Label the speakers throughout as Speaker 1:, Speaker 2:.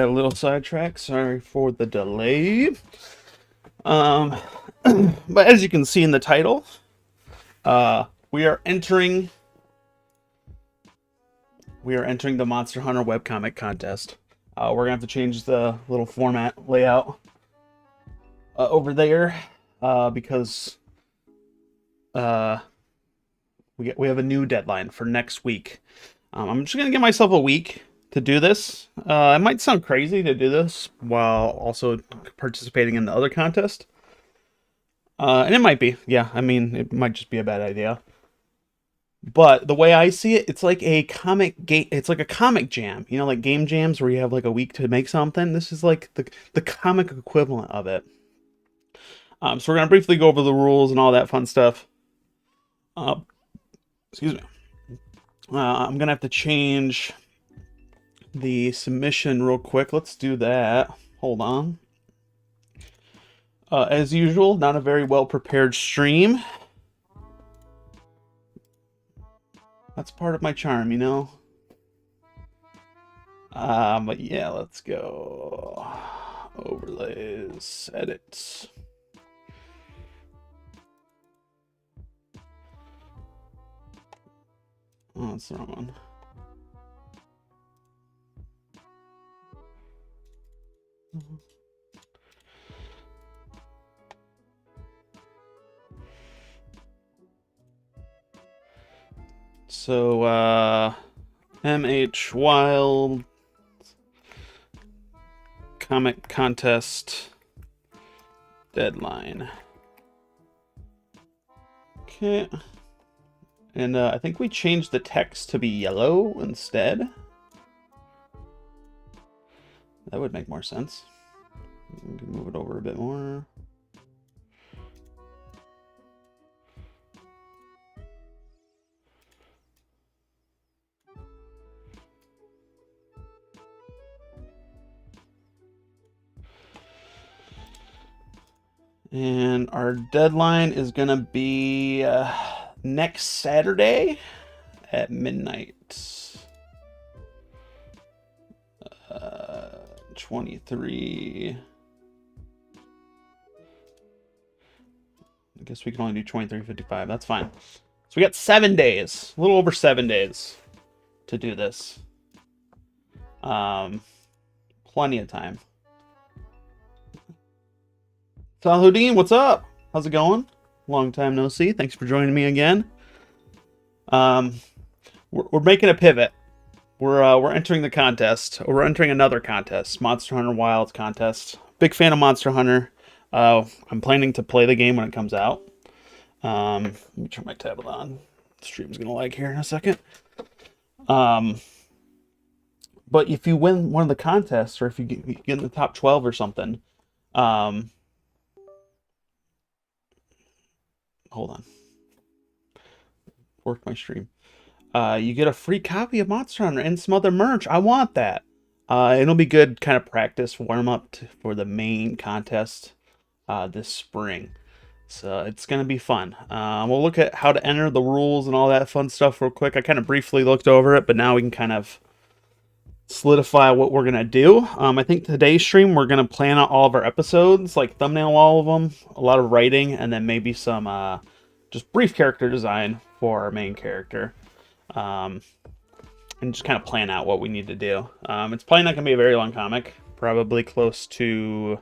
Speaker 1: A little sidetrack. Sorry for the delay. Um, but as you can see in the title, we are entering the Monster Hunter webcomic contest. We're gonna have to change the little format layout over there because we have a new deadline for next week. I'm just gonna give myself a week to do this. It might sound crazy to do this while also participating in the other contest. And it might be, yeah. I mean, it might just be a bad idea. But the way I see it, it's like a comic game. It's like a comic jam. You know, like game jams where you have like a week to make something. This is like the comic equivalent of it. So we're gonna briefly go over the rules and all that fun stuff. Uh, excuse me. I'm gonna have to change the submission real quick. Let's do that. Hold on. As usual, not a very well prepared stream. That's part of my charm, you know. But yeah, let's go. Overlays, edits. Oh, that's the wrong one. So, MH Wild comic contest deadline. Okay. And I think we changed the text to be yellow instead. That would make more sense. We can move it over a bit more. And our deadline is going to be next Saturday at midnight. 23. I guess we can only do 23:55. That's fine. So we got 7 days, a little over 7 days to do this. Plenty of time. Salahudin, what's up? How's it going? Long time no see. Thanks for joining me again. We're making a pivot. We're entering the contest. We're entering another contest, Monster Hunter Wilds contest. Big fan of Monster Hunter. I'm planning to play the game when it comes out. Let me turn my tablet on. The stream's gonna lag here in a second. But if you win one of the contests, or if you get in the top 12 or something, hold on. Worked my stream. You get a free copy of Monster Hunter and some other merch. I want that. It'll be good kind of practice, warm up for the main contest this spring. So it's going to be fun. We'll look at how to enter the rules and all that fun stuff real quick. I kind of briefly looked over it, but now we can kind of solidify what we're going to do. I think today's stream, we're going to plan out all of our episodes, like thumbnail all of them, a lot of writing, and then maybe some just brief character design for our main character. And just kind of plan out what we need to do. It's probably not going to be a very long comic. Probably close to...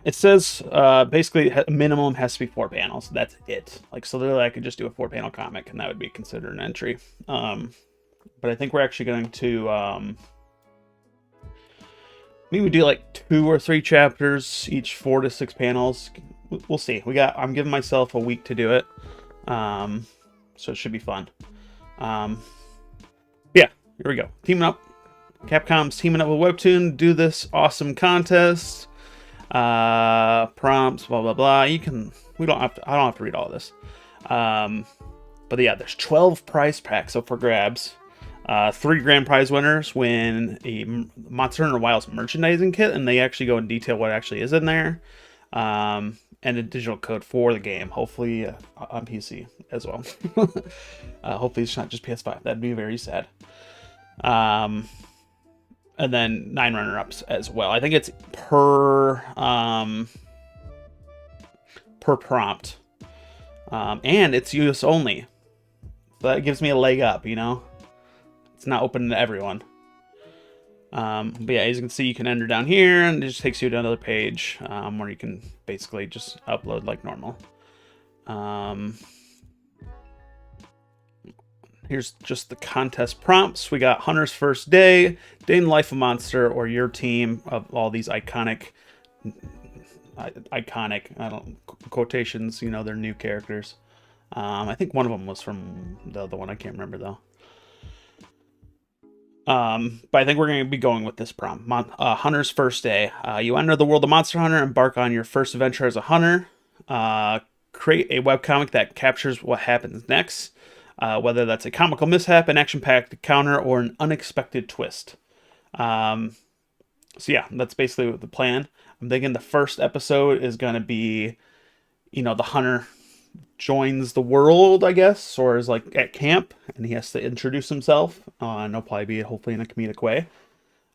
Speaker 1: It says basically a minimum has to be 4 panels. That's it. Like, so literally I could just do a 4-panel comic and that would be considered an entry. But I think we're actually going to... maybe do like 2 or 3 chapters, each 4 to 6 panels. We'll see. I'm giving myself a week to do it. So it should be fun. Yeah, here we go. Teaming up. Capcom's teaming up with Webtoon to do this awesome contest. Prompts, blah blah blah. I don't have to read all this. But yeah, there's 12 prize packs up for grabs. 3 grand prize winners win a Monster Hunter Wilds merchandising kit, and they actually go in detail what actually is in there. And a digital code for the game, hopefully on PC as well. Hopefully it's not just PS5. That'd be very sad. and then 9 runner-ups as well. I think it's per prompt, and it's US only. So that gives me a leg up, you know. It's not open to everyone. But yeah, as you can see, you can enter down here, and it just takes you to another page where you can basically just upload like normal. Here's just the contest prompts. We got Hunter's First Day, Day in the Life of Monster, or your team of all these iconic, I don't quotations. You know, they're new characters. I think one of them was from the other one. I can't remember though. But I think we're going to be going with this prompt. Hunter's First Day. You enter the world of Monster Hunter, embark on your first adventure as a hunter. Create a webcomic that captures what happens next. Whether that's a comical mishap, an action-packed encounter, or an unexpected twist. So yeah, that's basically the plan. I'm thinking the first episode is going to be, you know, the hunter joins the world, I guess, or is like at camp, and he has to introduce himself. And it'll probably be hopefully in a comedic way.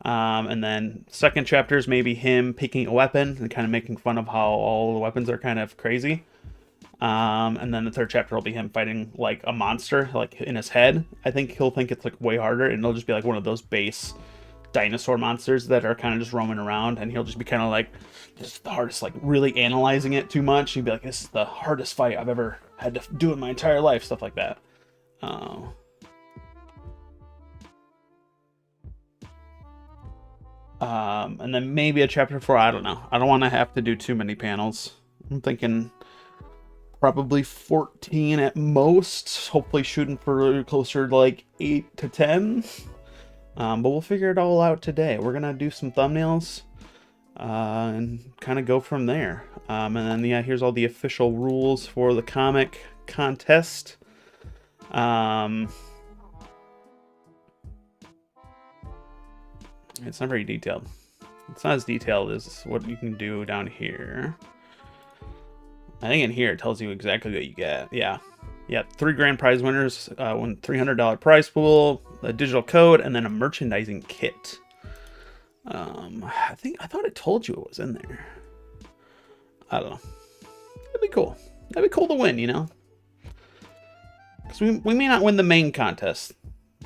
Speaker 1: And then second chapter is maybe him picking a weapon and kind of making fun of how all the weapons are kind of crazy. And then the third chapter will be him fighting like a monster, like in his head. I think he'll think it's like way harder, and it'll just be like one of those base dinosaur monsters that are kind of just roaming around, and he'll just be kind of like, this is the hardest, like really analyzing it too much. He'd be like, this is the hardest fight I've ever had to do in my entire life, stuff like that. And then maybe a chapter 4, I don't know. I don't want to have to do too many panels. I'm thinking probably 14 at most, hopefully shooting for closer to like 8 to 10. But we'll figure it all out today. We're gonna do some thumbnails and kind of go from there. And then yeah, here's all the official rules for the comic contest. It's not very detailed. It's not as detailed as what you can do down here. I think in here it tells you exactly what you get. Yeah. 3 grand prize winners, win $300 prize pool, a digital code, and then a merchandising kit. I thought it told you it was in there. I don't know. That'd be cool. That'd be cool to win, you know. Because we may not win the main contest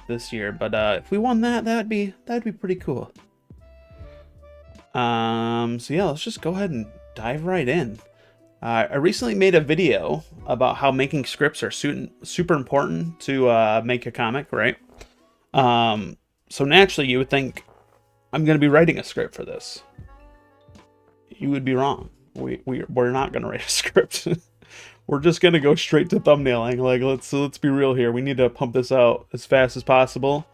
Speaker 1: this year, but if we won that'd be pretty cool. So yeah, let's just go ahead and dive right in. I recently made a video about how making scripts are super important to make a comic, right? So naturally, you would think I'm going to be writing a script for this. You would be wrong. We're not going to write a script. We're just going to go straight to thumbnailing. Like, let's be real here. We need to pump this out as fast as possible.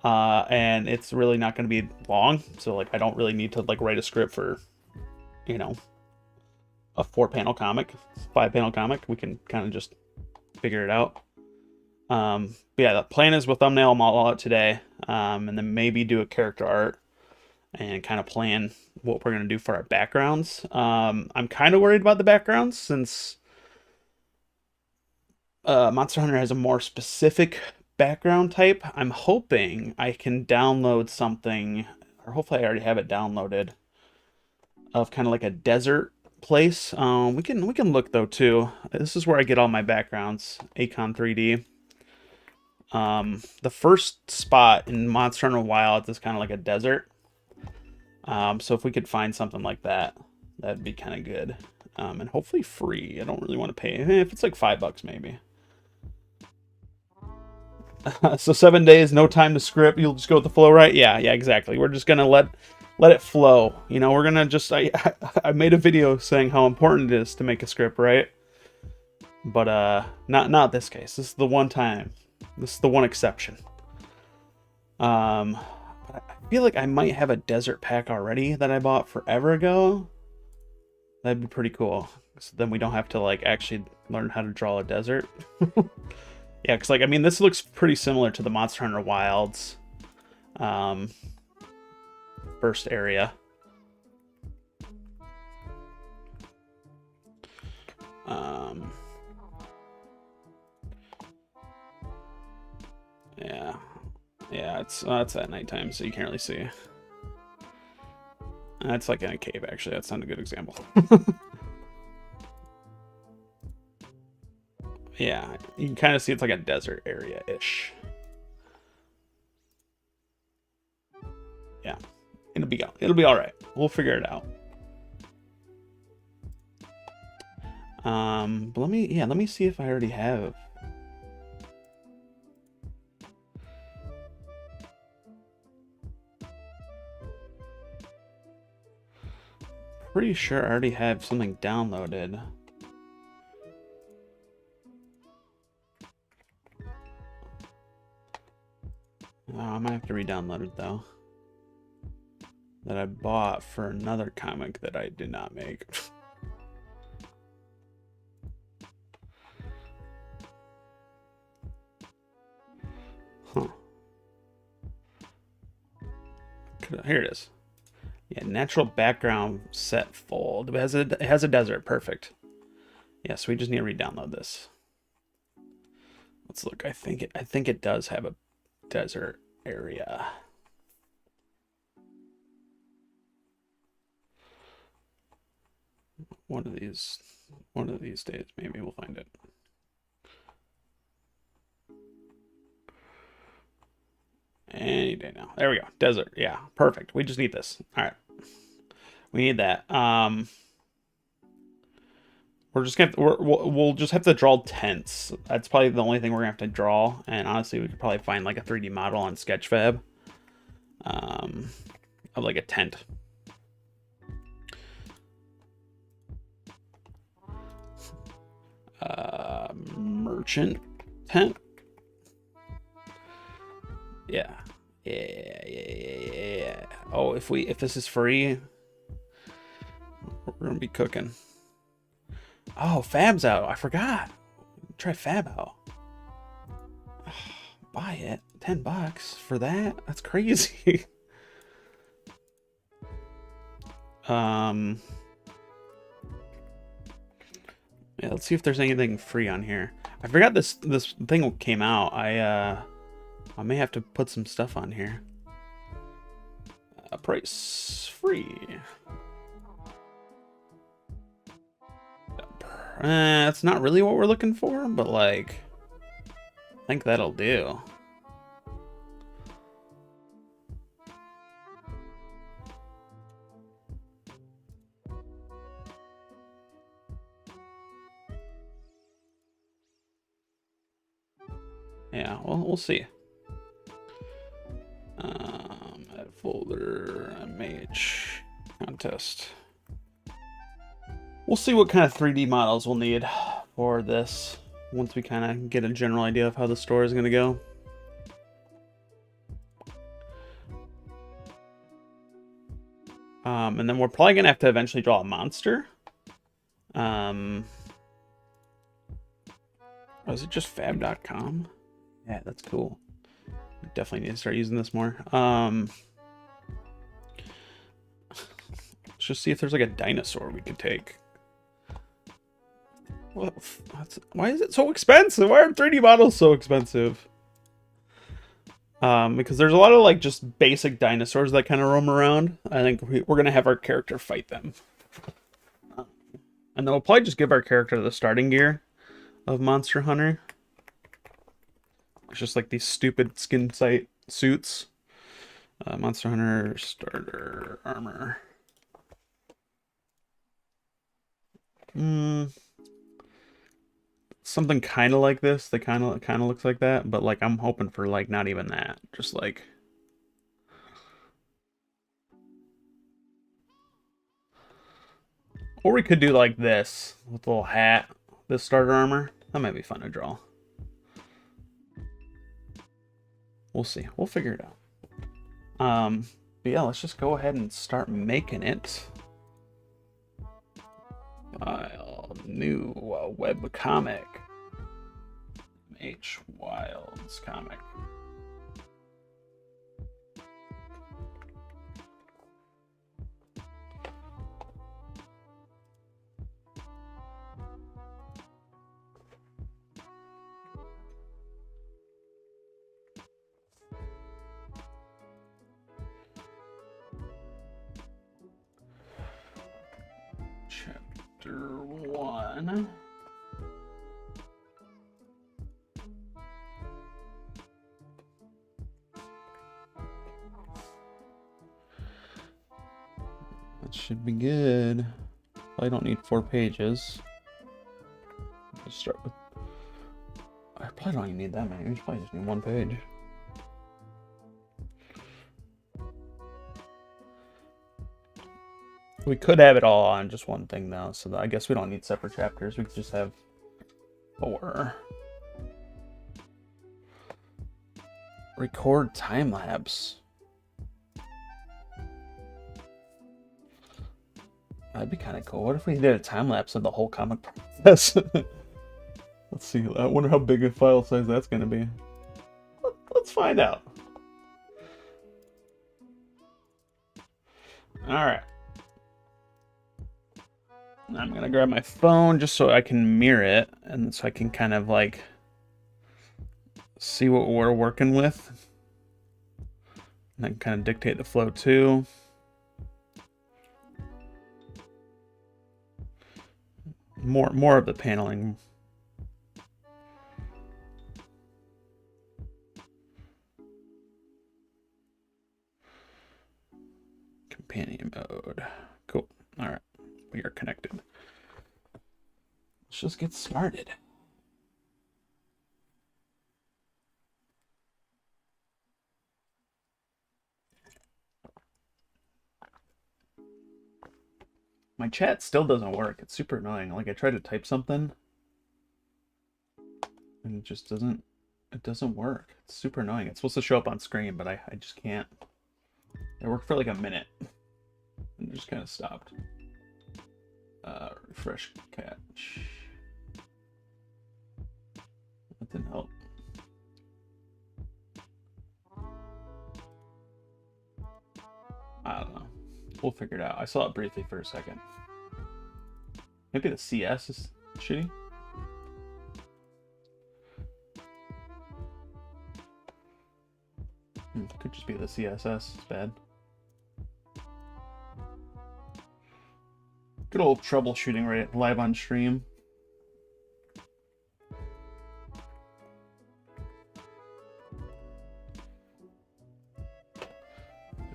Speaker 1: And it's really not going to be long. So like, I don't really need to like write a script for, you know, a 4-panel comic, 5-panel comic. We can kind of just figure it out. But yeah, the plan is we'll thumbnail them all out today, and then maybe do a character art and kind of plan what we're going to do for our backgrounds. I'm kind of worried about the backgrounds since Monster Hunter has a more specific background type. I'm hoping I can download something, or hopefully I already have it downloaded, of kind of like a desert place. We can look though too. This is where I get all my backgrounds. Acon 3D. The first spot in Monster Hunter Wilds is kind of like a desert. So if we could find something like that, that'd be kind of good. And hopefully free. I don't really want to pay. If it's like $5 maybe. So 7 days, no time to script. You'll just go with the flow, right? Yeah, exactly. We're just gonna let it flow. You know, we're gonna just. I made a video saying how important it is to make a script, right? But not this case. This is the one time. This is the one exception. But I feel like I might have a desert pack already that I bought forever ago. That'd be pretty cool. So then we don't have to like actually learn how to draw a desert. Yeah, because like I mean, this looks pretty similar to the Monster Hunter Wilds first area. Yeah, it's at nighttime, so you can't really see. That's like in a cave, actually. That's not a good example. Yeah, you can kind of see it's like a desert area-ish. Yeah, it'll be all right. We'll figure it out. But let me see if I already have. Pretty sure I already have something downloaded. Oh, I might have to re-download it though. That I bought for another comic that I did not make. Huh. Here it is. Yeah, natural background set fold. It has a desert. Perfect. Yeah, so we just need to re-download this. Let's look. I think it does have a desert area. One of these days, maybe we'll find it. Any day now. There we go. Desert. Yeah, perfect. We just need this. All right. We need that. We'll just have to draw tents. That's probably the only thing we're gonna have to draw. And honestly, we could probably find like a 3D model on Sketchfab, of like a tent. Merchant tent. Yeah. Yeah. Oh, if this is free, we're gonna be cooking. Oh, Fab's out. I forgot. Try Fab out. Buy it. $10 for that? That's crazy. Yeah, let's see if there's anything free on here. I forgot this thing came out. I may have to put some stuff on here. Price free. That's not really what we're looking for, but like, I think that'll do. Yeah, well, we'll see. Add folder, Mitch contest. We'll see what kind of 3D models we'll need for this once we kind of get a general idea of how the store is going to go. And then we're probably going to have to eventually draw a monster. Oh, is it just fab.com? Yeah, that's cool. We definitely need to start using this more. Let's just see if there's like a dinosaur we could take. Well, why is it so expensive? Why are 3D models so expensive? Because there's a lot of like just basic dinosaurs that kind of roam around. I think we're gonna have our character fight them, and then we'll probably just give our character the starting gear of Monster Hunter. It's just like these stupid skin sight suits. Monster Hunter starter armor. Something kind of like this. They kind of looks like that, but like I'm hoping for like not even that. Just like, or we could do like this with a little hat. This starter armor. That might be fun to draw. We'll see. We'll figure it out. But yeah, let's just go ahead and start making it. File, new webcomic. H Wilds comic. Chapter 1. That should be good. I don't need 4 pages. Let's start with... I probably don't even need that many. We probably just need 1 page. We could have it all on just one thing though, so I guess we don't need separate chapters. We could just have 4. Record time lapse. That'd be kind of cool. What if we did a time lapse of the whole comic process? Let's see. I wonder how big a file size that's going to be. Let's find out. Alright. I'm going to grab my phone just so I can mirror it. And so I can kind of like see what we're working with. And I can kind of dictate the flow too. More of the paneling. Companion mode. Cool. All right. We are connected. Let's just get started. My chat still doesn't work. It's super annoying. Like I tried to type something and it just doesn't work. It's super annoying. It's supposed to show up on screen, but I just can't. It worked for like a minute and it just kind of stopped. Refresh catch. That didn't help. I don't know. We'll figure it out. I saw it briefly for a second. Maybe the CS is shitty. Could just be the CSS. It's bad. Good old troubleshooting right live on stream.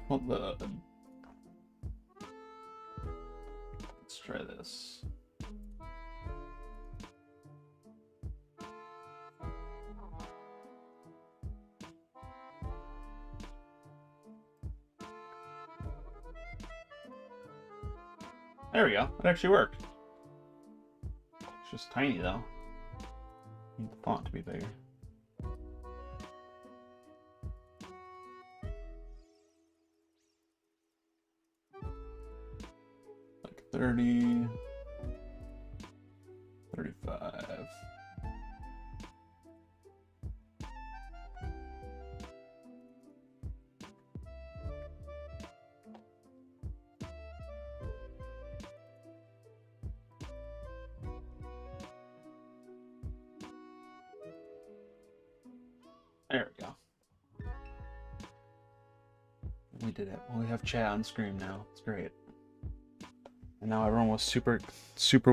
Speaker 1: Well, let's try this. There we go. It actually worked. It's just tiny though. Need the font to be bigger. Like 30, 35. There we go. We did it. Well, we have chat on screen now. It's great. And now everyone was super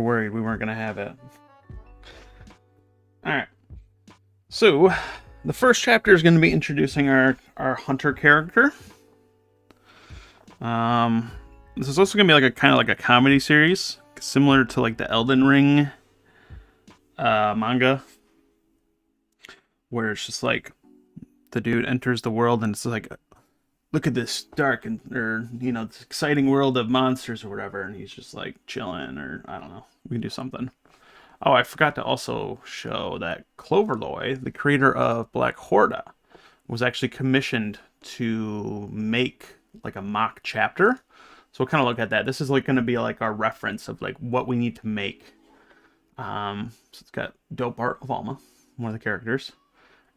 Speaker 1: worried we weren't going to have it. Alright. So, the first chapter is going to be introducing our hunter character. This is also going to be like a kind of like a comedy series. Similar to like the Elden Ring manga. Where it's just like the dude enters the world and it's like, look at this dark and, or, you know, this exciting world of monsters or whatever. And he's just like chilling, or I don't know. We can do something. Oh, I forgot to also show that Cloverloy, the creator of Black Horda, was actually commissioned to make like a mock chapter. So we'll kind of look at that. This is like going to be like our reference of like what we need to make. So it's got dope art of Alma, one of the characters.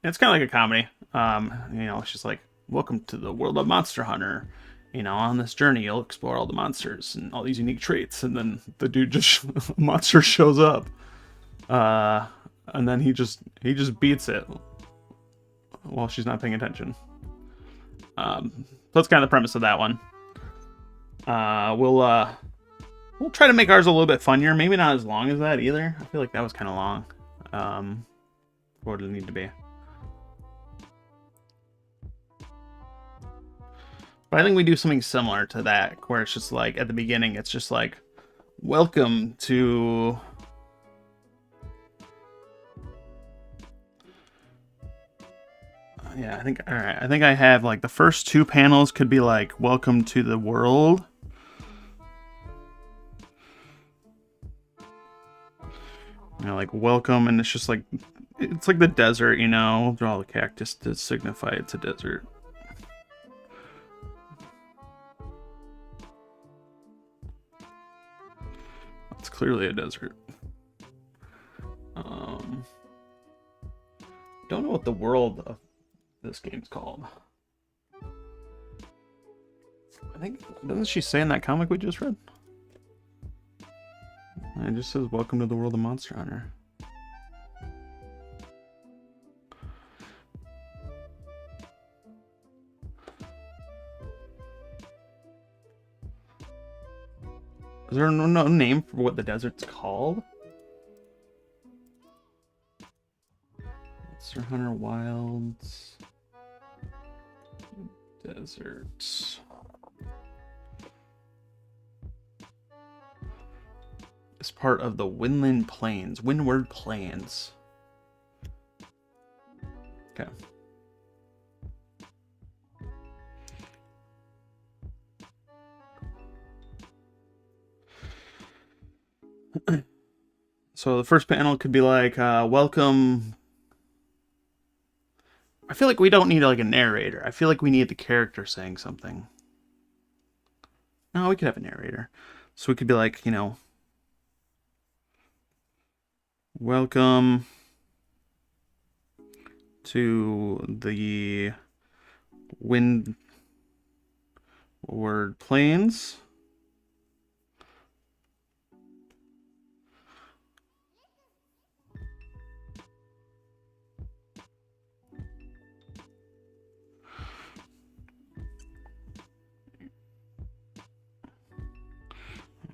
Speaker 1: And it's kind of like a comedy. You know, it's just like, welcome to the world of Monster Hunter. You know, on this journey, you'll explore all the monsters and all these unique traits. And then the dude just, monster shows up. And then he just beats it while she's not paying attention. So that's kind of the premise of that one. We'll We'll try to make ours a little bit funnier. Maybe not as long as that either. I feel like that was kind of long. For what it need to be. But I think we do something similar to that, where it's just like, at the beginning, it's just like, welcome to... Yeah, I think, alright, I think I have, like, the first 2 panels could be like, welcome to the world. You know, like, welcome, and it's just like, it's like the desert, you know, draw the cactus to signify it's a desert. It's clearly a desert. Don't know what the world of this game's called. I think, doesn't she say in that comic we just read? It just says, welcome to the world of Monster Hunter. Is there no name for what the desert's called? Monster Hunter Wilds. Deserts. It's part of the Windward Plains. Okay. So the first panel could be like, welcome. I feel like we don't need like a narrator. I feel like we need the character saying something. No, we could have a narrator. So we could be like, you know, welcome to the Windward Plains.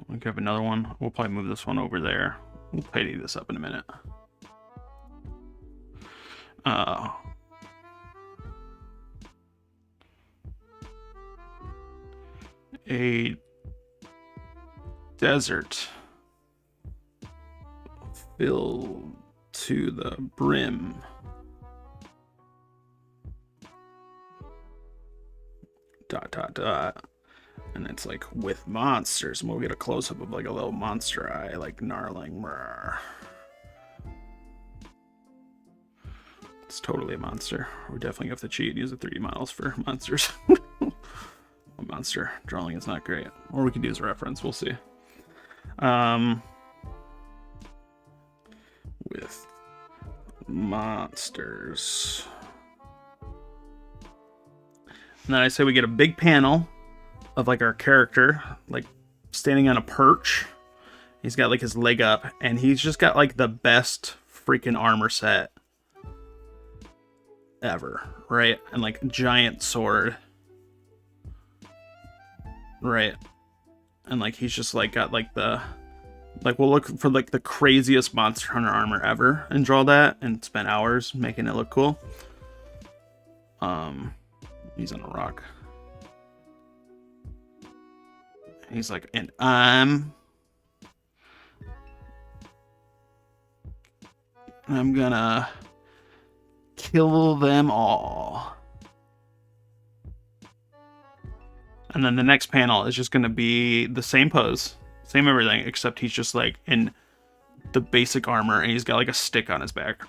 Speaker 1: We could have another one. We'll probably move this one over there. We'll tidy this up in a minute. A desert filled to the brim. Dot, dot, dot. And it's like, with monsters. And we'll get a close-up of like a little monster eye, like gnarling. It's totally a monster. We definitely have to cheat and use the 3D models for monsters. Monster drawing is not great. Or we could use a reference, we'll see. With monsters. And then I say we get a big panel of like our character, like standing on a perch. He's got like his leg up, and he's just got like the best freaking armor set ever, right? And like giant sword, right? And like he's just like got like the, like we'll look for like the craziest Monster Hunter armor ever and draw that and spend hours making it look cool. He's on a rock. He's like, and I'm gonna kill them all. And then the next panel is just gonna be the same pose, same everything, except he's just like in the basic armor and he's got like a stick on his back.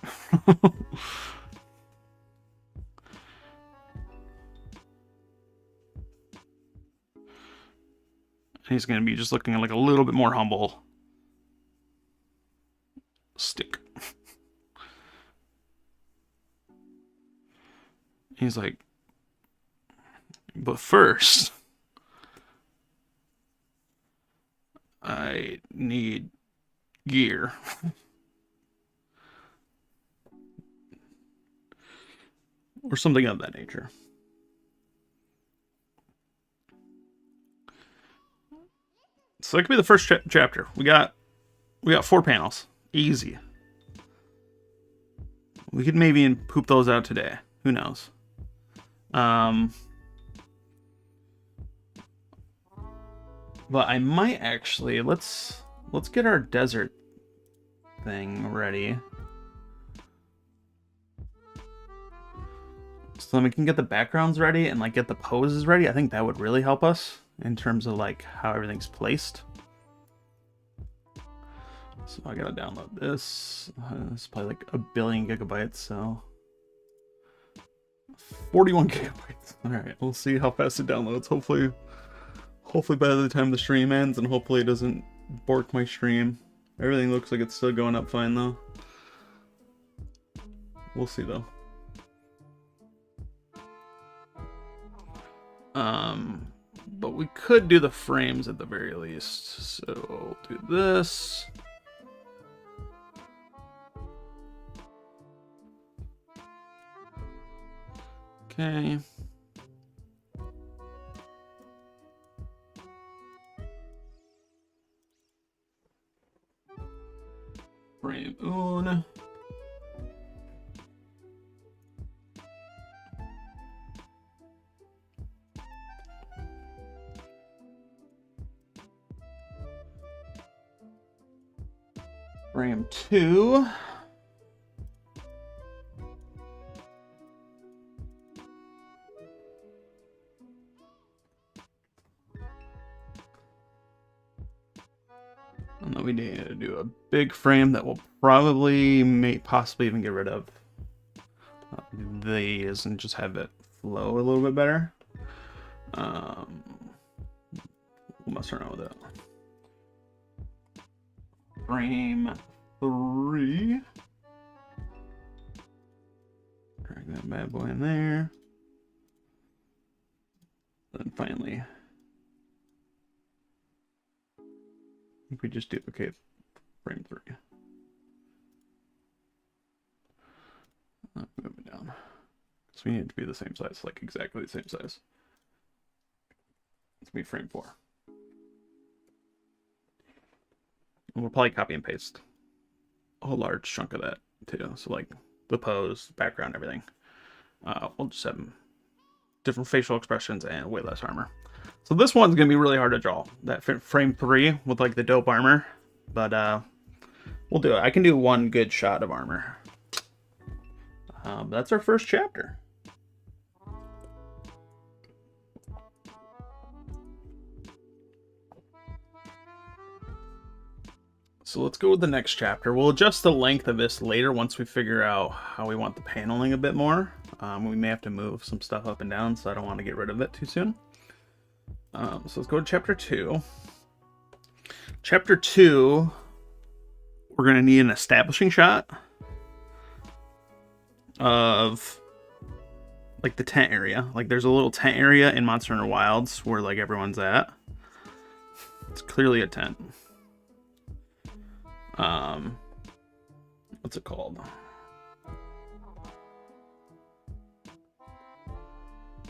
Speaker 1: He's going to be just looking like a little bit more humble. Stick. He's like, but first, I need gear. Or something of that nature. So that could be the first chapter. We got 4 panels. Easy. We could maybe poop those out today. Who knows? But I might actually let's get our desert thing ready. So then we can get the backgrounds ready and like get the poses ready. I think that would really help us in terms of like how everything's placed. So I gotta download this. It's probably like 1 billion gigabytes, so 41 gigabytes. All right, we'll see how fast it downloads. Hopefully by the time the stream ends, and hopefully it doesn't bork my stream. Everything looks like it's still going up fine though. We'll see though. But we could do the frames at the very least. So we'll do this. Okay. Frame on. Frame 2. And then we need to do a big frame that will probably possibly even get rid of these and just have it flow a little bit better. We'll mess around with it. Frame 3. Drag that bad boy in there. Then finally, I think we just duplicate frame 3. Move it down. So we need it to be the same size, like exactly the same size. It's gonna be frame 4. And we'll probably copy and paste a large chunk of that too. So like the pose, background, everything. We'll just have different facial expressions and way less armor. So this one's gonna be really hard to draw. That frame 3 with like the dope armor, but we'll do it. I can do one good shot of armor. That's our first chapter. So let's go with the next chapter. We'll adjust the length of this later once we figure out how we want the paneling a bit more. We may have to move some stuff up and down, so I don't want to get rid of it too soon. So let's go to chapter 2. Chapter 2, we're going to need an establishing shot of like the tent area. Like there's a little tent area in Monster Hunter Wilds where like everyone's at. It's clearly a tent. What's it called?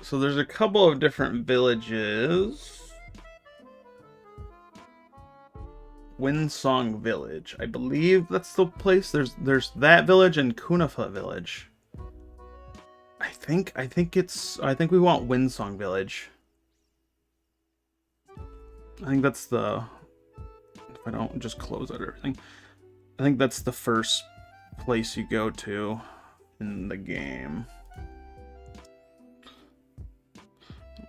Speaker 1: So there's a couple of different villages. Windsong Village, I believe that's the place. There's that village and Kunafa Village. I think we want Windsong Village. I think that's the, if I don't just close out everything, I think that's the first place you go to in the game.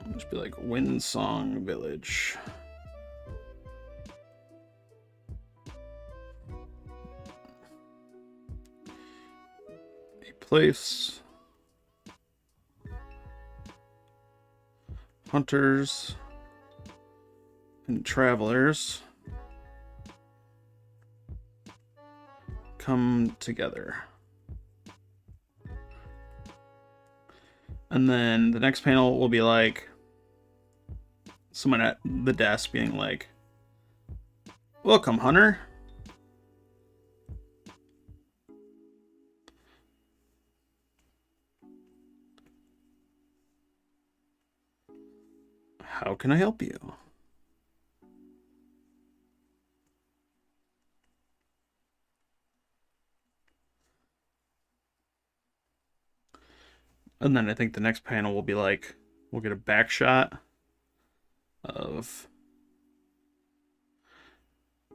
Speaker 1: It'll just be like Windsong Village. A place. Hunters and travelers come together. And then the next panel will be like someone at the desk being like, "Welcome, Hunter." How can I help you? And then I think the next panel will be like, we'll get a back shot of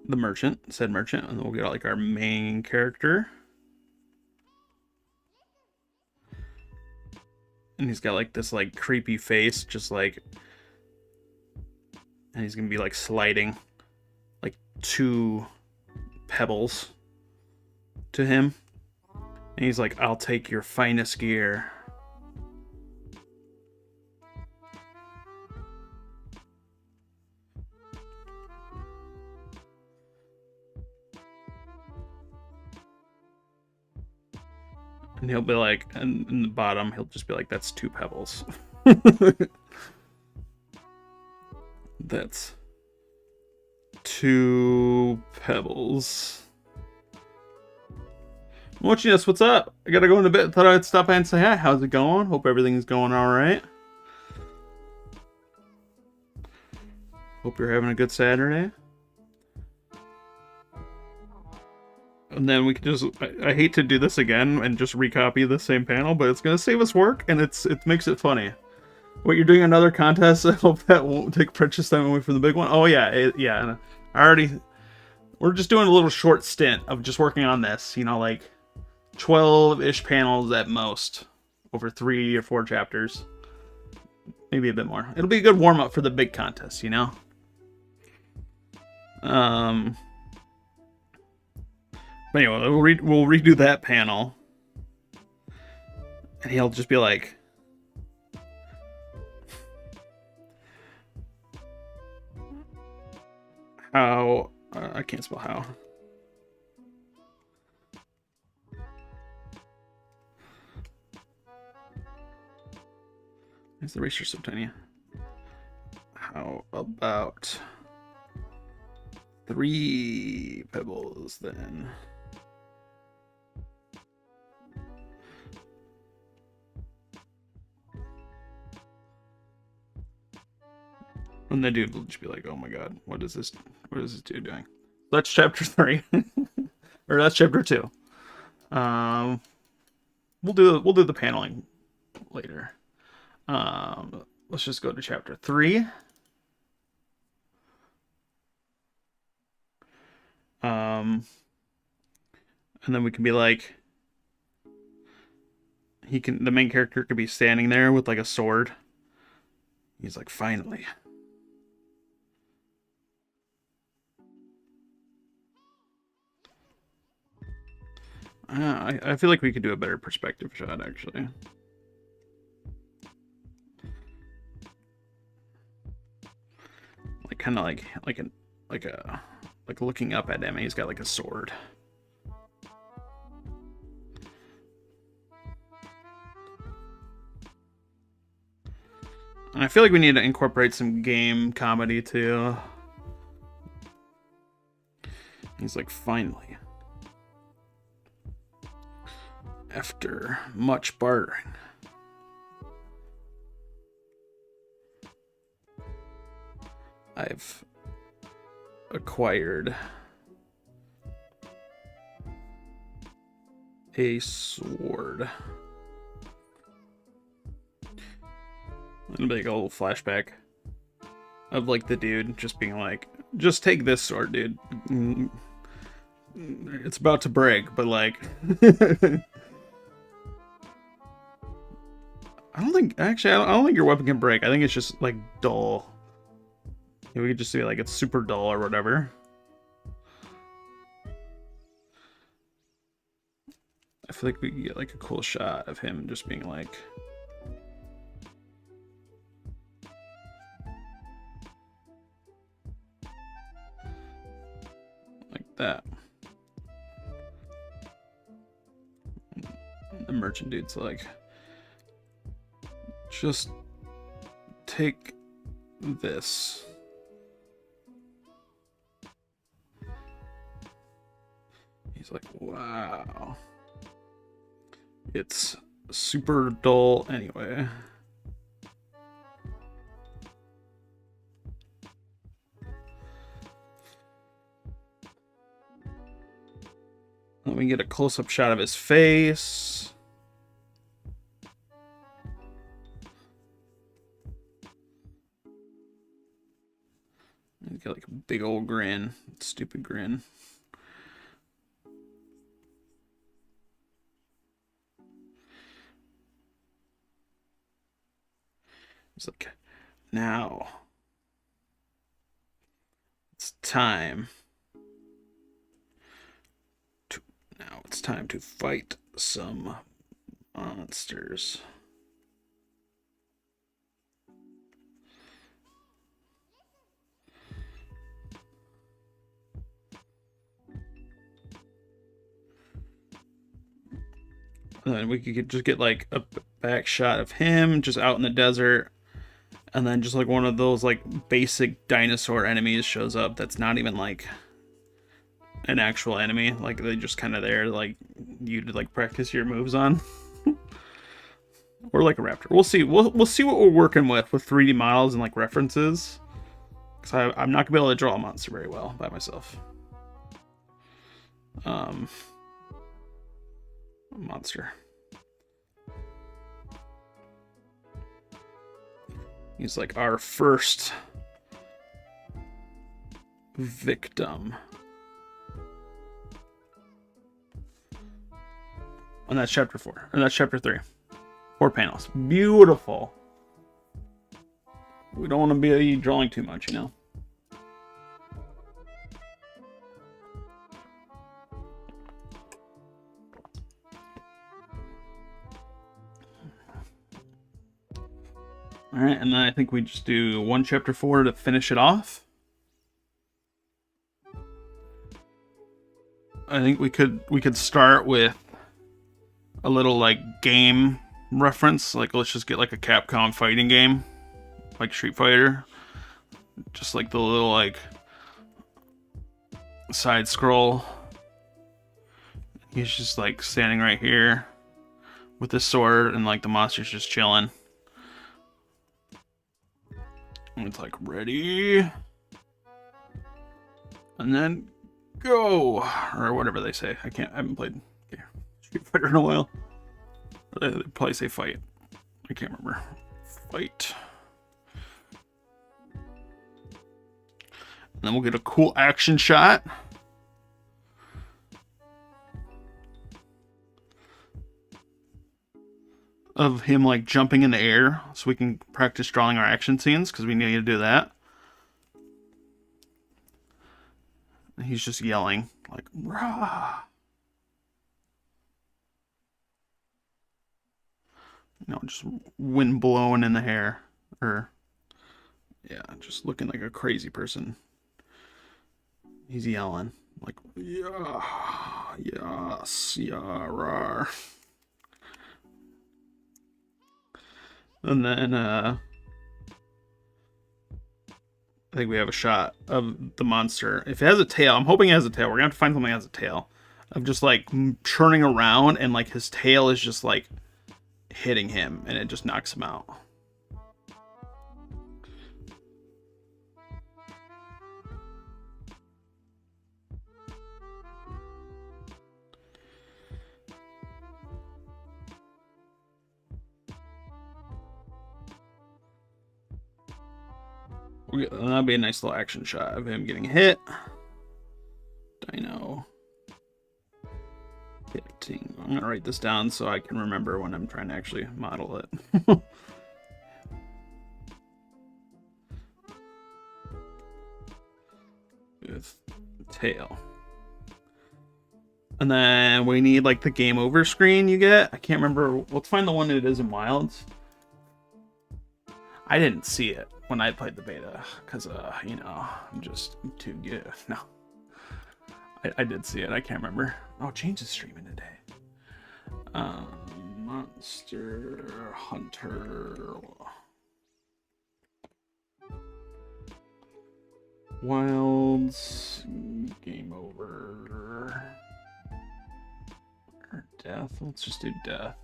Speaker 1: the merchant, said merchant, and then we'll get like our main character. And he's got like this like creepy face, just like, and he's gonna be like sliding like 2 pebbles to him. And he's like, I'll take your finest gear. And he'll be like, and in the bottom, he'll just be like, that's 2 pebbles. That's 2 pebbles. Mochius, what's up? I gotta go in a bit. Thought I'd stop by and say hi. How's it going? Hope everything's going alright. Hope you're having a good Saturday. And then we can just, I hate to do this again and just recopy the same panel, but it's going to save us work, and it makes it funny. What, you're doing another contest? I hope that won't take precious time away from the big one. Oh yeah, yeah. We're just doing a little short stint of just working on this, you know, like 12-ish panels at most, over 3 or 4 chapters. Maybe a bit more. It'll be a good warm-up for the big contest, you know? But anyway, we'll redo that panel. And he'll just be like, how... I can't spell how. Is the eraser so tiny? How about 3 pebbles then? And the dude will just be like, "Oh my god, what is this? What is this dude doing?" That's chapter 3, or that's chapter 2. We'll do the paneling later. Let's just go to chapter 3. And then we can be like, the main character could be standing there with like a sword. He's like, finally. I feel like we could do a better perspective shot, actually. Like, kind of like looking up at him, and he's got like a sword. And I feel like we need to incorporate some game comedy too. He's like, finally. After much bartering. I've acquired a sword. It'll be like a little flashback of like the dude just being like, just take this sword, dude. It's about to break, but like I don't think your weapon can break. I think it's just like dull. We could just say like it's super dull or whatever. I feel like we could get like a cool shot of him just being like, that. The merchant dude's like, just take this. He's like, wow. It's super dull anyway. Let me get a close-up shot of his face. He's got like a big old grin. Stupid grin. It's like, now it's time. Now it's time to fight some monsters. And then we could just get like a back shot of him just out in the desert. And then just like one of those like basic dinosaur enemies shows up that's not even like an actual enemy. Like they just kind of there like you to like practice your moves on. Or like a raptor. We'll see. We'll see what we're working with 3D models and like references. Because I'm not gonna be able to draw a monster very well by myself. A monster. He's like our first victim. And that's chapter 4. And that's chapter 3. 4 panels. Beautiful. We don't want to be drawing too much, you know? Alright, and then I think we just do 1 chapter 4 to finish it off. I think we could start with a little like game reference. Like let's just get like a Capcom fighting game. Like Street Fighter. Just like the little like side scroll. He's just like standing right here with his sword and like the monster's just chilling. And it's like ready. And then go. Or whatever they say. I haven't played Street Fighter in a while. They probably say fight. I can't remember. Fight. And then we'll get a cool action shot. Of him like jumping in the air so we can practice drawing our action scenes because we need to do that. And he's just yelling like rah. You know, just wind blowing in the hair. Or yeah, just looking like a crazy person. He's yelling like yeah, yes, yeah, rah. And then I think we have a shot of the monster. If it has a tail, I'm hoping it has a tail. We're gonna have to find something that has a tail. Of just like churning around and like his tail is just like hitting him and it just knocks him out. That'll be a nice little action shot of him getting hit. Dino hitting. I'm gonna write this down so I can remember when I'm trying to actually model it. With tail. And then we need like the game over screen you get. I can't remember. Let's find the one that it is in Wilds. I didn't see it when I played the beta because, you know, I'm just too good. No. I did see it. I can't remember. Oh, James is streaming today. Monster Hunter. Wilds. Game over. Or death. Let's just do death.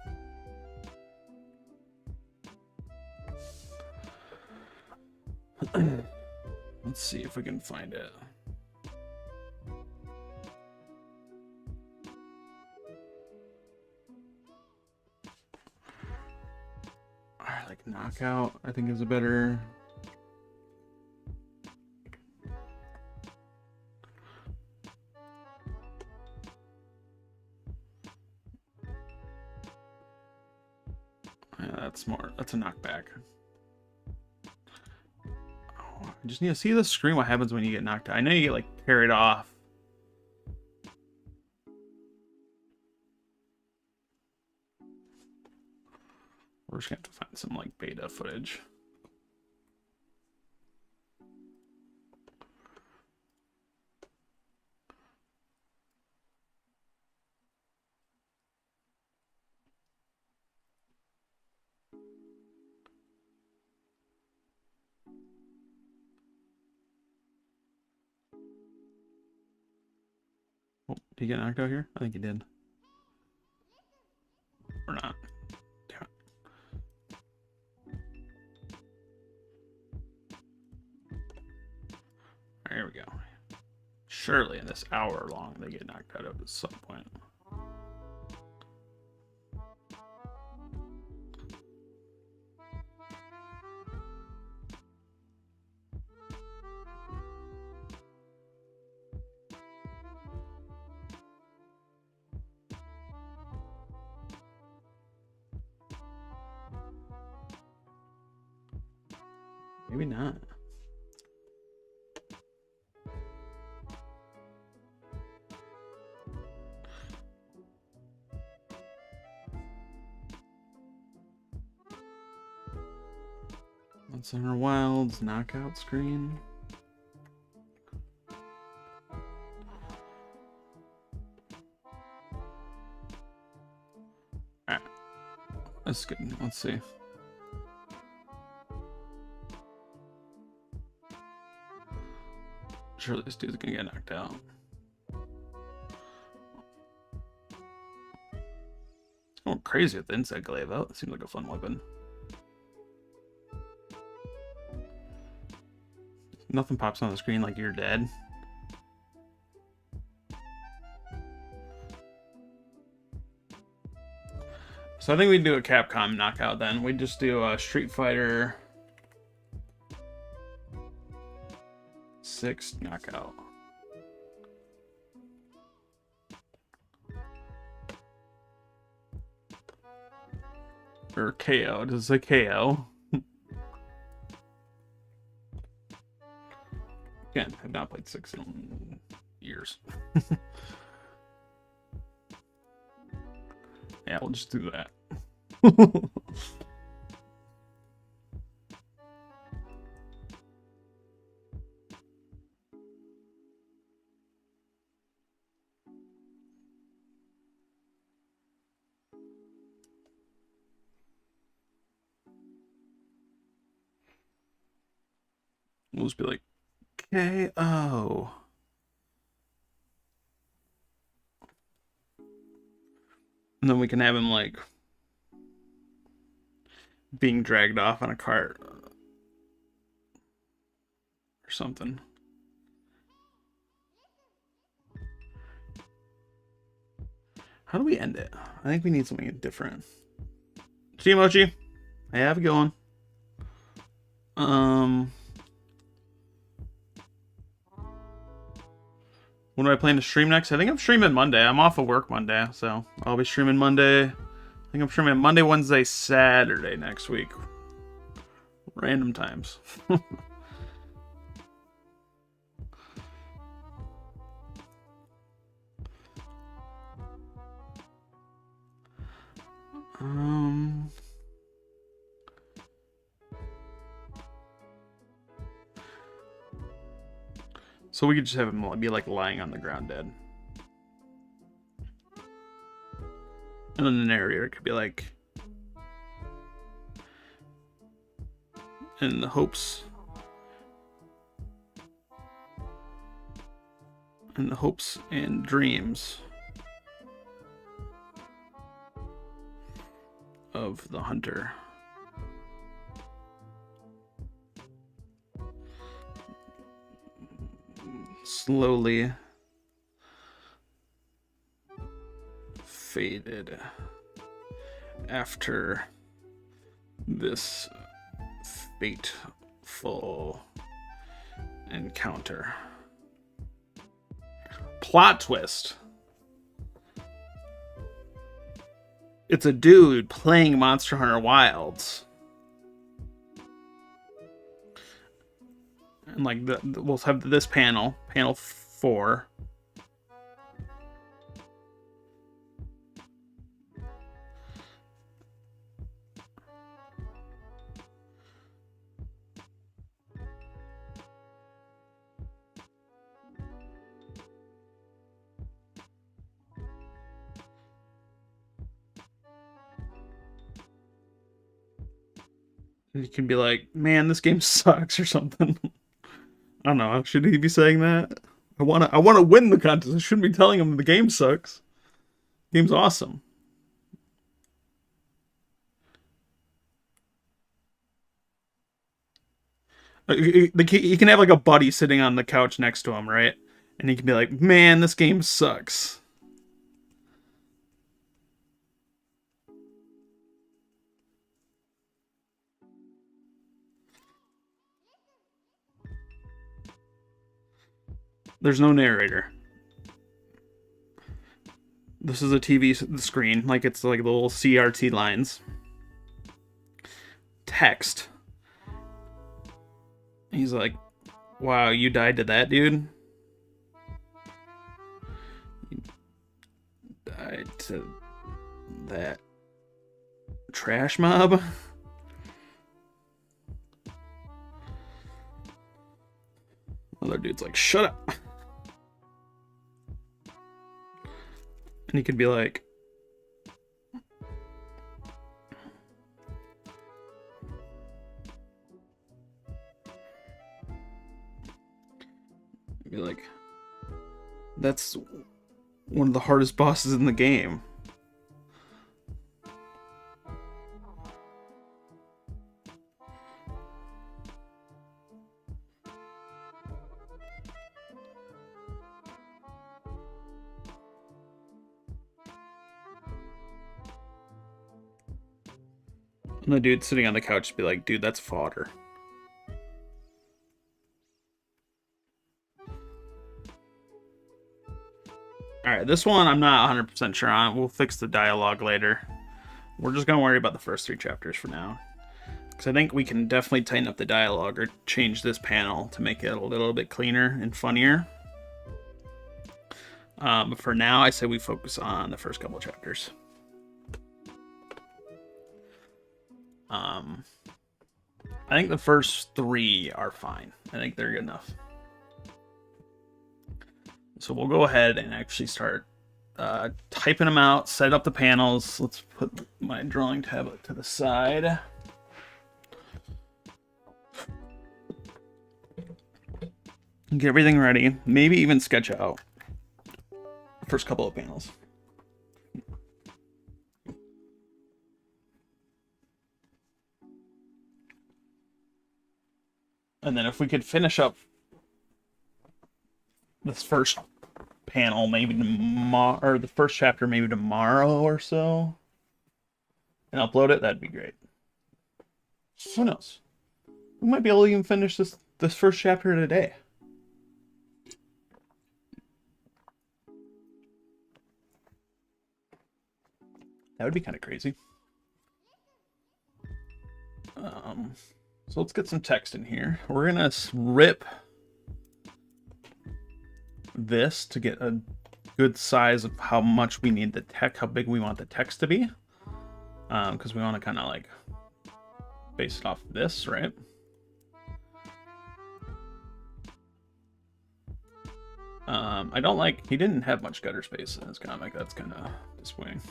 Speaker 1: Let's see if we can find it. Alright, like knockout, I think is a better. That's more. That's a knockback. Oh, I just need to see the screen. What happens when you get knocked out? I know you get like carried off. We're just gonna have to find some like beta footage. Oh, did he get knocked out here? I think he did. Or not. Damn it. There we go. Surely in this hour long they get knocked out at some point. Maybe not. What's on our Wilds knockout screen? Alright. That's good. Let's see. Surely this dude's gonna get knocked out. It's going crazy with the insect glaive out. It seems like a fun weapon. Nothing pops on the screen like you're dead. So I think we do a Capcom knockout then. We just do a Street Fighter 6 knockout. Or KO. Does it say KO? Again, I've not played 6 in years. Yeah, we'll just do that. We'll just be like, KO. And then we can have him like being dragged off on a cart or something. How do we end it? I think we need something different. Mochi, I have it going. When do I plan to stream next? I think I'm streaming Monday. I'm off of work Monday, so I'll be streaming Monday. I think I'm streaming Monday, Wednesday, Saturday next week. Random times. So we could just have him be like lying on the ground dead. And then the narrator could be like, in the hopes and dreams of the hunter. Slowly faded after this fateful encounter. Plot twist. It's a dude playing Monster Hunter Wilds. And like we'll have this panel 4. And you can be like, man, this game sucks or something. I don't know. Should he be saying that? I wanna win the contest. I shouldn't be telling him the game sucks. The game's awesome. He can have like a buddy sitting on the couch next to him, right? And he can be like, man, this game sucks. There's no narrator. This is a TV screen, like it's like the little CRT lines. Text. He's like, wow, you died to that, dude? You died to that trash mob? Other dude's like, shut up. And he could be like, that's one of the hardest bosses in the game. And the dude sitting on the couch would be like, dude, that's fodder. Alright, this one I'm not 100% sure on. We'll fix the dialogue later. We're just going to worry about the first 3 chapters for now. Because I think we can definitely tighten up the dialogue or change this panel to make it a little bit cleaner and funnier. But for now, I say we focus on the first couple chapters. I think the first 3 are fine. I think they're good enough. So we'll go ahead and actually start typing them out, set up the panels. Let's put my drawing tablet to the side. Get everything ready. Maybe even sketch out the first couple of panels. And then if we could finish up this first panel maybe tomorrow, or the first chapter maybe tomorrow or so, and upload it, that'd be great. Who knows? We might be able to even finish this first chapter today. That would be kind of crazy. So let's get some text in here. We're gonna rip this to get a good size of how much we need the text, how big we want the text to be, because we want to kind of like base it off this, right? I don't like, he didn't have much gutter space in his comic. That's kind of disappointing.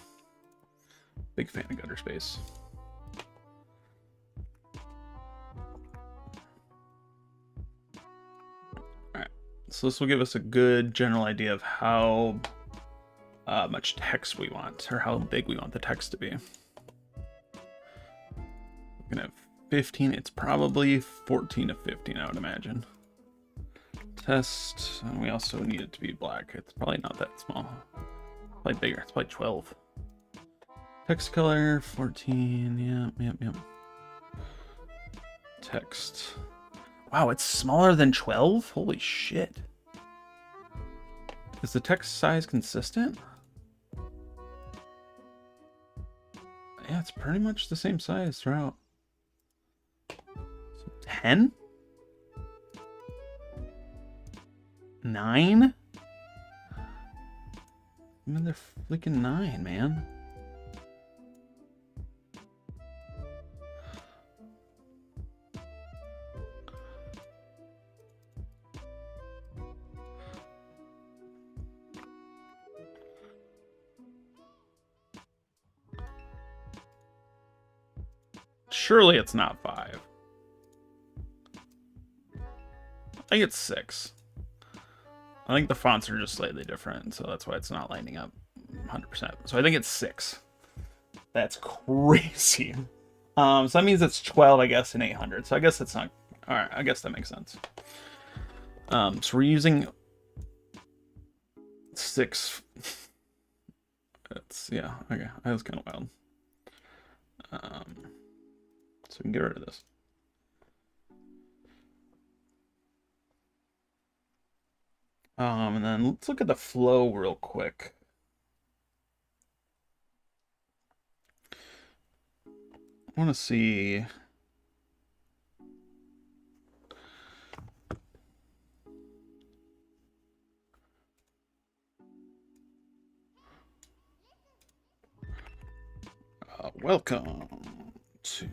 Speaker 1: Big fan of gutter space. So this will give us a good general idea of how much text we want, or how big we want the text to be. We're gonna have 15. It's probably 14 to 15, I would imagine. Test. And we also need it to be black. It's probably not that small. Probably bigger. It's probably 12. Text color 14. Yep. Text. Wow, it's smaller than 12? Holy shit. Is the text size consistent? Yeah, it's pretty much the same size throughout. 10? 9? Another freaking 9, man. Surely it's not 5. I think it's 6. I think the fonts are just slightly different, so that's why it's not lining up 100%. So I think it's 6. That's crazy. So that means it's 12, I guess, in 800. So I guess it's not... Alright, I guess that makes sense. So we're using 6... That's... Yeah, okay. That was kind of wild. So we can get rid of this. And then let's look at the flow real quick. I want to see... welcome to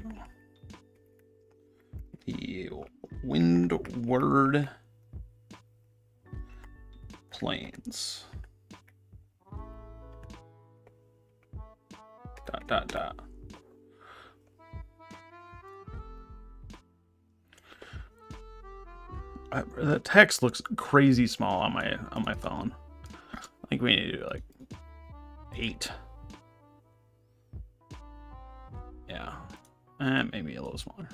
Speaker 1: the Windward Plains. ... The text looks crazy small on my phone. I think we need to do like 8. Yeah, maybe a little smaller.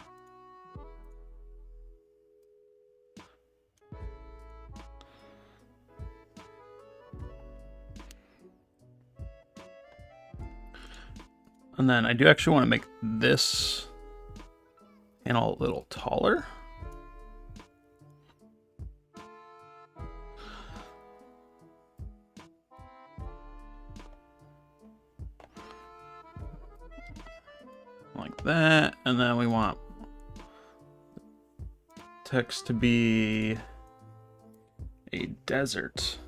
Speaker 1: And then I do actually want to make this panel a little taller. Like that, and then we want text to be a desert.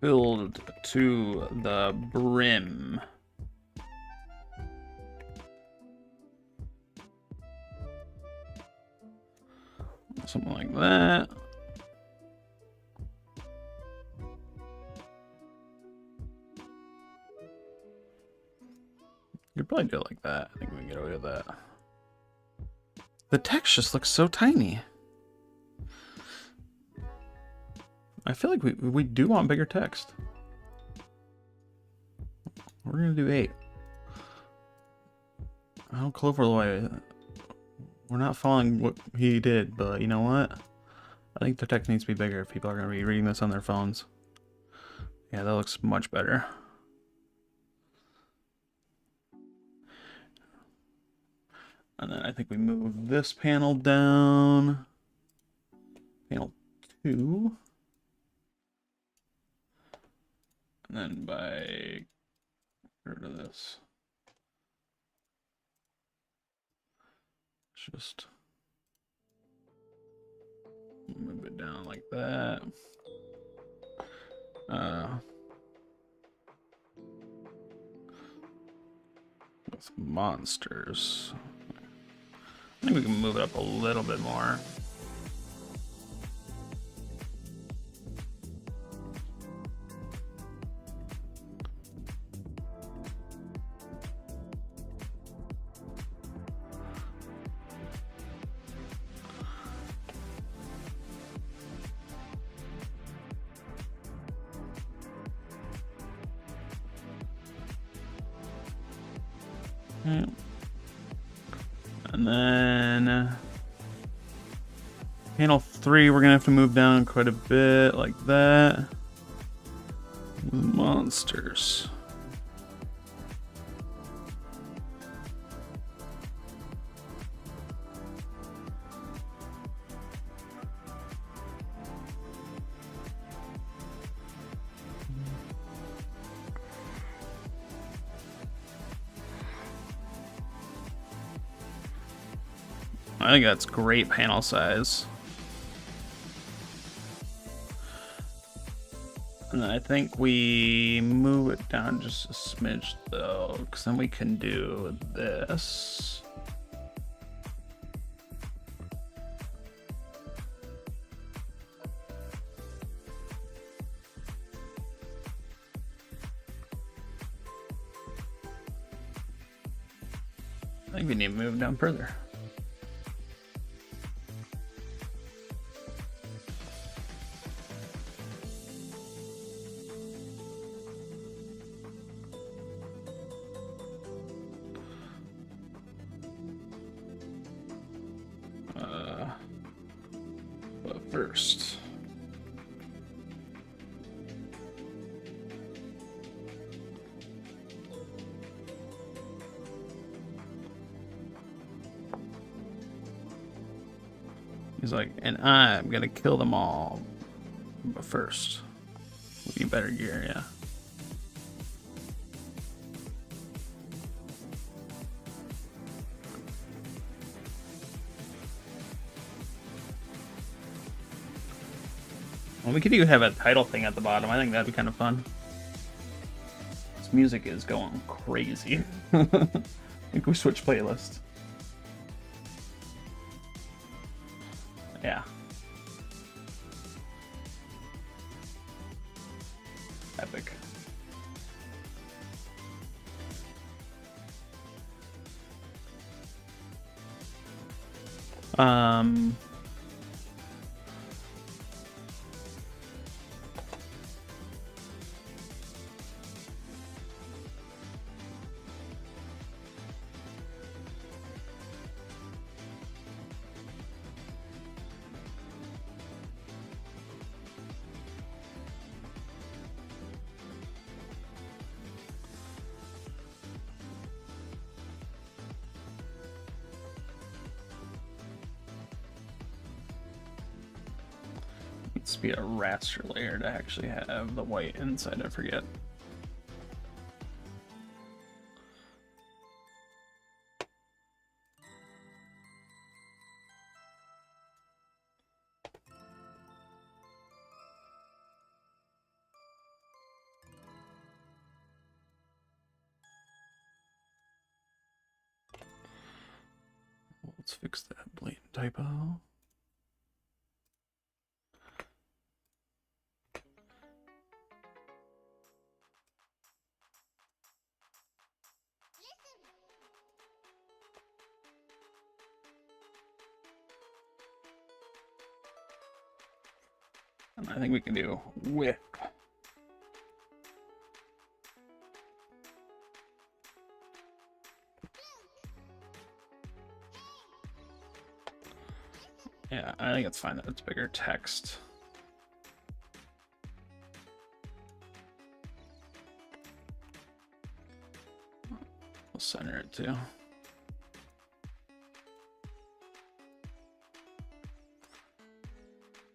Speaker 1: Filled to the brim. Something like that. You could probably do it like that. I think we can get away with that. The text just looks so tiny. I feel like we do want bigger text. We're gonna do 8. I don't Cloverloy. We're not following what he did, but you know what? I think the text needs to be bigger if people are gonna be reading this on their phones. Yeah, that looks much better. And then I think we move this panel down. Panel 2. And then by get rid of this. Just move it down like that. With monsters. I think we can move it up a little bit more. And then panel 3, we're gonna have to move down quite a bit like that. Monsters. I think that's great panel size. And then I think we move it down just a smidge though, because then we can do this. I think we need to move down further. But first, he's like, and I'm gonna kill them all. But first, we need better gear, yeah. Well, we could even have a title thing at the bottom. I think that'd be kind of fun. This music is going crazy. I think we switch playlist. Yeah. Epic. Needs to be a raster layer to actually have the white inside, I forget. Let's fix that blatant typo. And I think we can do whip. Yeah, I think it's fine that it's bigger text. We'll center it too.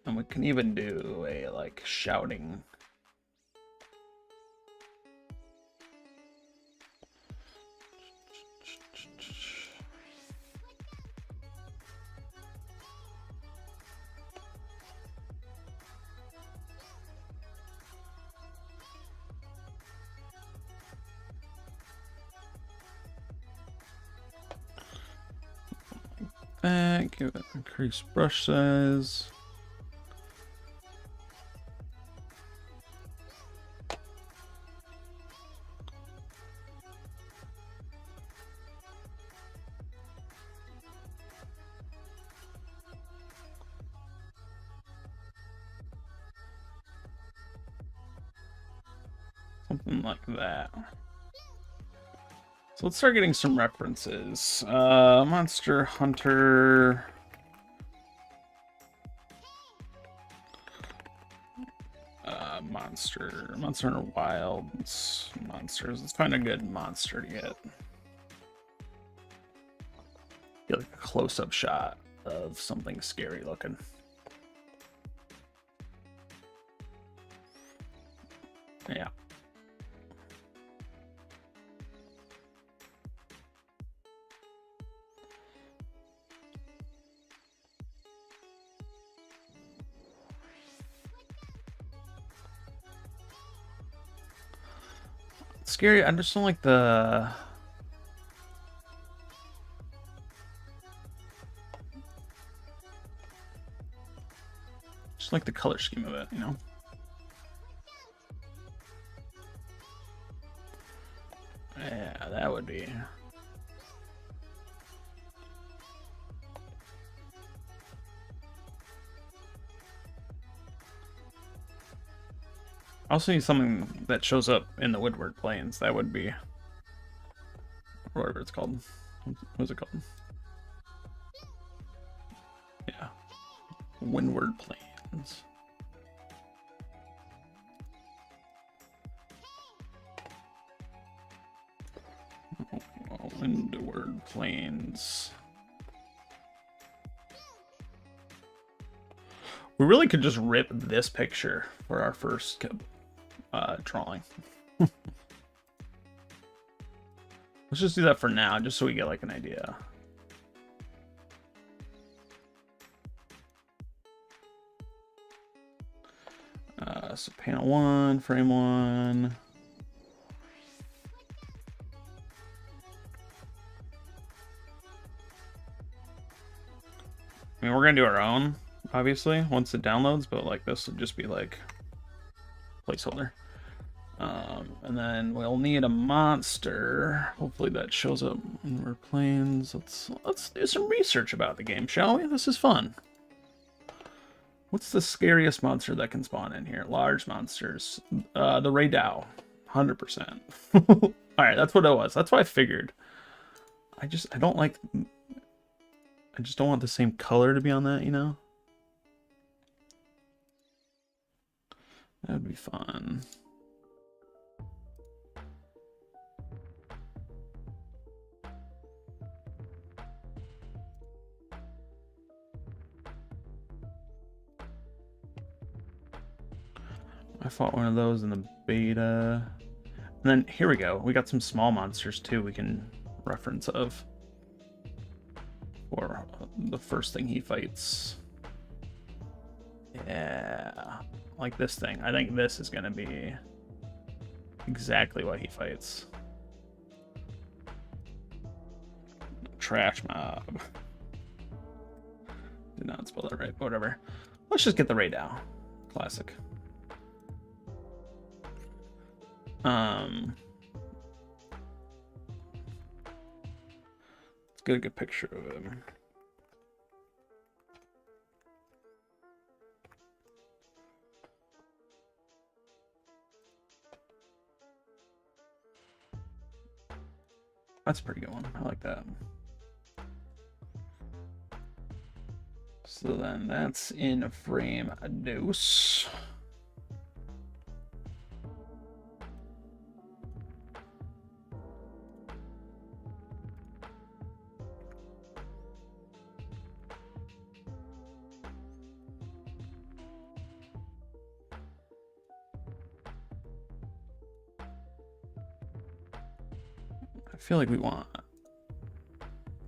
Speaker 1: And we can even do a like shouting. Give it increased brush size. Something like that. So let's start getting some references. Monster Hunter. Monster Hunter Wilds. Monsters. Let's find a good monster to get. Get like a close-up shot of something scary looking. Yeah. scary. I just don't like the... Just like the color scheme of it, you know? Yeah, that would be... I also need something that shows up in the Woodward Plains. That would be... Or whatever it's called. What's it called? Yeah. Windward Plains. Windward Plains. We really could just rip this picture for our first drawing. Let's just do that for now, just so we get like an idea. So panel 1, frame 1. I mean, we're gonna do our own, obviously, once it downloads, but like this would just be like placeholder. And then we'll need a monster. Hopefully that shows up in our planes. Let's do some research about the game, shall we? This is fun. What's the scariest monster that can spawn in here? Large monsters. The Ray Dow. 100%. Alright, that's what it was. That's what I figured. I just don't want the same color to be on that, you know? That would be fun. I fought one of those in the beta. And then here we go. We got some small monsters too we can reference of. Or the first thing he fights. Yeah. Like this thing. I think this is going to be exactly what he fights. Trash mob. Did not spell that right, but whatever. Let's just get the Ray Dow. Classic. Let's get a good picture of him. That's a pretty good one. I like that. So then that's in frame a dose. I feel like we want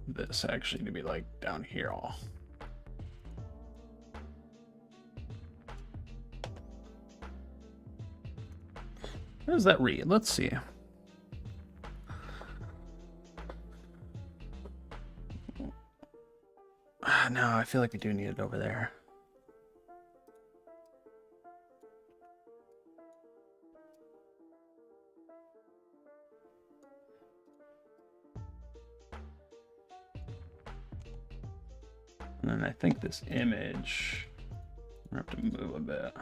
Speaker 1: this actually to be like down here all. How does that read? Let's see. No, I feel like we do need it over there. And then I think this image, I have to move a bit.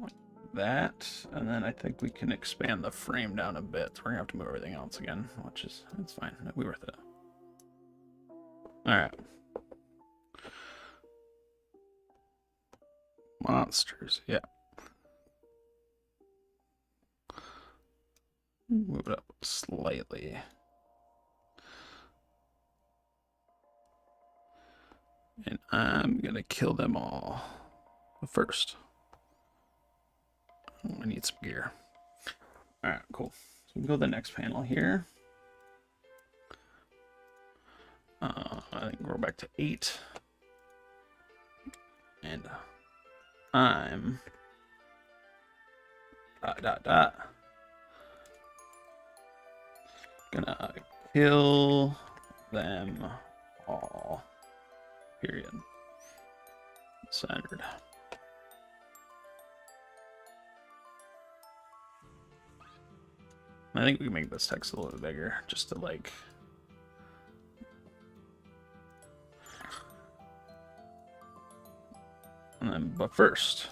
Speaker 1: Like that, and then I think we can expand the frame down a bit. So we're gonna have to move everything else again, which is, it's fine. It'll be worth it. All right. Monsters, yeah. Move it up slightly. And I'm gonna kill them all. But first, I need some gear. All right, cool. So we go to the next panel here. I think we're back to 8. And I'm gonna kill them all. Period. Centered. I think we can make this text a little bit bigger, just to like. And then, but first,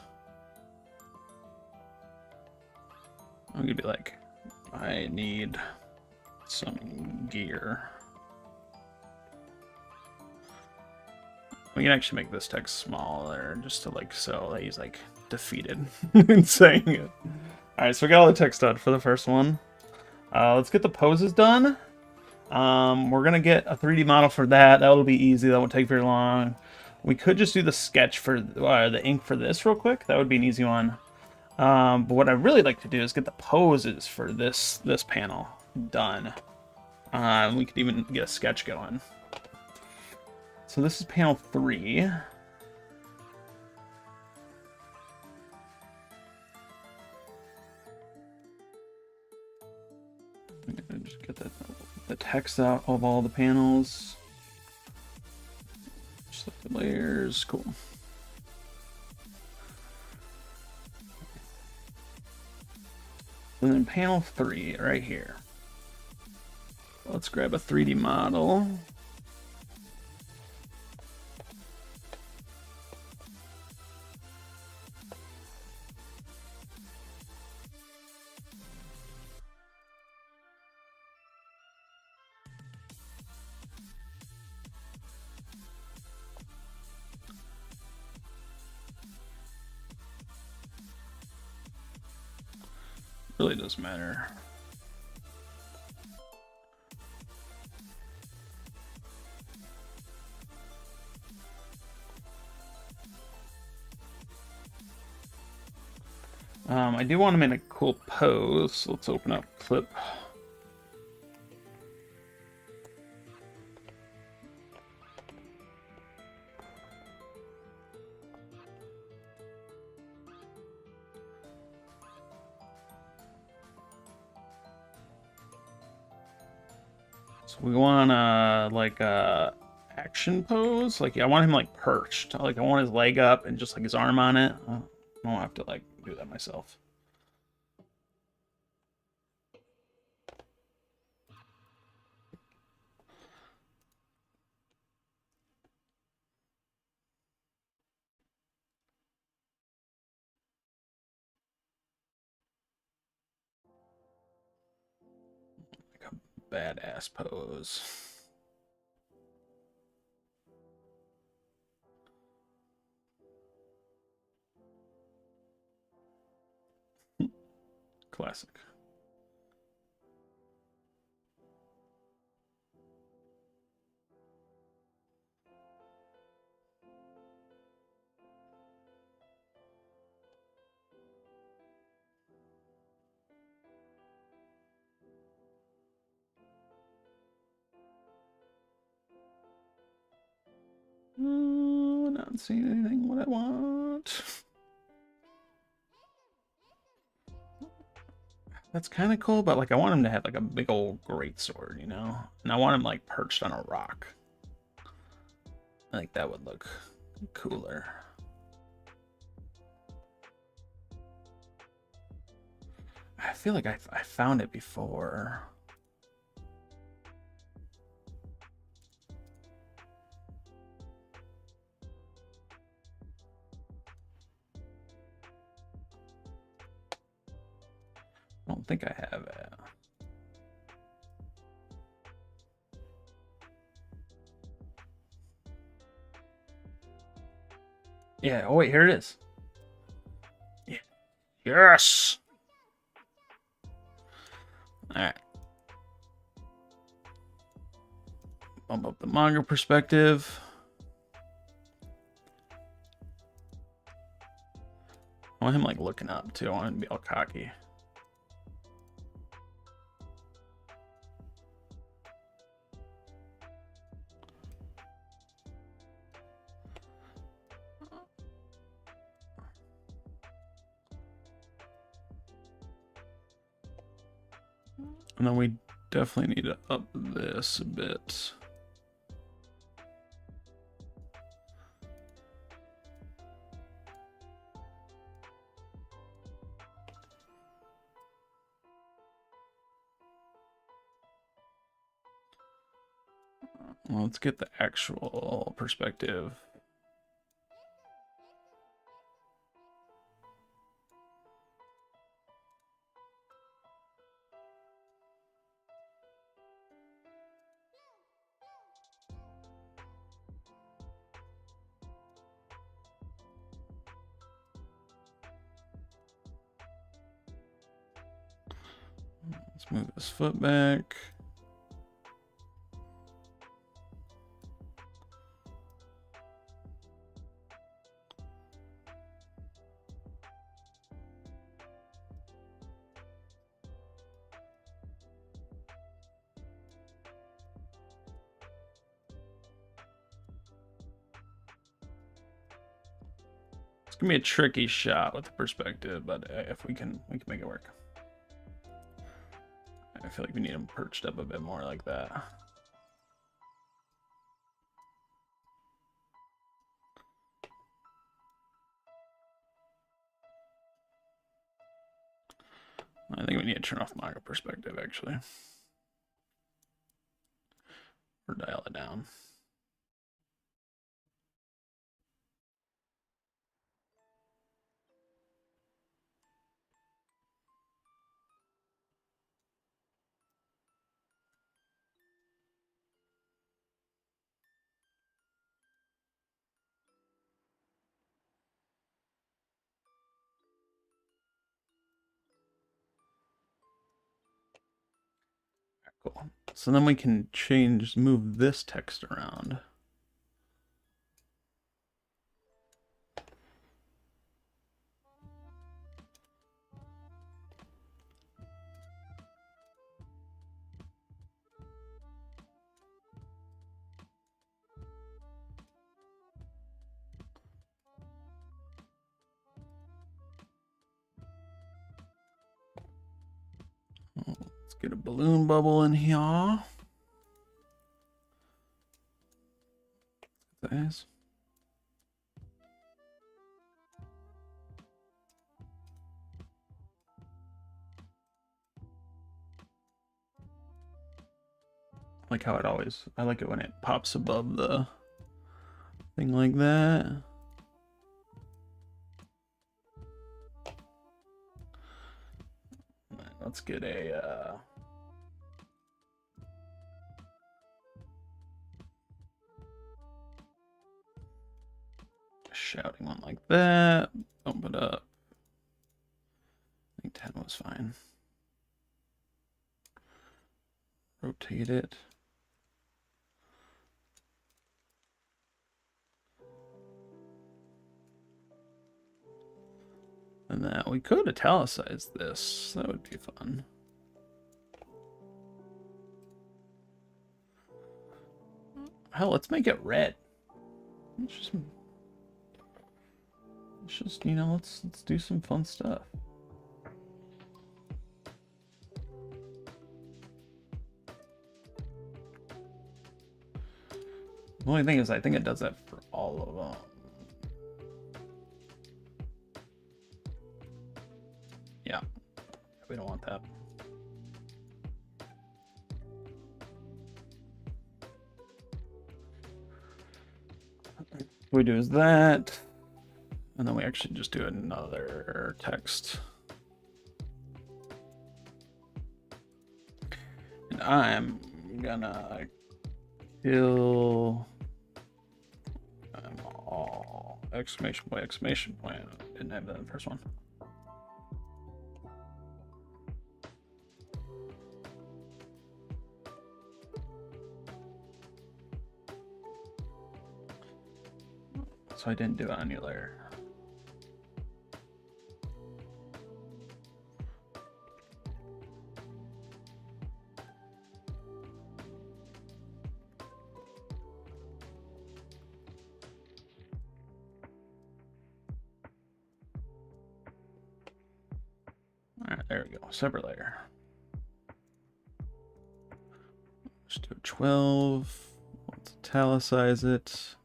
Speaker 1: I'm gonna be like, I need some gear. We can actually make this text smaller, just to like, so that he's like defeated in saying it. All right, so we got all the text done for the first one. Let's get the poses done. We're gonna get a 3D model for that. That'll be easy. That won't take very long. We could just do the sketch for the ink for this real quick. That would be an easy one. But what I'd really like to do is get the poses for this panel done. We could even get a sketch going. So this is panel 3. I'm gonna just get the text out of all the panels. Select the layers, cool. And then panel 3, right here. Let's grab a 3D model. Really doesn't matter. I do want to make a cool pose, so let's open up Clip. So we want like action pose. Like, I want him like perched. Like, I want his leg up and just like his arm on it. I don't have to like do that myself. Like a badass pose. Classic. Oh, not seeing anything what I want. That's kind of cool, but like I want him to have like a big old great sword, you know? And I want him like perched on a rock. I think that would look cooler. I feel like I found it before. I don't think I have it. Yeah, oh wait, here it is. Yeah. Yes! Alright. Bump up the manga perspective. I want him like looking up too. I want him to be all cocky.
Speaker 2: And then we definitely need to up this a bit. Well, let's get the actual perspective. Let's move this foot back. It's gonna be a tricky shot with the perspective, but if we can make it work. I feel like we need him perched up a bit more like that. I think we need to turn off manga perspective actually. Or dial it down. Cool. So then we can move this text around. Let's get a balloon bubble in here. Guys. Like how it always, I like it when it pops above the thing like that. Let's get a shouting one like that. Bump it up. I think 10 was fine. Rotate it. And that we could italicize this. That would be fun. Hell, let's make it red. Let's just you know, let's do some fun stuff. The only thing is, I think it does that for all of them. Yeah, we don't want that. What we do is that, and then we actually just do another text. And I'm gonna kill all exclamation point, exclamation point. Didn't have that in the first one. So I didn't do it on any layer. All right, there we go. Separate layer. 12. Let's italicize it.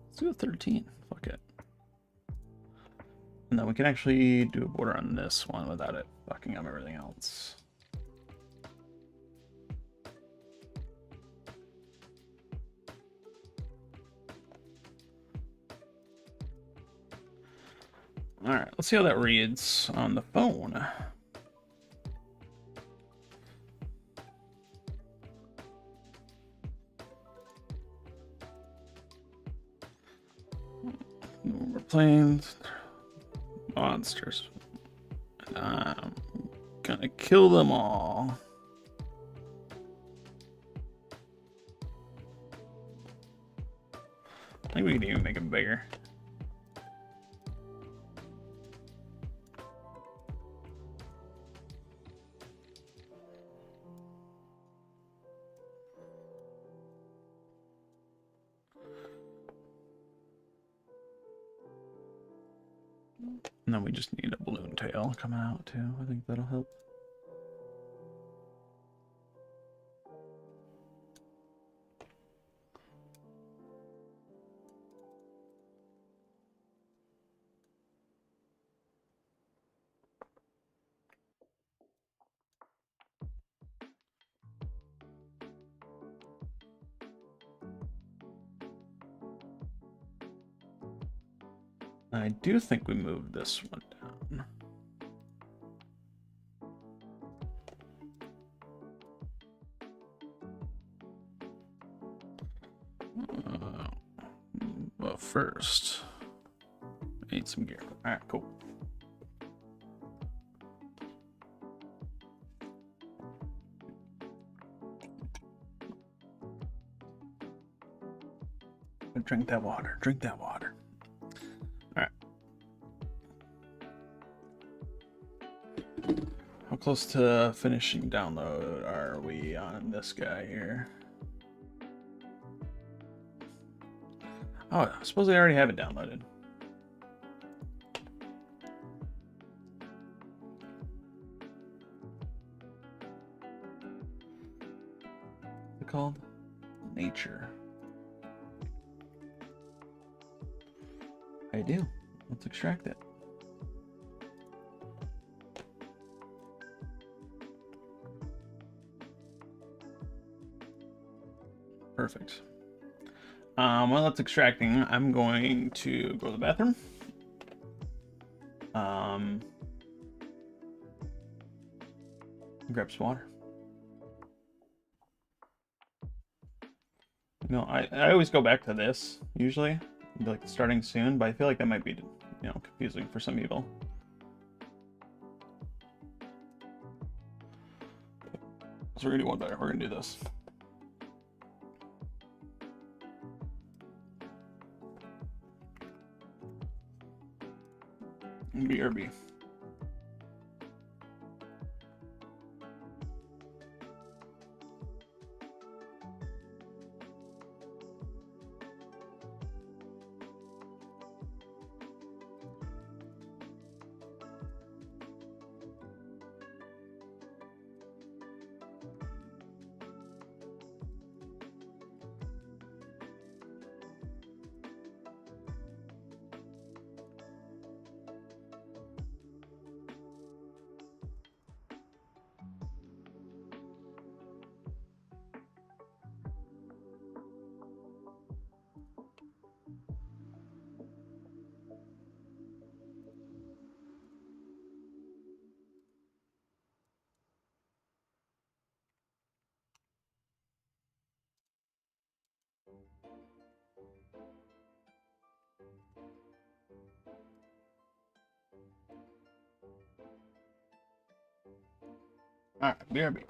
Speaker 2: Let's do a 13. Fuck it. And then we can actually do a border on this one without it fucking up everything else. Alright, let's see how that reads on the phone. We're playing monsters. I'm gonna kill them all. I think we can even make them bigger. And then we just need a balloon tail coming out too. I think that'll help. I do think we moved this one down. But first, I need some gear. All right, cool. Drink that water. Drink that water. All right. How close to finishing download are we on this guy here? Oh, I suppose they already have it downloaded. What's it called? Nature. I do. Let's extract it. Perfect. While it's extracting, I'm going to go to the bathroom. Grab some water. You know, I always go back to this, usually. Like, starting soon, but I feel like that might be, you know, confusing for some people. So we're gonna do one better. We're gonna do this. BRB. Alright, BRB.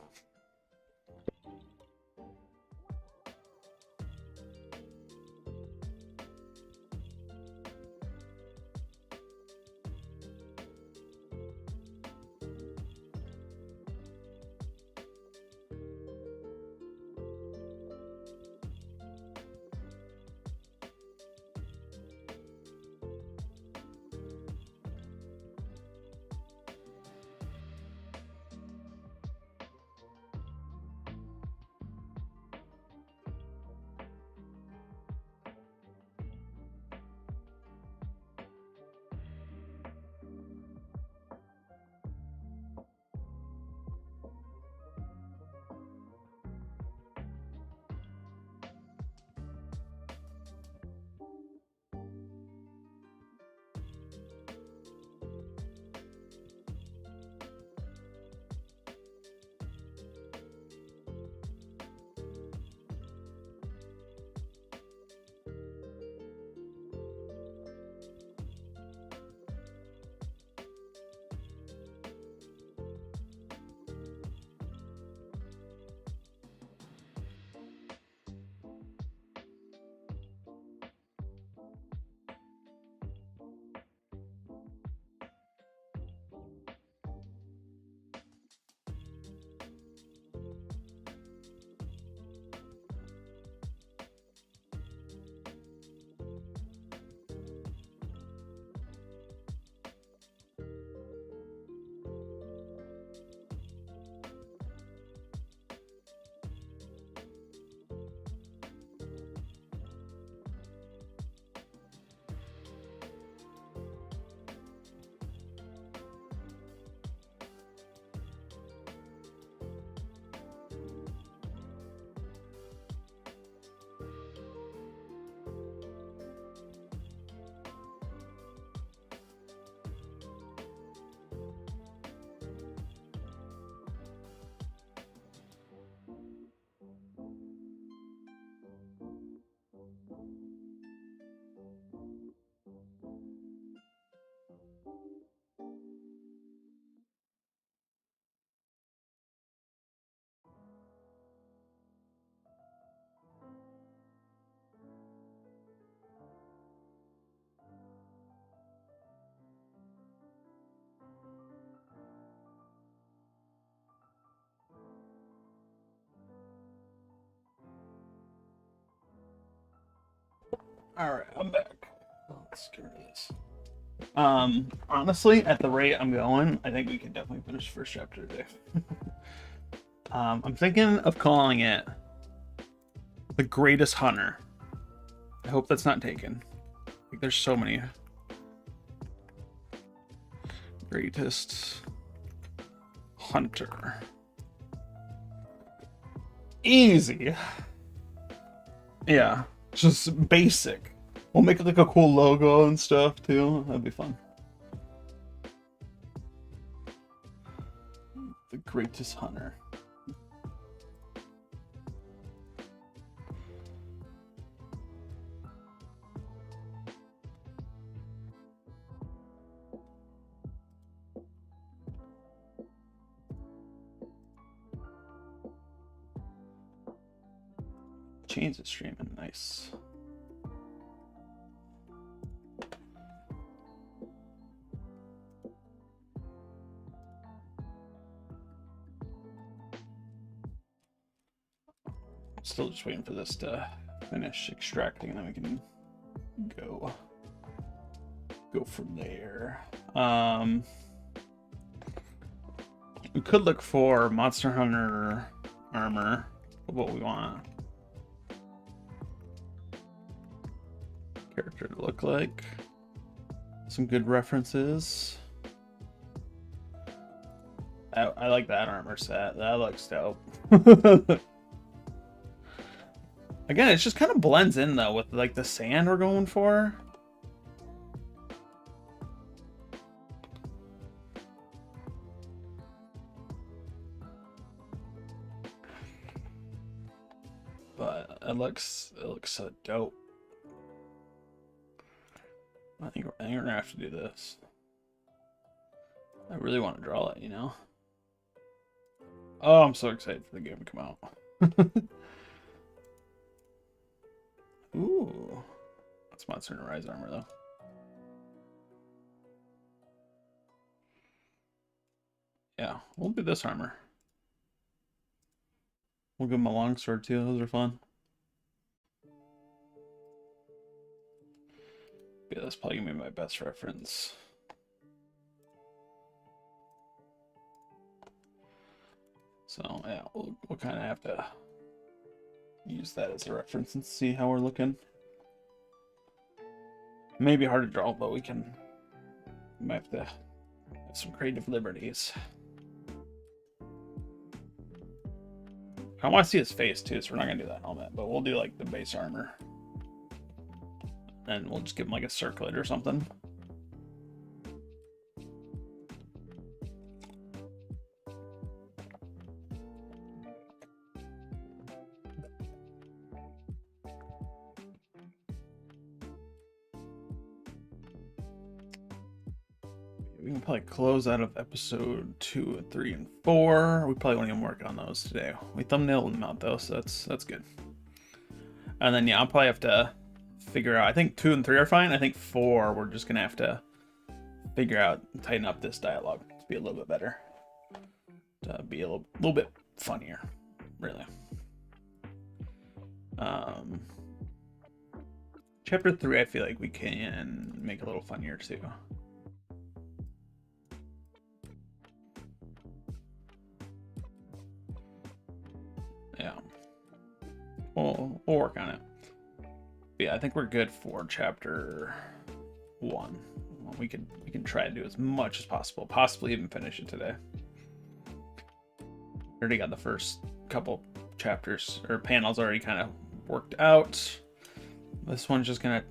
Speaker 2: Alright, I'm back. Let's get rid of this. Honestly, at the rate I'm going, I think we can definitely finish first chapter today. I'm thinking of calling it The Greatest Hunter. I hope that's not taken. Like, there's so many. Greatest Hunter. Easy. Yeah, just basic. We'll make like a cool logo and stuff too. That'd be fun. The Greatest Hunter. Change the streaming. Nice. Still just waiting for this to finish extracting, and then we can go from there. We could look for Monster Hunter armor of what we want character to look like. Some good references. I like that armor set. That looks dope. Again, it just kind of blends in though with like the sand we're going for. But it looks so dope. I think we're gonna have to do this. I really want to draw it, you know? Oh, I'm so excited for the game to come out. Ooh. That's Monster Hunter Rise armor, though. Yeah, we'll do this armor. We'll give him a longsword, too. Those are fun. Yeah, that's probably gonna be my best reference. So, yeah, we'll kind of have to use that as a reference and see how we're looking. Maybe hard to draw, but we might have to have some creative liberties. I want to see his face too, so we're not gonna do that helmet, but we'll do like the base armor. And we'll just give him like a circlet or something. We can probably close out of episode 2 and 3 and 4. We probably won't even work on those today. We thumbnailed them out though, so that's good. And then yeah, I'll probably have to figure out. I think 2 and 3 are fine. I think 4 we're just gonna have to figure out, tighten up this dialogue to be a little bit better, to be a little bit funnier, really. Chapter 3, I feel like we can make a little funnier too. Yeah, we'll work on it. But yeah, I think we're good for chapter 1. Well, we can try to do as much as possible, possibly even finish it today. Already got the first couple chapters or panels already kind of worked out. This one's just gonna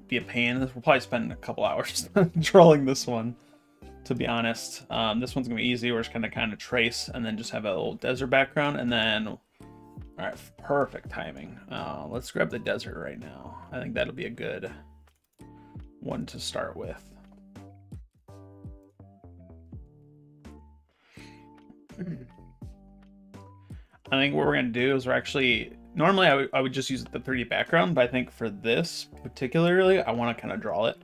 Speaker 2: be a pain. We'll probably spend a couple hours drawing this one, to be honest. This one's gonna be easy. We're just gonna kind of trace and then just have a little desert background, and then, all right, perfect timing. Let's grab the desert right now. I think that'll be a good one to start with. I think what we're gonna do is we're actually, normally I would just use the 3D background, but I think for this particularly, I want to kind of draw it.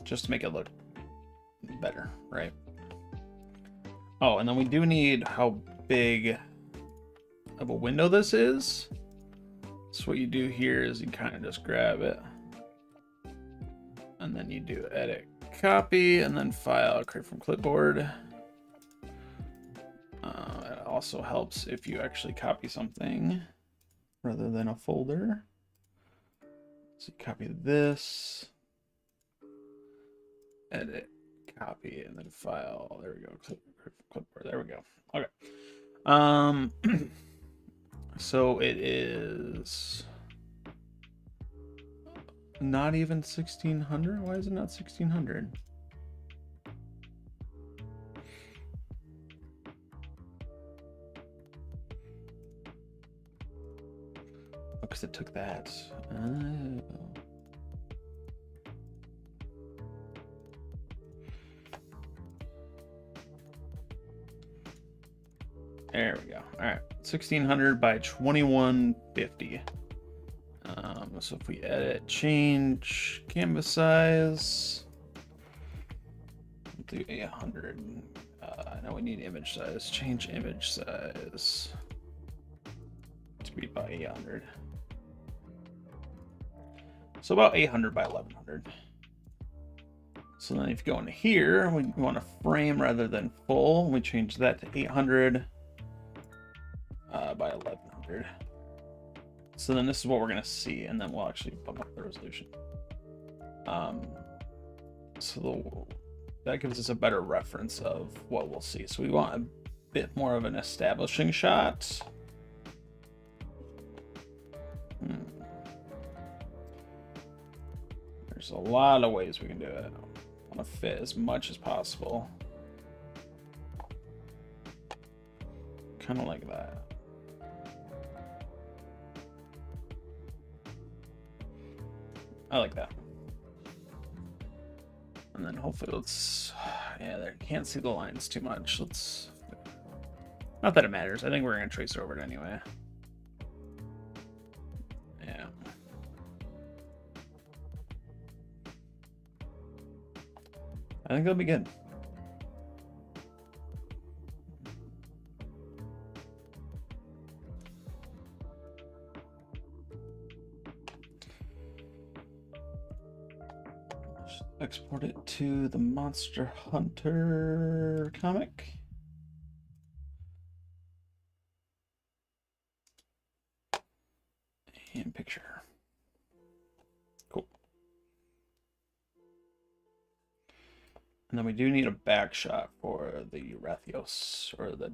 Speaker 2: Just to make it look better, right? Oh, and then we do need how big of a window this is. So what you do here is you kind of just grab it, and then you do edit, copy, and then file, create from clipboard. It also helps if you actually copy something rather than a folder. So you copy this, edit, copy, and then file. There we go. Clipboard. There we go. Okay. So it is not even 1600. Why is it not 1600? Because it took that. Oh. There we go. All right, 1600 by 2150. So if we edit, change canvas size, we'll do 800. Now we need image size. Change image size to be by 800. So about 800 by 1100. So then if you go into here, we want a frame rather than full. We change that to 800 by 1100. So then this is what we're going to see, and then we'll actually bump up the resolution. That gives us a better reference of what we'll see. So we want a bit more of an establishing shot. There's a lot of ways we can do it. I want to fit as much as possible. Kind of like that. I like that. And then hopefully yeah, there, can't see the lines too much. Not that it matters. I think we're going to trace over it anyway. Yeah. I think that'll be good. Export it to the Monster Hunter comic. And picture. Cool. And then we do need a back shot for the Rathios, or the,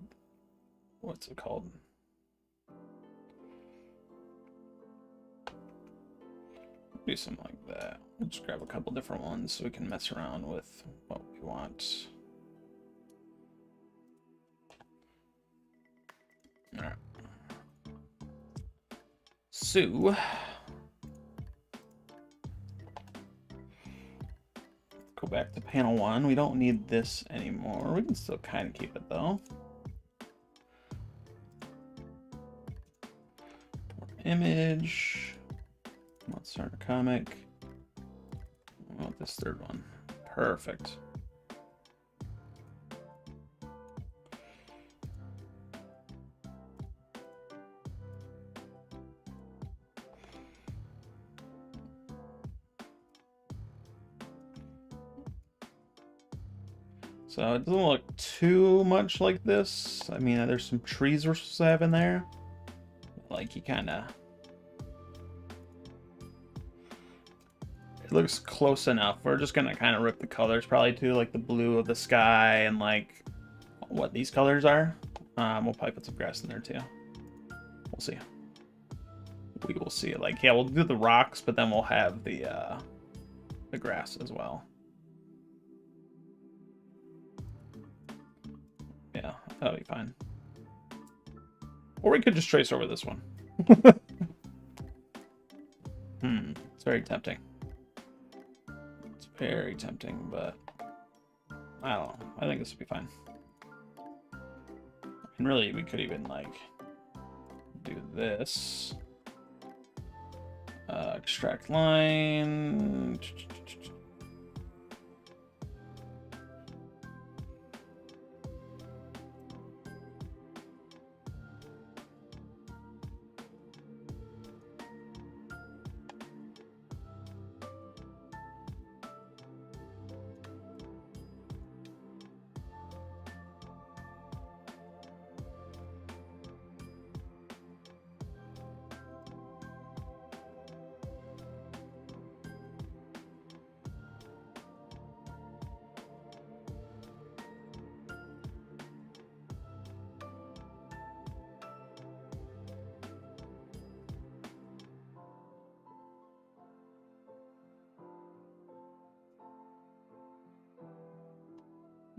Speaker 2: what's it called? Do something like that. We'll just grab a couple different ones so we can mess around with what we want. All right. So go back to panel 1. We don't need this anymore. We can still kind of keep it though. Image. Let's start a comic. I want this third one. Perfect. So it doesn't look too much like this. I mean, there's some trees we're supposed to have in there. Like, you kind of... It looks close enough. We're just going to kind of rip the colors probably to, like, the blue of the sky and, like, what these colors are. We'll probably put some grass in there, too. We'll see. We will see. Like, yeah, we'll do the rocks, but then we'll have the grass as well. Yeah, that'll be fine. Or we could just trace over this one. It's very tempting. It's very tempting, but I don't know. I think this will be fine. And really, we could even, like, do this. Extract line.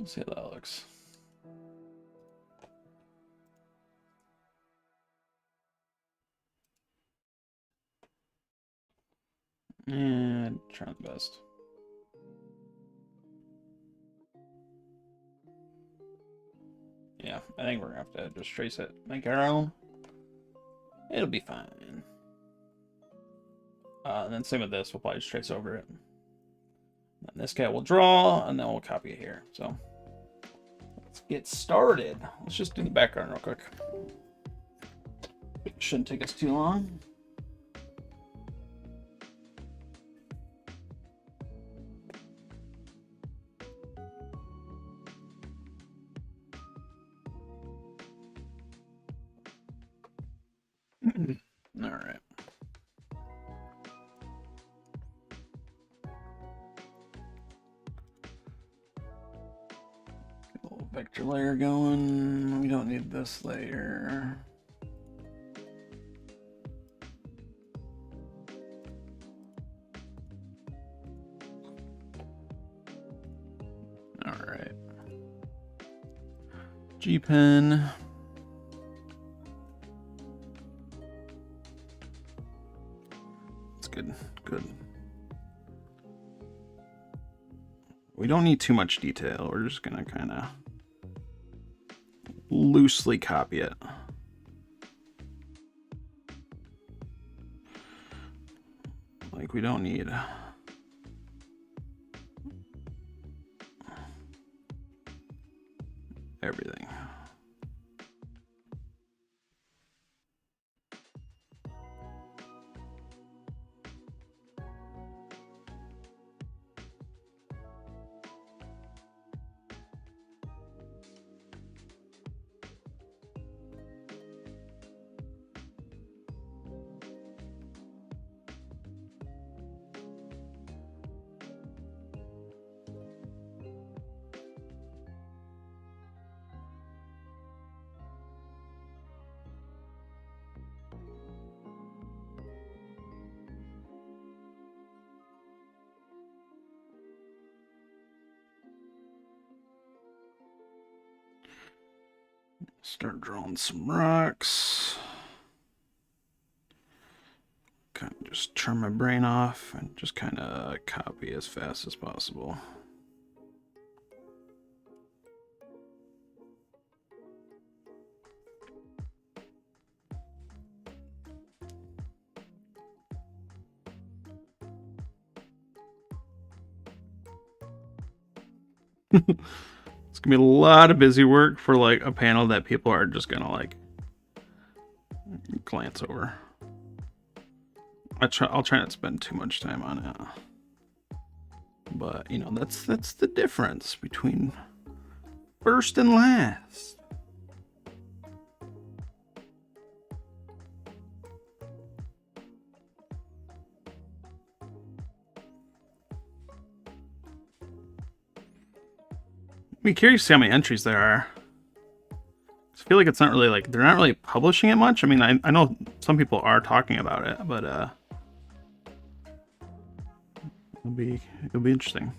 Speaker 2: Let's see how that looks. And try the best. Yeah, I think we're gonna have to just trace it, make our own. It'll be fine. And then same with this, we'll probably just trace over it. And this guy will draw, and then we'll copy it here. So let's get started. Let's just do the background real quick. It shouldn't take us too long. All right. Get a little vector layer going. We don't need this layer. All right. G pen. Good. We don't need too much detail. We're just gonna kind of loosely copy it. Like we don't need everything. Start drawing some rocks. Kind of just turn my brain off and just kind of copy as fast as possible. It's gonna be a lot of busy work for like a panel that people are just gonna like glance over. I'll try not to spend too much time on it, but you know that's the difference between first and last. I'd be curious to see how many entries there are. I feel like it's not really like they're not really publishing it much. I mean, I know some people are talking about it, but it'll be interesting.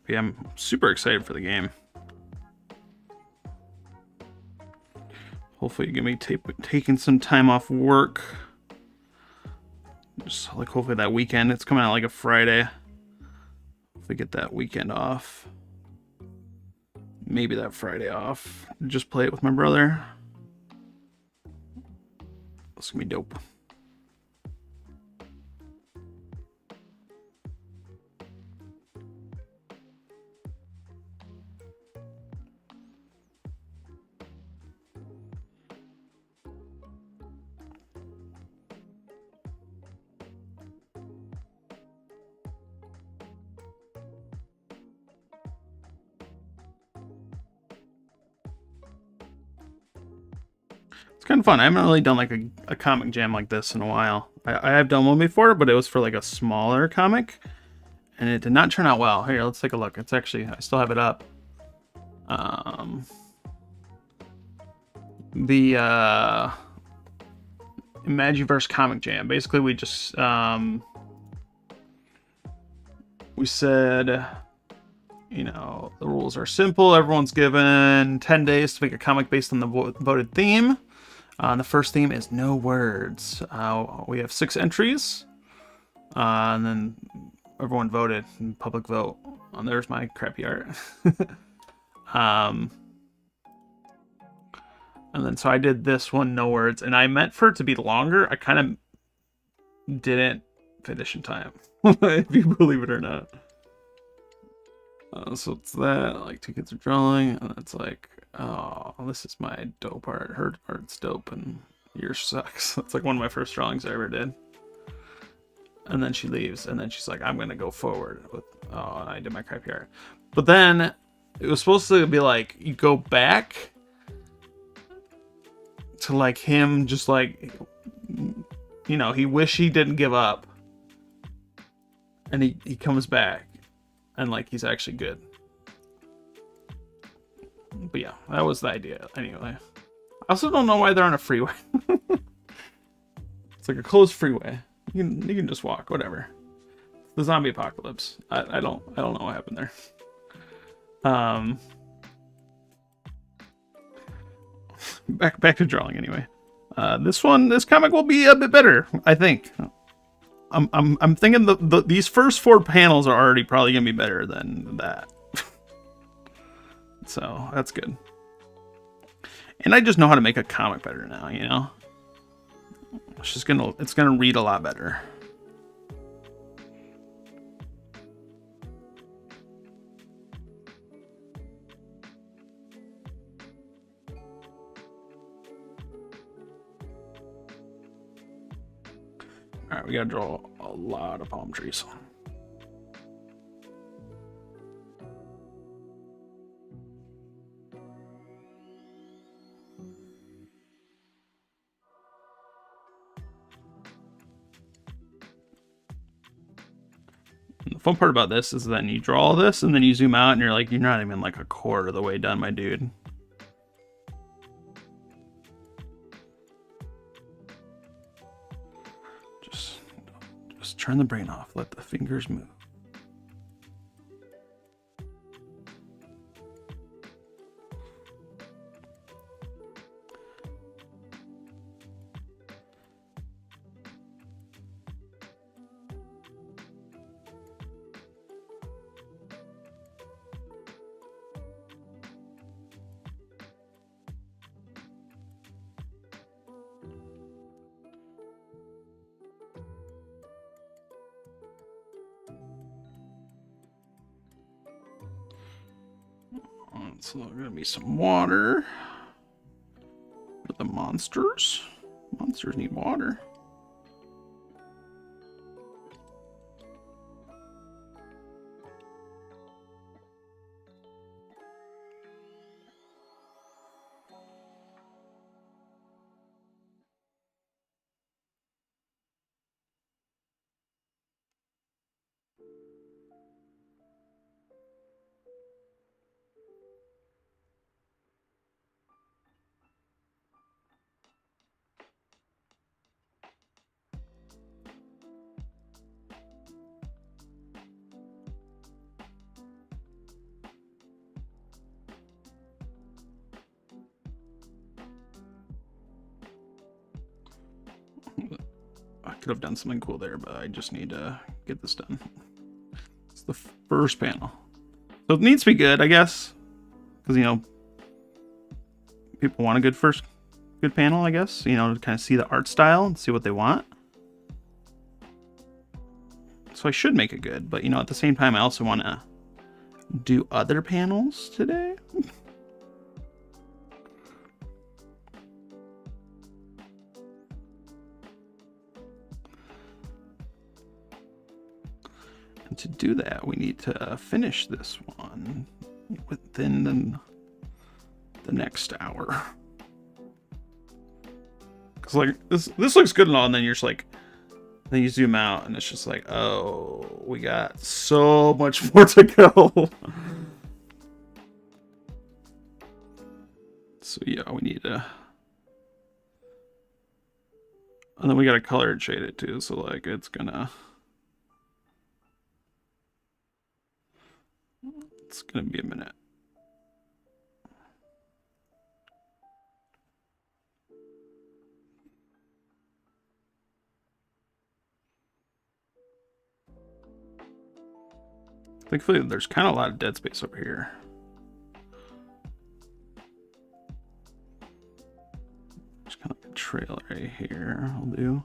Speaker 2: Yeah, I'm super excited for the game. Hopefully, you're gonna be taking some time off work. Just like hopefully that weekend. It's coming out like a Friday. If I get that weekend off, maybe that Friday off, just play it with my brother. It's gonna be dope. It's kind of fun. I haven't really done like a comic jam like this in a while. I have done one before, but it was for like a smaller comic, and it did not turn out well. Here, let's take a look. It's actually, I still have it up. Imagiverse Comic Jam. Basically, we just we said, you know, the rules are simple. Everyone's given 10 days to make a comic based on the voted theme. The first theme is no words. We have 6 entries, and then everyone voted in public vote. There's my crappy art. And then so I did this one, no words, and I meant for it to be longer. I kind of didn't finish in time, if you believe it or not. So it's that, like, 2 kids are drawing, and it's like, oh, this is my dope art. Her art's dope, and yours sucks. That's like one of my first drawings I ever did. And then she leaves, and then she's like, I'm gonna go forward with, oh, I did my crappy art. But then it was supposed to be like, you go back to like him just like, you know, he wish he didn't give up, and he comes back and like he's actually good. But yeah, that was the idea anyway. I also don't know why they're on a freeway. It's like a closed freeway. You can just walk, whatever. The zombie apocalypse. I don't know what happened there. Back to drawing anyway. This comic will be a bit better, I think. I'm thinking these first 4 panels are already probably gonna be better than that. So that's good. And I just know how to make a comic better now, you know? It's gonna read a lot better. Alright, we gotta draw a lot of palm trees. And the fun part about this is then you draw all this and then you zoom out and you're like, you're not even like a quarter of the way done, my dude. Just turn the brain off, let the fingers move. So there's gonna be some water for the monsters. Monsters need water. I could have done something cool there, but I just need to get this done. It's the first panel. So it needs to be good, I guess. Because, you know, people want a good panel, I guess. You know, to kind of see the art style and see what they want. So I should make it good. But, you know, at the same time, I also want to do other panels today. And to do that, we need to finish this one within the next hour. Because like this looks good and all, and then you're just like, then you zoom out and it's just like, oh, we got so much more to go. So yeah, we need to And then we gotta color and shade it too, so like it's gonna be a minute. Thankfully, there's kind of a lot of dead space over here. Just kind of like a trail right here. I'll do.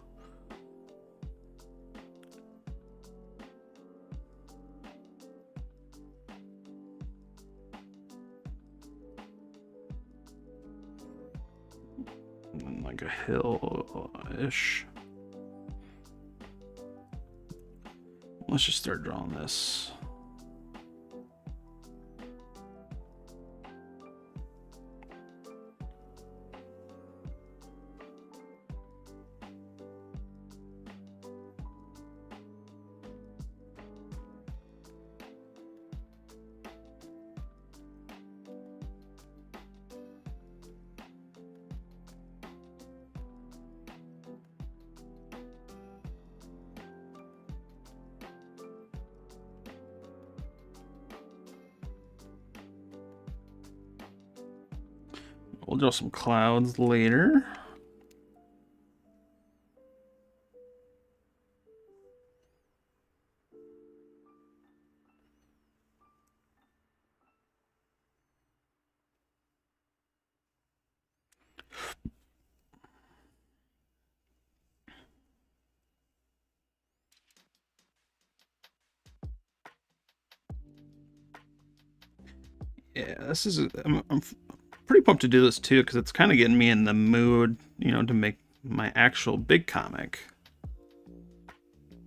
Speaker 2: And then like a hill-ish. Let's just start drawing this. We'll draw some clouds later. Yeah, this is. I'm pretty pumped to do this too because it's kind of getting me in the mood, you know, to make my actual big comic.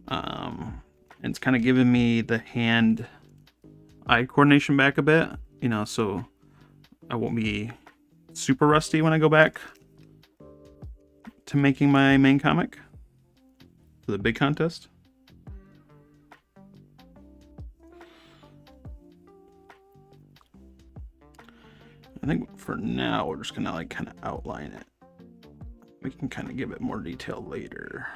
Speaker 2: And it's kind of giving me the hand-eye coordination back a bit, you know, so I won't be super rusty when I go back to making my main comic for the big contest. I think for now we're just gonna like kind of outline it. We can kind of give it more detail later.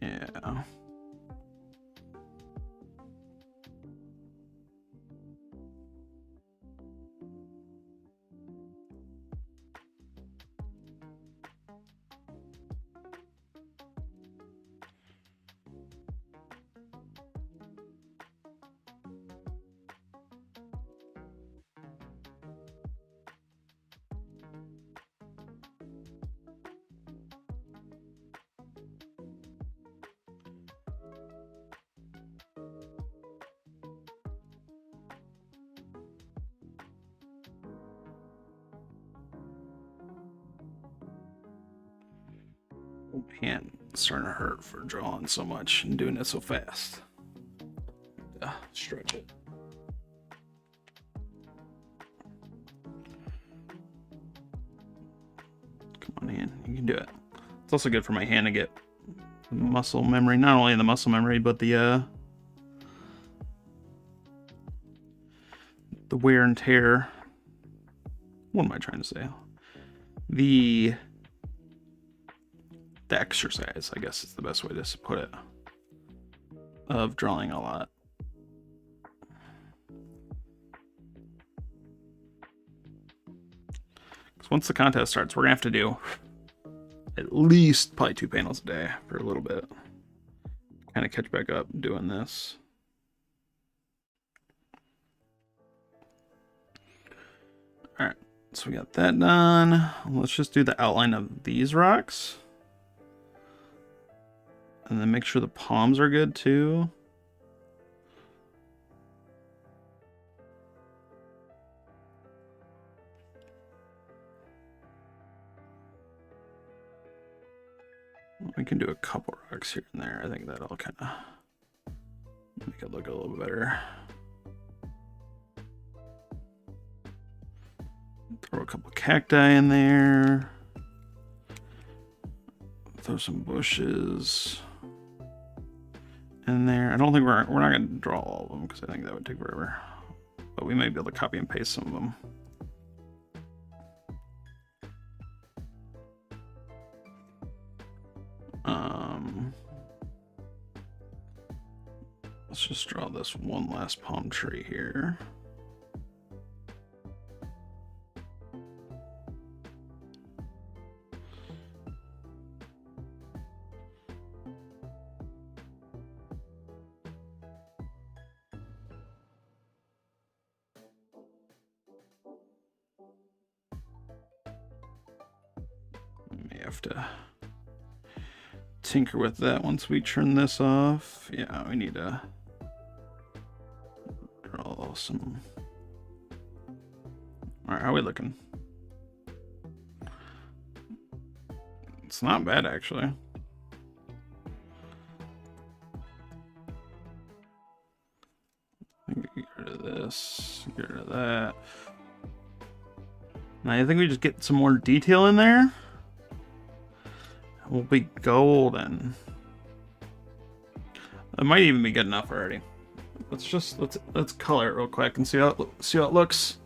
Speaker 2: Yeah. Hand starting to hurt for drawing so much and doing it so fast. Stretch it. Come on, hand. You can do it. It's also good for my hand to get muscle memory. Not only the muscle memory, but the wear and tear. What am I trying to say? The exercise, I guess is the best way to put it, of drawing a lot. Because once the contest starts, we're gonna have to do at least probably 2 panels a day for a little bit. Kind of catch back up doing this. All right, so we got that done. Let's just do the outline of these rocks. And then make sure the palms are good too. We can do a couple rocks here and there. I think that'll kind of make it look a little better. Throw a couple cacti in there. Throw some bushes. in there. I don't think we're not going to draw all of them because I think that would take forever. But we may be able to copy and paste some of them. Let's just draw this one last palm tree here. May have to tinker with that once we turn this off. Yeah, we need to draw some. All right, how are we looking? It's not bad, actually. Get rid of this, get rid of that. Now I think we just get some more detail in there. We'll be golden. It might even be good enough already. Let's color it real quick and see how it looks.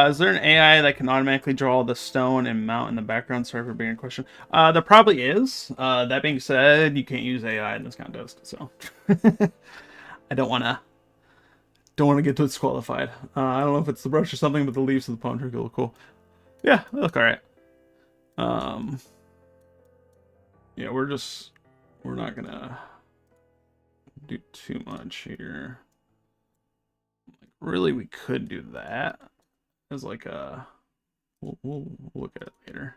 Speaker 2: Is there an AI that can automatically draw the stone and mount in the background? Sorry for being a question. There probably is. That being said, you can't use AI in this contest, so I don't want to get disqualified. I don't know if it's the brush or something, but the leaves of the palm tree look cool. Yeah, they look all right. Yeah, we're not gonna do too much here. Like, really, we could do that as like a. We'll look at it later.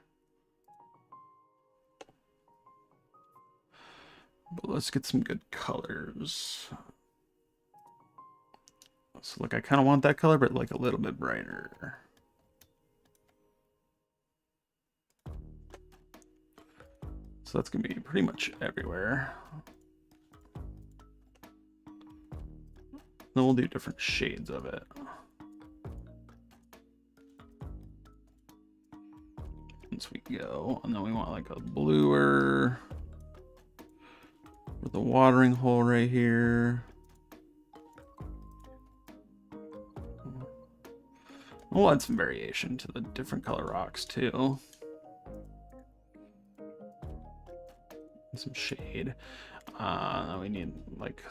Speaker 2: But let's get some good colors. So look, I kind of want that color, but like a little bit brighter. So that's gonna be pretty much everywhere. Then we'll do different shades of it. Once we go, and then we want like a bluer with a watering hole right here. We'll add some variation to the different color rocks too. Some shade. We need like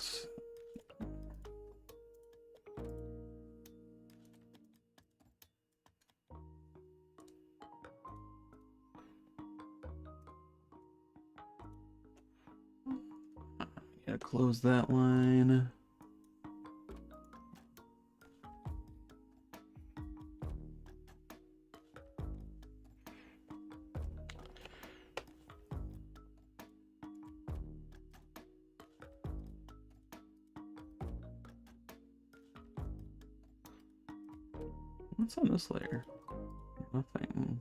Speaker 2: yeah, close that line. What's on this layer? Nothing.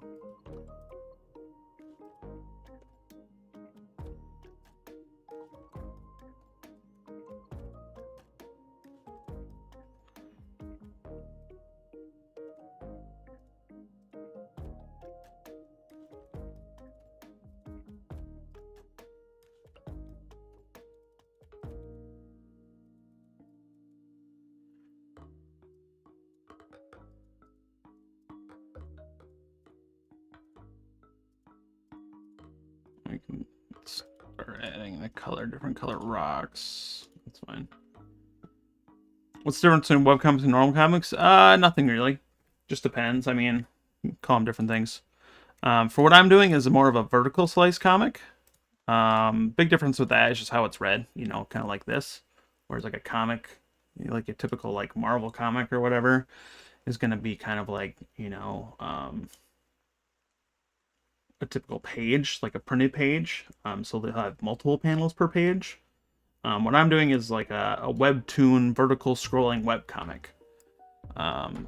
Speaker 2: We can start adding the color, different color rocks. That's fine. What's the difference in webcomics and normal comics? Nothing really. Just depends. I mean, you can call them different things. For what I'm doing is more of a vertical slice comic. Big difference with that is just how it's read, you know, kind of like this. Whereas like a comic, like a typical like Marvel comic or whatever, is going to be kind of like, you know, a typical page, like a printed page. So they'll have multiple panels per page. What I'm doing is like a Webtoon vertical scrolling webcomic. Um,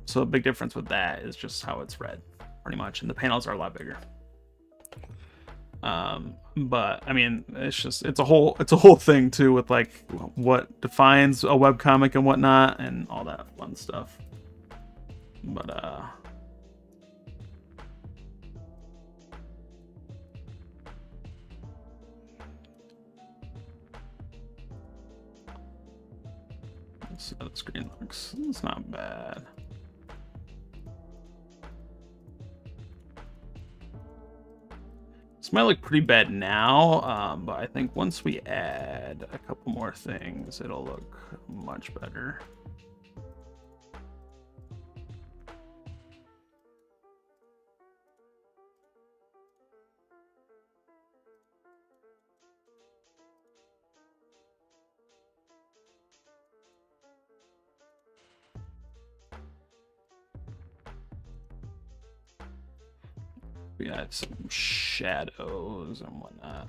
Speaker 2: so a big difference with that is just how it's read, pretty much, and the panels are a lot bigger. But I mean, it's a whole thing too with like what defines a webcomic and whatnot and all that fun stuff. But let's see how the screen looks. It's not bad. This might look pretty bad now, but I think once we add a couple more things, it'll look much better. We add some shadows and whatnot.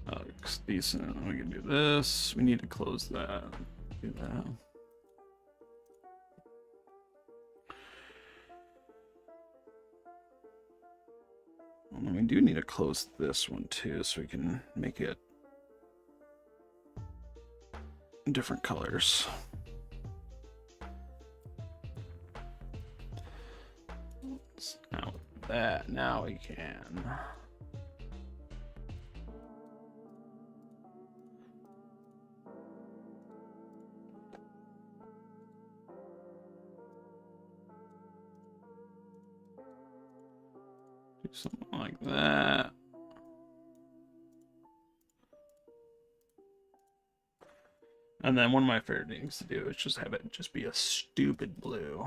Speaker 2: That looks decent. We can do this. We need to close that. Do that. And we do need to close this one too, so we can make it different colors. Now with that, now we can. Do something like that. And then one of my favorite things to do is just have it just be a stupid blue.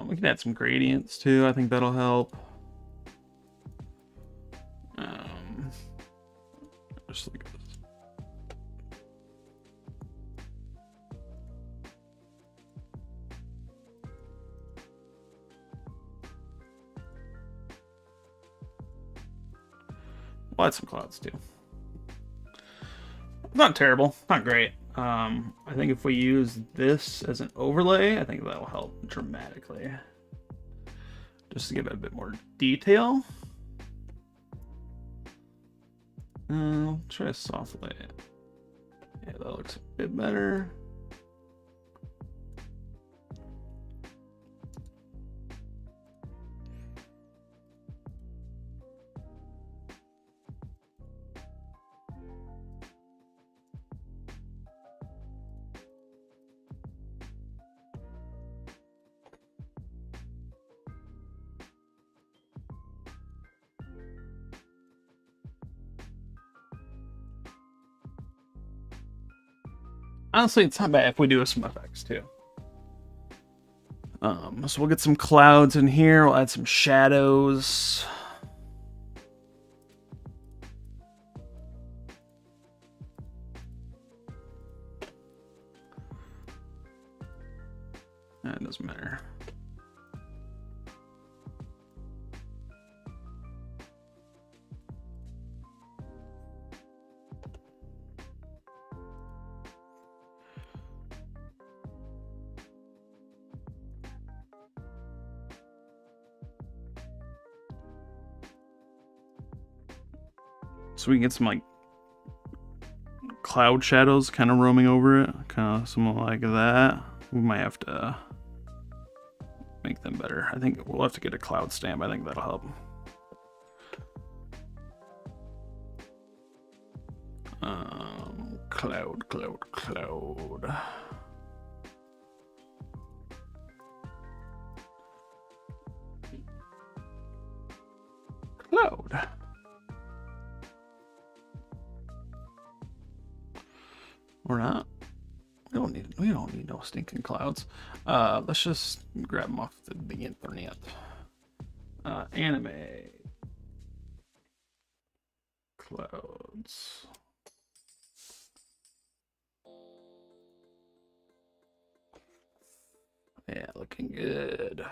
Speaker 2: We can add some gradients too. I think that'll help. Just like this. We'll add some clouds too. Not terrible, not great. I think if we use this as an overlay, I think that'll help dramatically. Just to give it a bit more detail. I'll try a soft light. Yeah, that looks a bit better. Honestly, it's not bad if we do some effects too. So we'll get some clouds in here. We'll add some shadows. It doesn't matter. So we can get some like cloud shadows kind of roaming over it, kind of something like that. We might have to make them better. I think we'll have to get a cloud stamp. I think that'll help. Cloud, cloud, cloud. Cloud. We're not. We don't need no stinking clouds. Let's just grab them off the internet. Anime. Clouds. Yeah, looking good.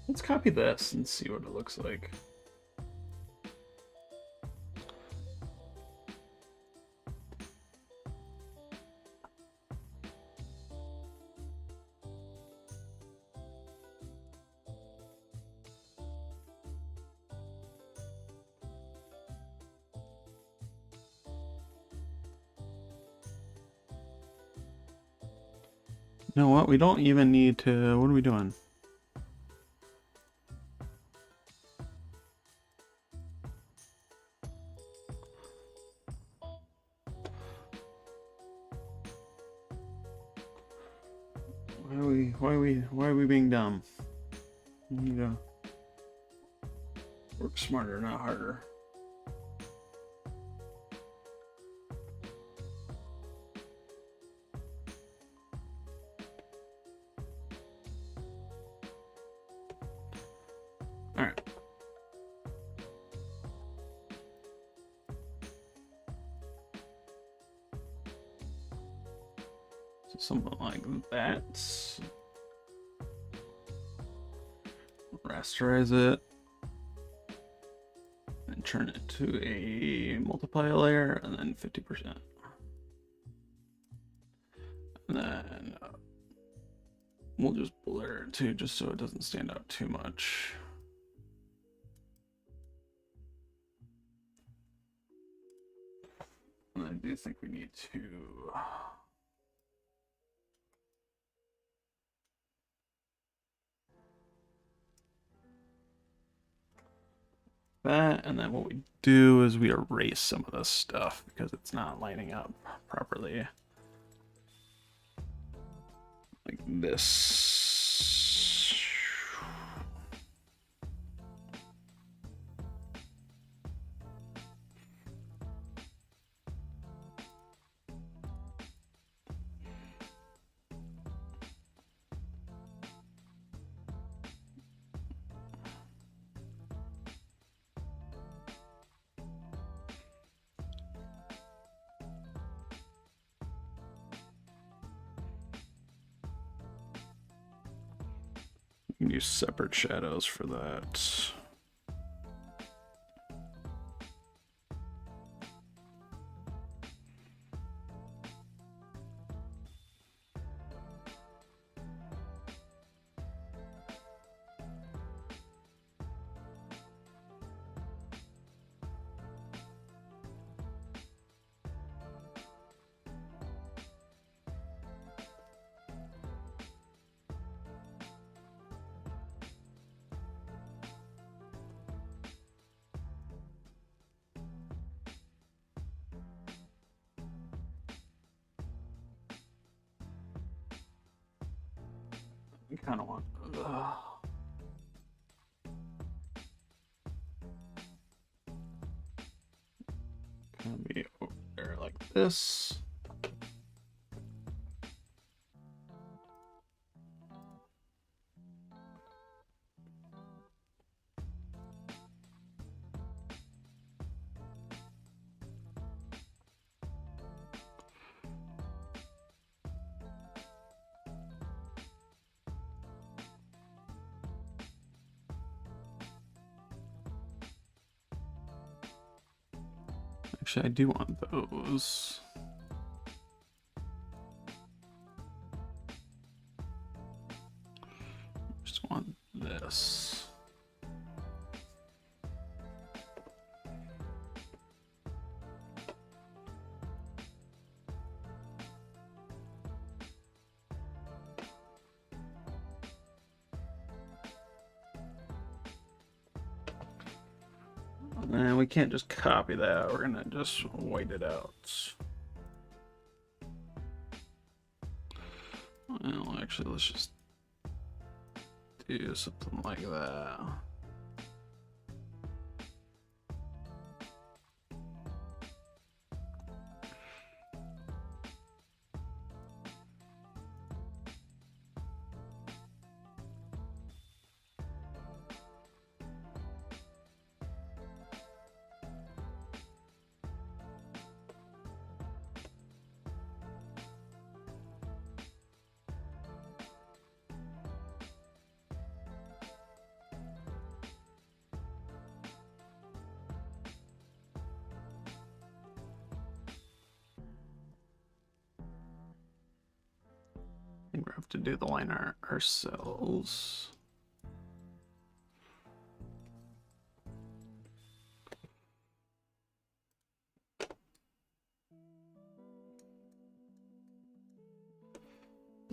Speaker 2: Let's copy this and see what it looks like. You know what? We don't even need to. What are we doing? Why are we being dumb? We need to work smarter, not harder. All right. So something like that. Rasterize it and turn it to a multiply layer and then 50%. And then we'll just blur it too, just so it doesn't stand out too much. And I do think we need to that, and then what we do is we erase some of this stuff because it's not lining up properly. Like this. You can use separate shadows for that. We kind of want. Gonna be over there like this. Actually, I do want those. Just want this. And we can't just copy that. We're gonna just white it out. Well, actually, let's just do something like that. I think we have to do the line art ourselves.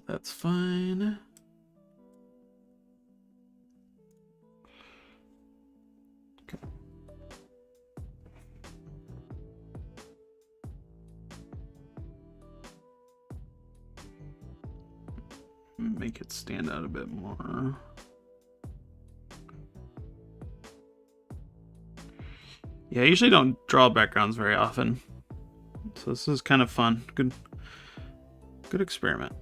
Speaker 2: That's fine. Okay. Make it stand out a bit more. Yeah, I usually don't draw backgrounds very often, so this is kind of fun. Good experiment.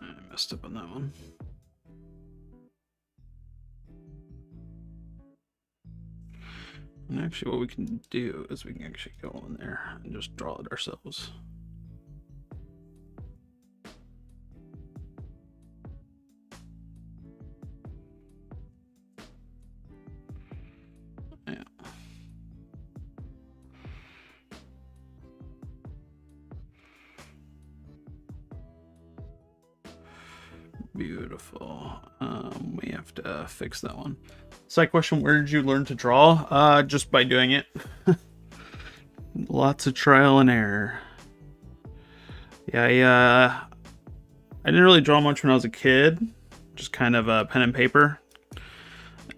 Speaker 2: I messed up on that one. And actually what we can do is we can actually go in there and just draw it ourselves. Yeah. Beautiful. We have to fix that one. Side question, where did you learn to draw? Just by doing it. Lots of trial and error. Yeah, I didn't really draw much when I was a kid. Just kind of pen and paper.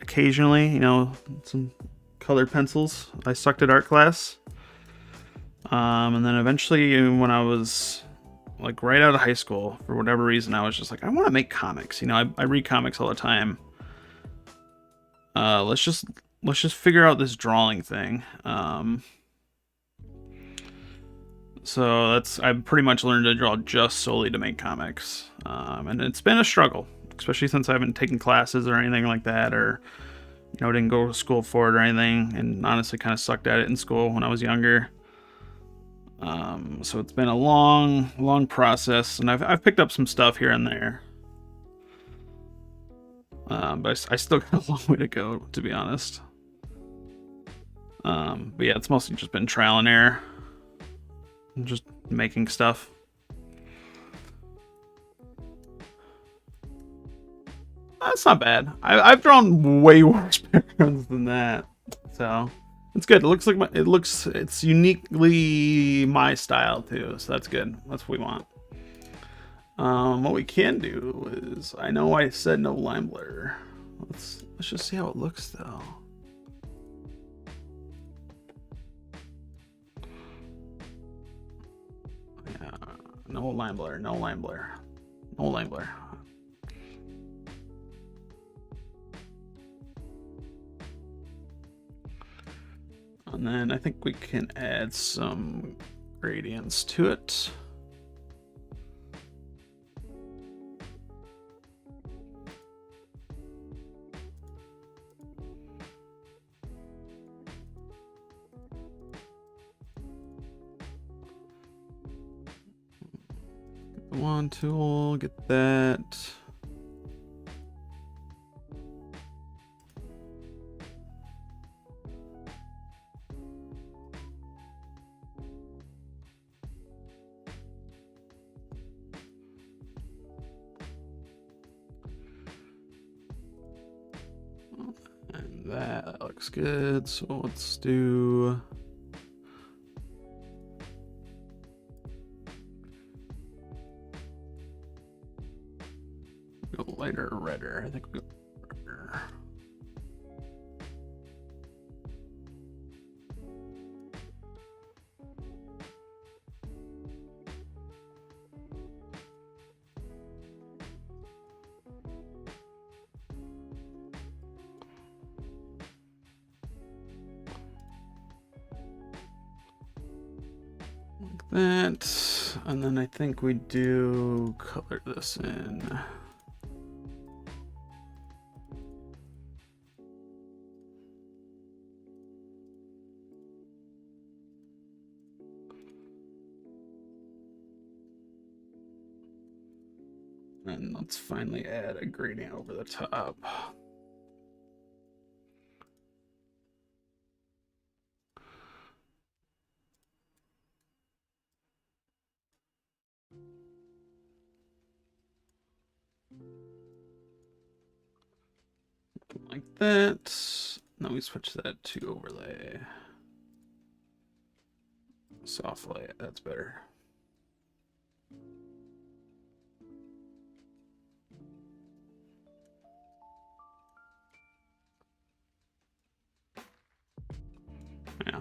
Speaker 2: Occasionally, you know, some colored pencils. I sucked at art class. And then eventually when I was like right out of high school, for whatever reason, I was just like, I want to make comics. You know, I read comics all the time. Let's just figure out this drawing thing. So I've pretty much learned to draw just solely to make comics. And it's been a struggle, especially since I haven't taken classes or anything like that, or, you know, didn't go to school for it or anything, and honestly kind of sucked at it in school when I was younger. So it's been a long process, and I've picked up some stuff here and there. But I still got a long way to go, to be honest. But yeah, it's mostly just been trial and error. Just making stuff.
Speaker 1: That's not bad. I've drawn way worse patterns than that, so it's good. It looks like it's uniquely my style too, so that's good. That's what we want. What we can do is, I know I said no line blur. Let's just see how it looks though. Yeah, no line blur, no line blur, no line blur. And then I think we can add some gradients to it. Get the wand tool, get that. And that looks good. So let's do go lighter, redder. I think we go redder. Like that. And then I think we do color this in. And let's finally add a gradient over the top. Like that. Now we switch that to overlay. Soft light, that's better. Yeah.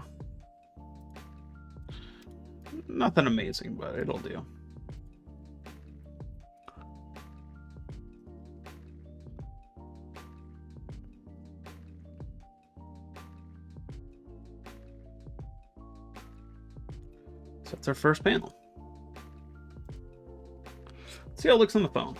Speaker 1: Nothing amazing, but it'll do. So that's our first panel. Let's see how it looks on the phone.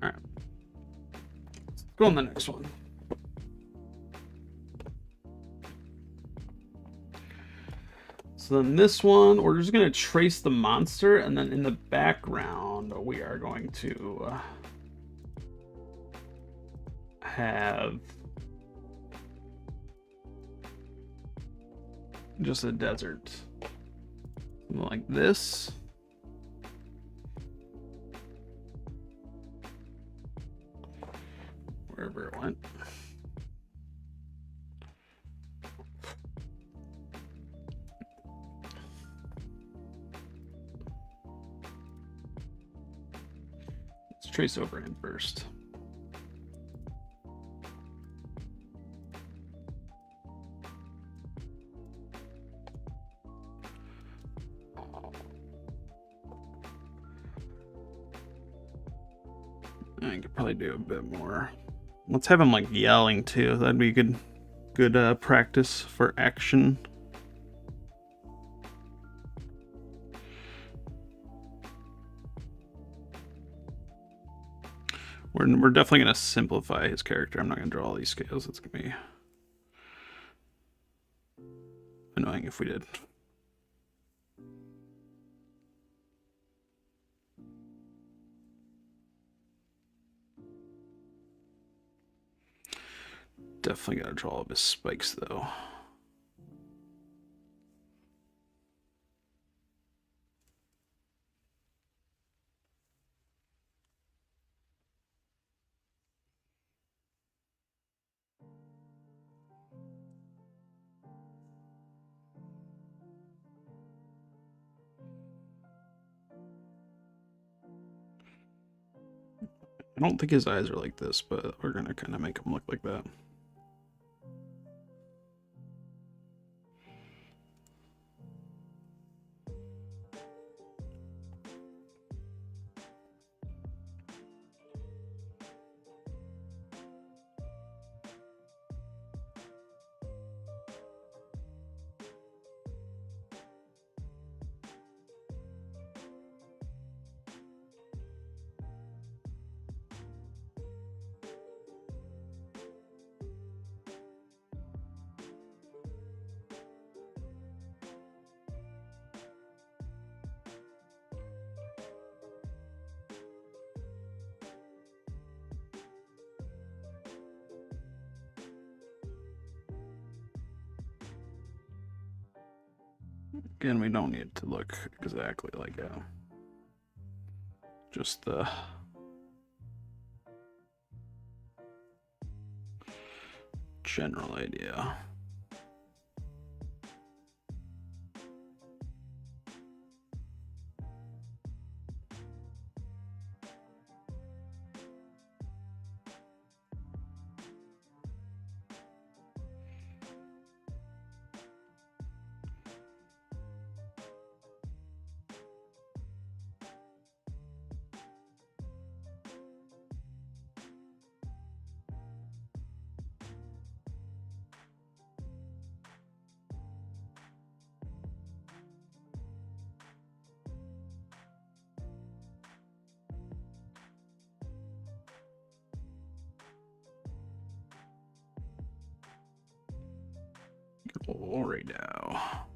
Speaker 1: All right, let's go on the next one. So then this one, we're just going to trace the monster, and then in the background, we are going to have just a desert. Something like this. Wherever it went. Let's trace over him first. I could probably do a bit more. Let's have him like yelling too. That'd be good practice for action. We're definitely gonna simplify his character. I'm not gonna draw all these scales. It's gonna be annoying if we did. Definitely gotta draw all of his spikes though. I don't think his eyes are like this, but we're gonna kind of make him look like that. Again, we don't need it to look exactly like just the general idea. All right now.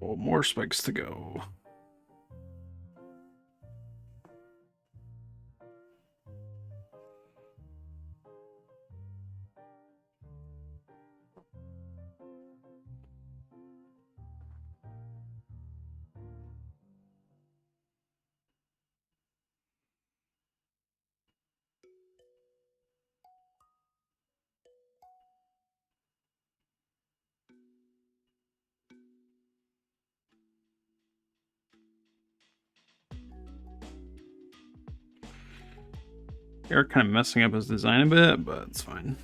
Speaker 1: Oh, more spikes to go. They're kind of messing up his design a bit, but it's fine.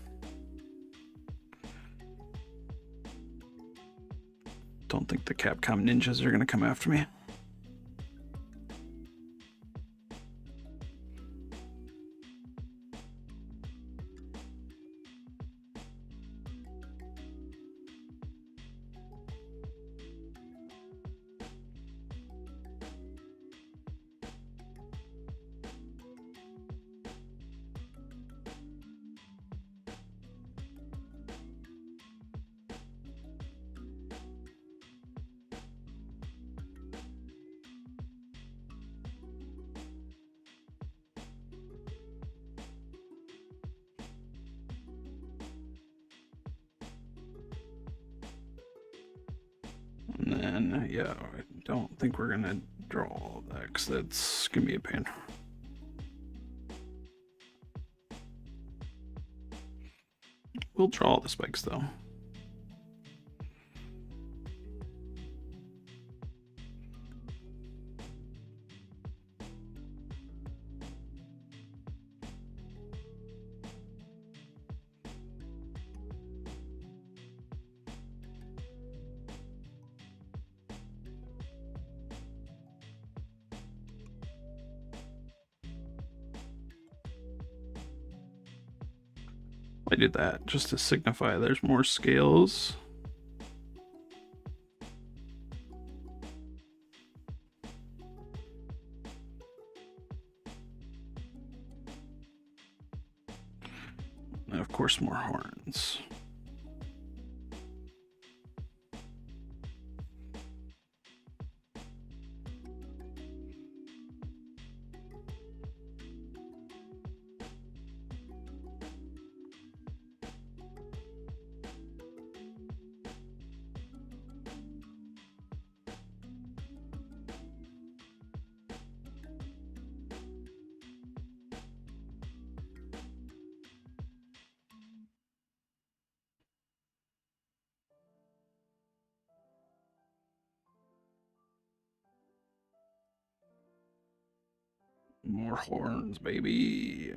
Speaker 1: Don't think the Capcom ninjas are gonna come after me. And then, yeah, I don't think we're gonna draw all of that because that's gonna be a pain. We'll draw all the spikes though. I did that just to signify there's more scales. And of course, more horns. More horns, baby.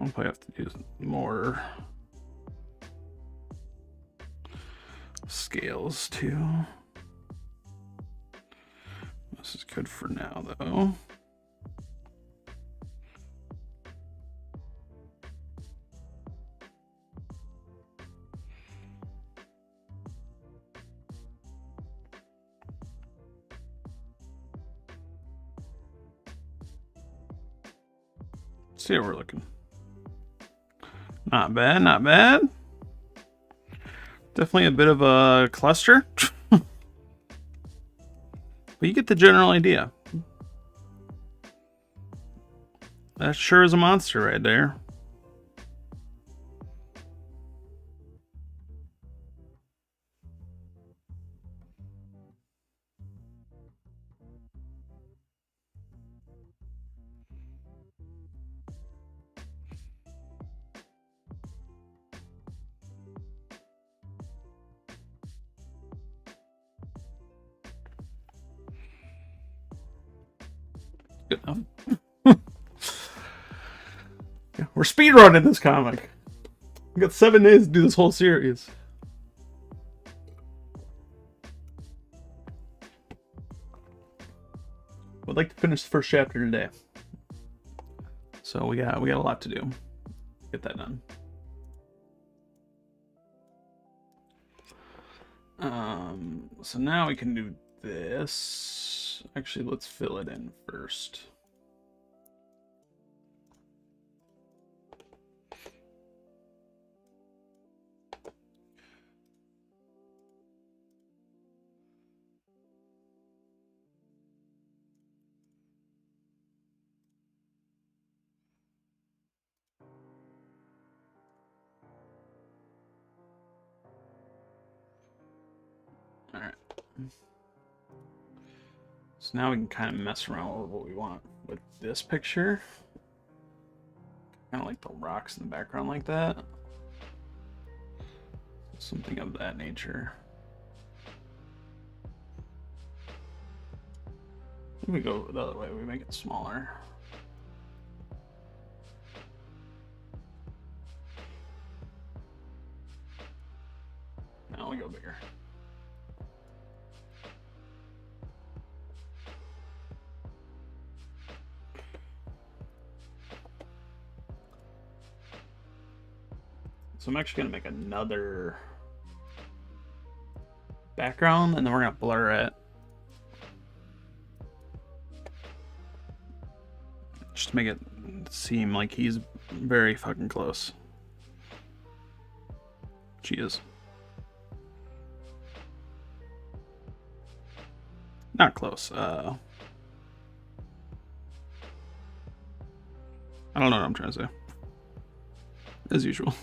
Speaker 1: I'll probably have to use more scales too. This is good for now, though. See how we're looking. Not bad, not bad. Definitely a bit of a cluster. But you get the general idea. That sure is a monster right there. Good enough. Yeah, we're speedrunning this comic. We got 7 days to do this whole series. Would like to finish the first chapter today. So we got a lot to do. Get that done. So now we can do this. Actually, let's fill it in first. All right. So now we can kind of mess around with what we want with this picture. Kind of like the rocks in the background like that. Something of that nature. We go the other way, we make it smaller. Now we go bigger. So I'm actually gonna make another background and then we're gonna blur it. Just to make it seem like he's very fucking close. She is. Not close. I don't know what I'm trying to say. As usual.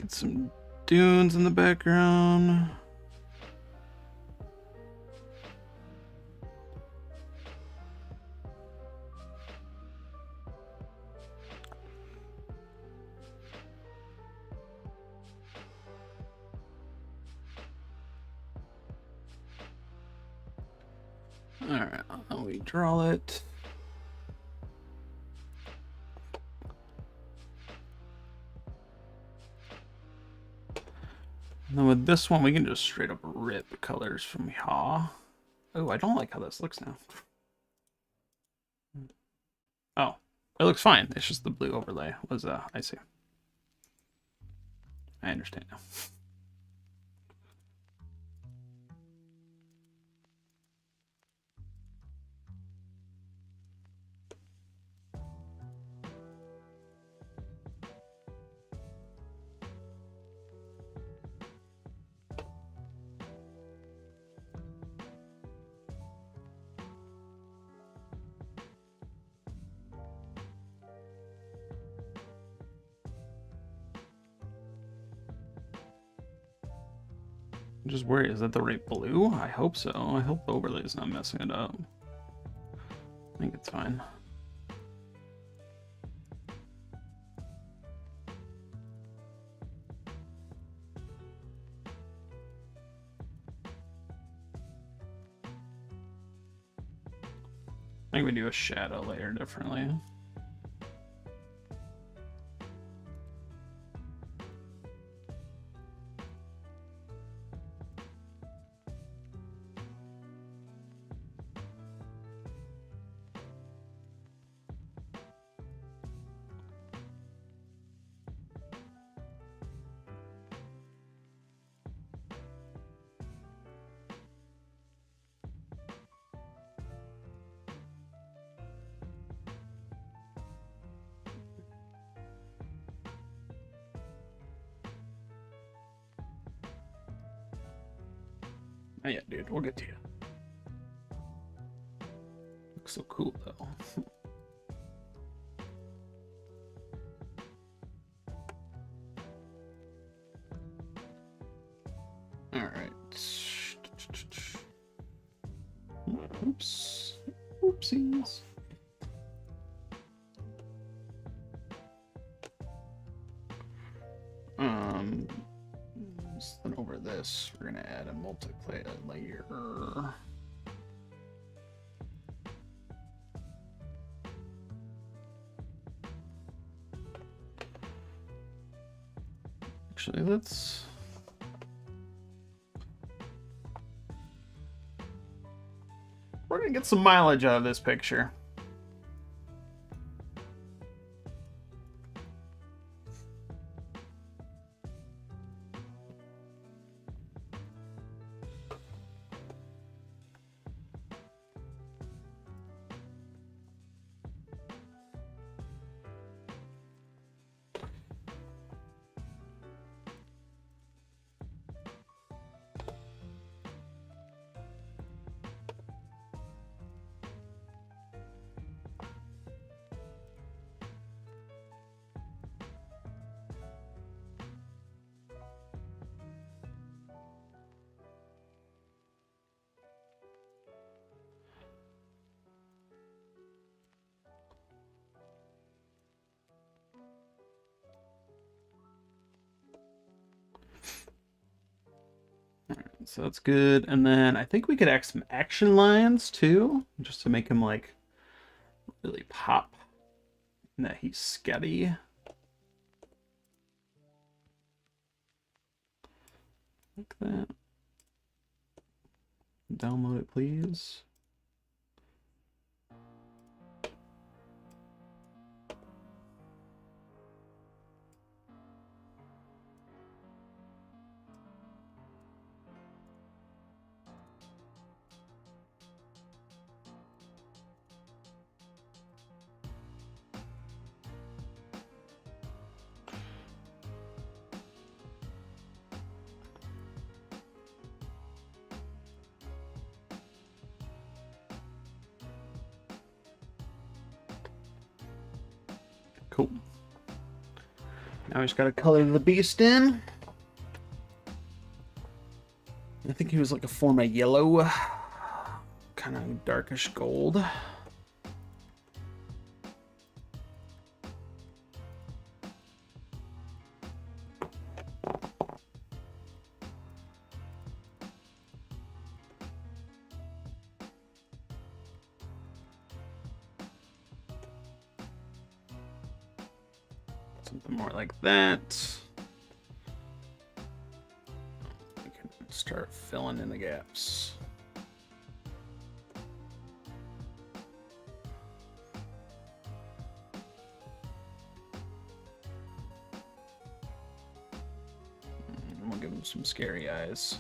Speaker 2: Get some dunes in the background. Alright, we draw it. And then with this one, we can just straight up rip colors from here. Oh, I don't like how this looks now. Oh, it looks fine. It's just the blue overlay was, I see. I understand now. I'm just worried, is that the right blue? I hope so. I hope the overlay is not messing it up. I think it's fine. I think we do a shadow layer differently. Oh yeah, dude, we'll get to you. Looks so cool though. All right. Oops. Oopsies. Then over this, we're gonna add a multiplayer layer. Actually, we're gonna get some mileage out of this picture. So that's good. And then I think we could add some action lines too, just to make him like really pop and that he's scatty. Like that. Download it, please. Cool.
Speaker 1: Now we just gotta color the beast in. I think he was like a form of yellow, kind of darkish gold. Something more like that. We can start filling in the gaps. And we'll give him some scary eyes.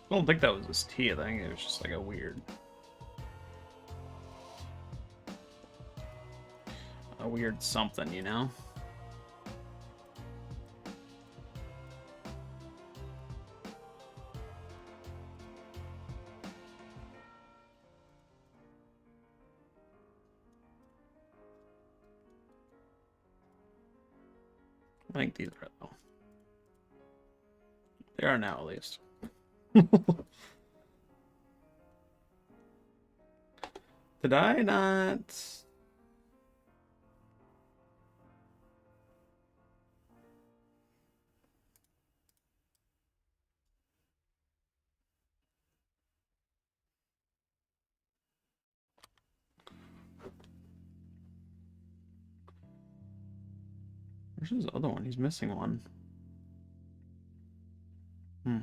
Speaker 1: I don't think that was his tea. I think it was just like a weird something, you know? I think these are though. They are now, at least. Did I not? Where's his other one? He's missing one. Hmm.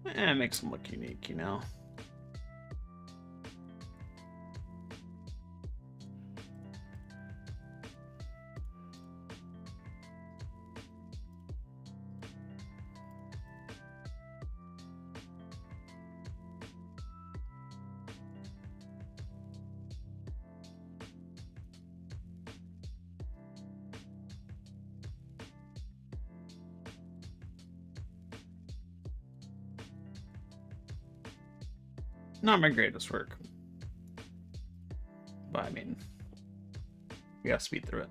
Speaker 1: It makes him look unique, you know? Not my greatest work. But I mean, we gotta speed through it.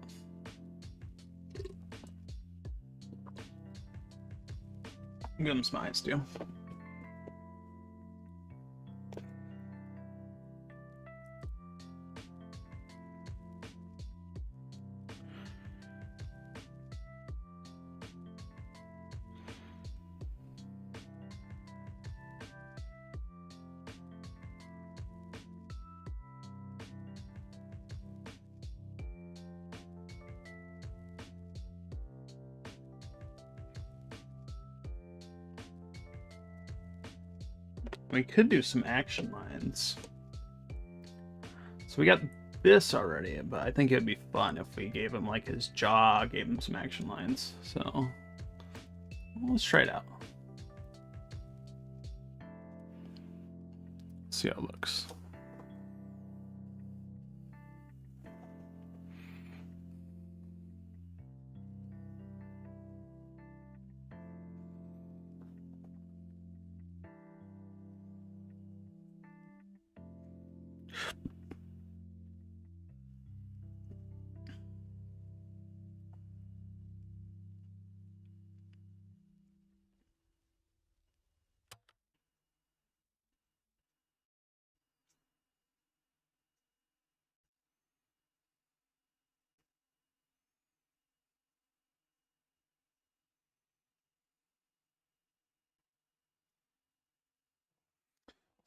Speaker 1: Give him some eyes, too. We could do some action lines. So we got this already, but I think it'd be fun if we gave him like his jaw, gave him some action lines. So let's try it out. See how it looks.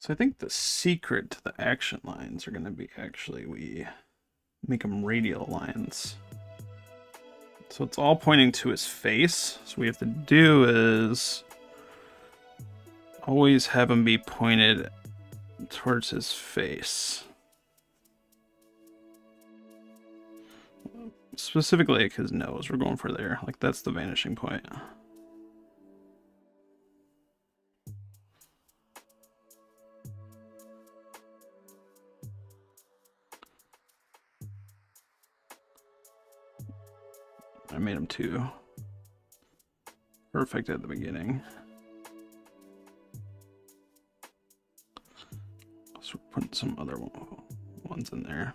Speaker 2: So I think the secret to the action lines are going to be actually we make them radial lines. So it's all pointing to his face. So what we have to do is always have him be pointed towards his face. Specifically like his nose, we're going for there. Like that's the vanishing point. I made him too perfect at the beginning. So we're putting some other ones in there.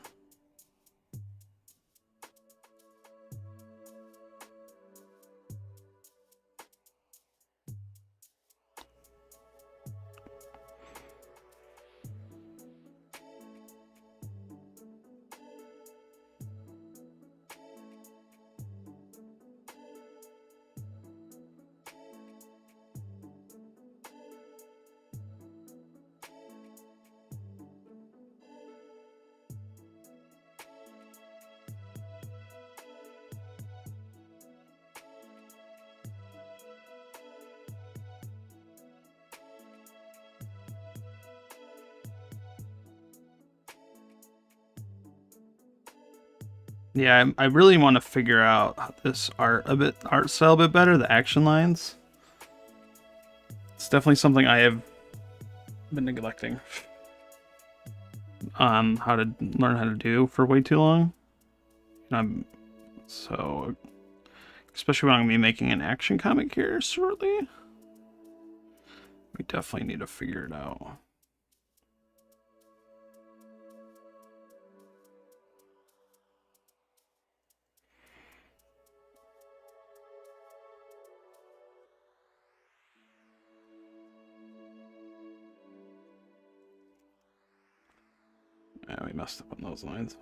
Speaker 2: Yeah, I really want to figure out this art style a bit better, the action lines. It's definitely something I have been neglecting how to learn how to do for way too long. So especially when I'm gonna be making an action comic here shortly. We definitely need to figure it out. Yeah, we messed up on those lines.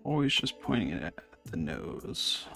Speaker 2: Always just pointing it at the nose.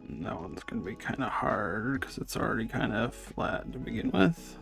Speaker 2: And that one's gonna be kind of hard because it's already kind of flat to begin with.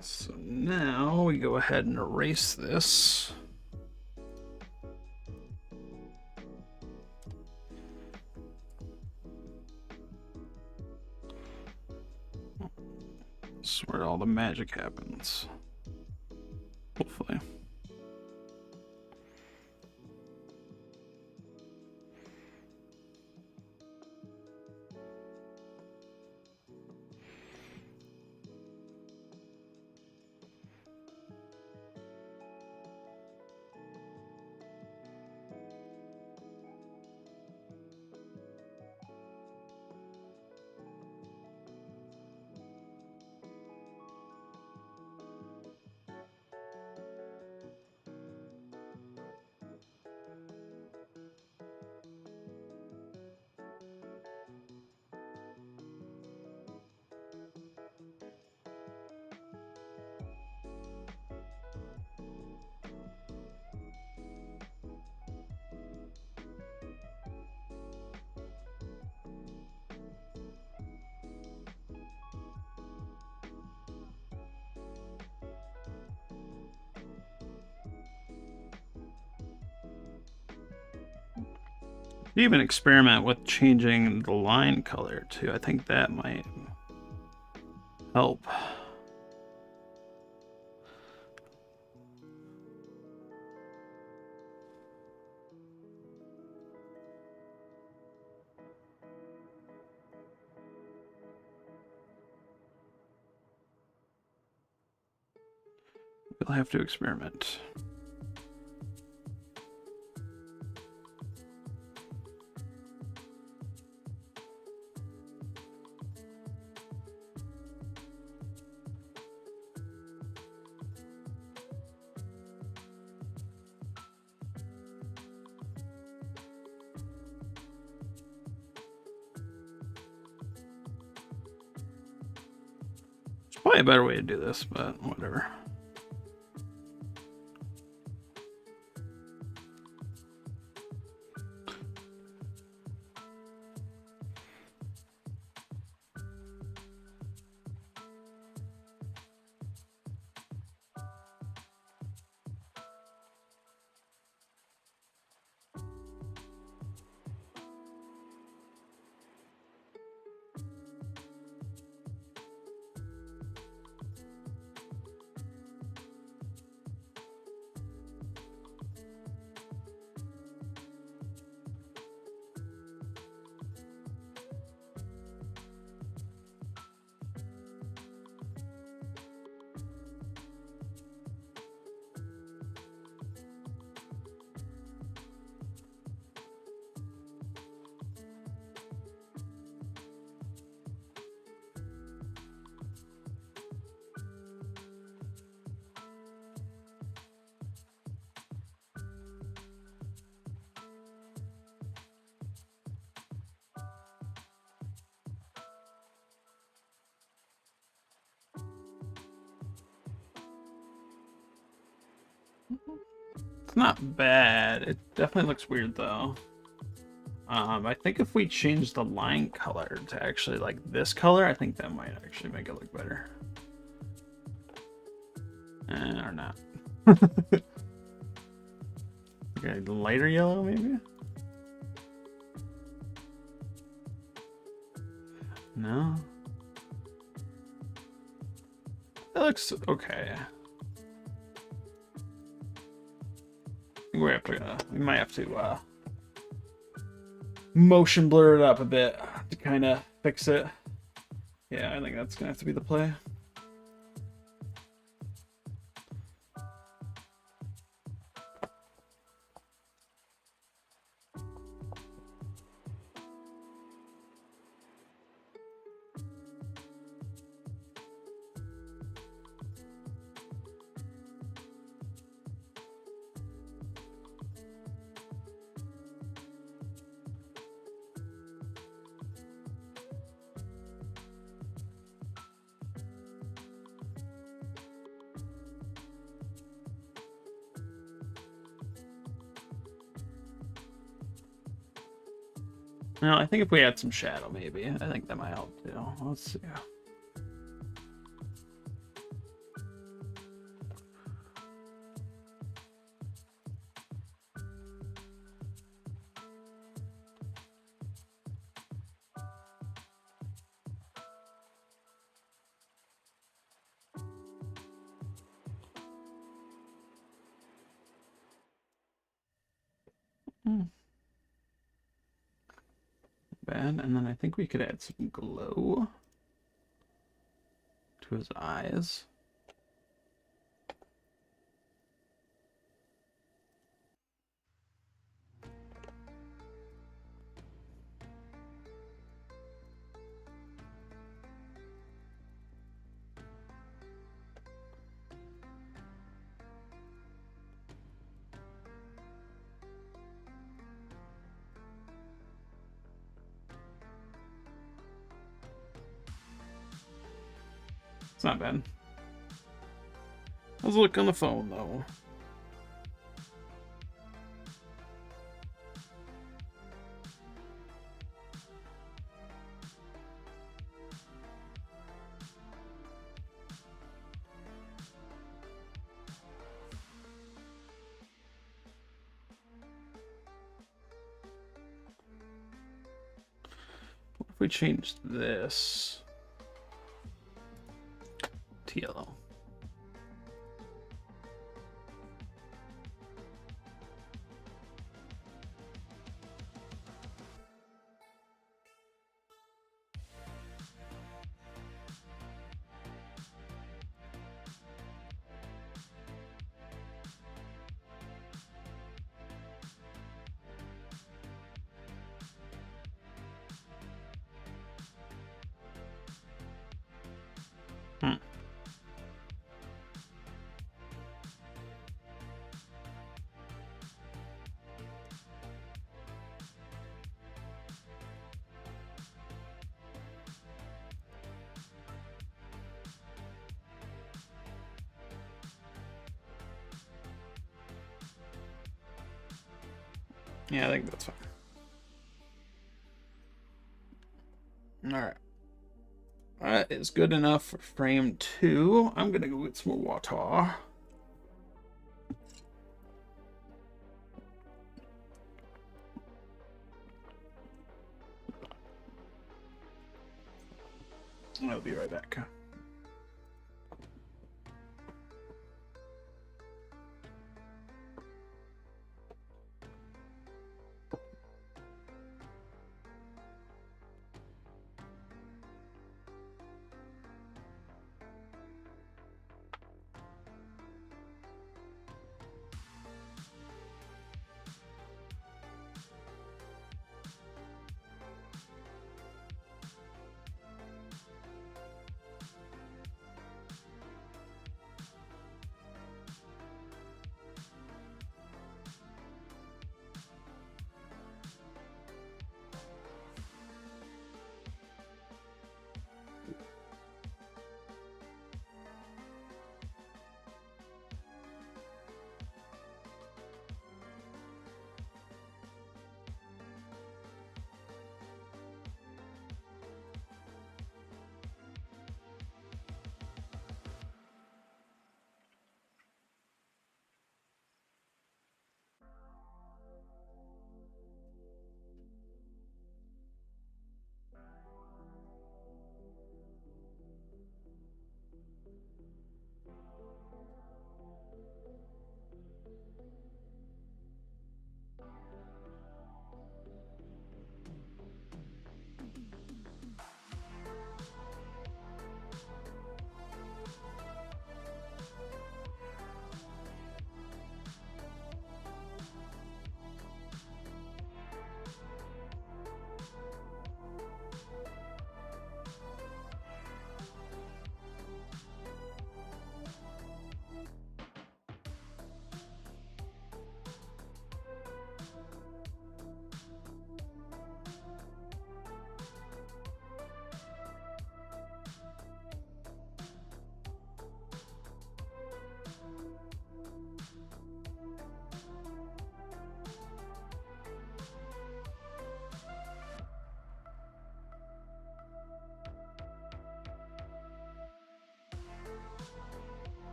Speaker 2: So now we go ahead and erase this. That's where all the magic happens. Hopefully. You even experiment with changing the line color too. I think that might help. We'll have to experiment. There's probably a better way to do this, but whatever. It's not bad. It definitely looks weird though. I think if we change the line color to actually like this color, I think that might actually make it look better. Or not. Okay, lighter yellow maybe? No. That looks okay. I think we might have to motion blur it up a bit to kind of fix it. Yeah, I think that's gonna have to be the play. Well, I think if we add some shadow, maybe. I think that might help too. Let's see. Bad. And then I think we could add some glow to his eyes. It's not bad. Let's look on the phone though. if we change this to yellow? Hmm. Yeah, I think that's fine. All right. That is good enough for frame 2. I'm going to go get some more water. I'll be right back.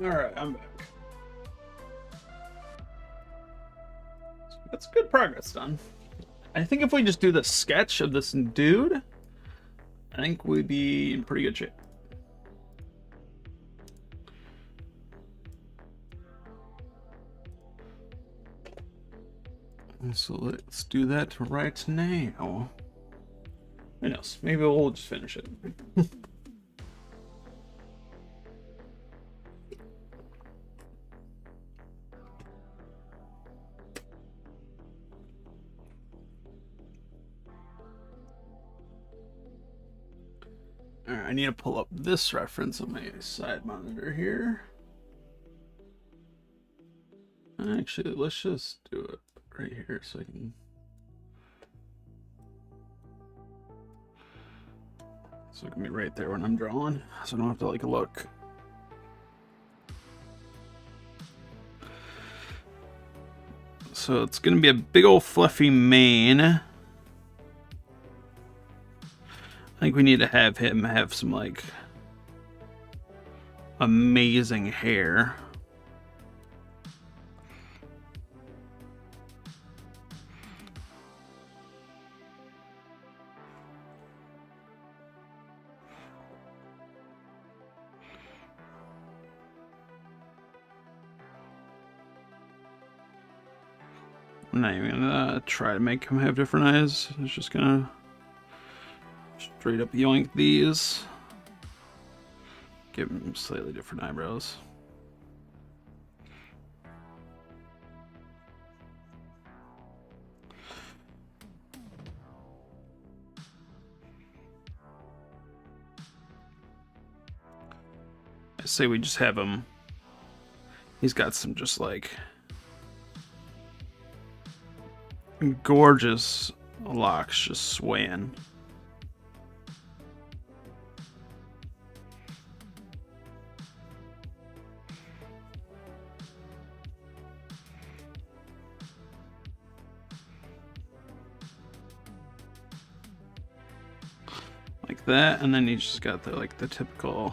Speaker 2: All right, I'm back. That's good progress done. I think if we just do the sketch of this dude, I think we'd be in pretty good shape. So let's do that right now. Who knows? Maybe we'll just finish it. Alright, I need to pull up this reference on my side monitor here. Actually, let's just do it right here so I can. So it can be right there when I'm drawing, so I don't have to like look. So it's gonna be a big old fluffy mane. I think we need to have him have some like amazing hair. I'm not even gonna try to make him have different eyes. It's just gonna straight up yoink these. Give him slightly different eyebrows. I say we just have him. He's got some just like gorgeous locks just swaying. Like that, and then you just got the like the typical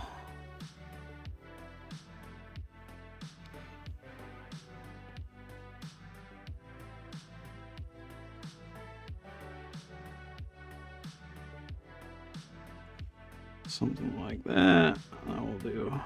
Speaker 2: something like that. I will do.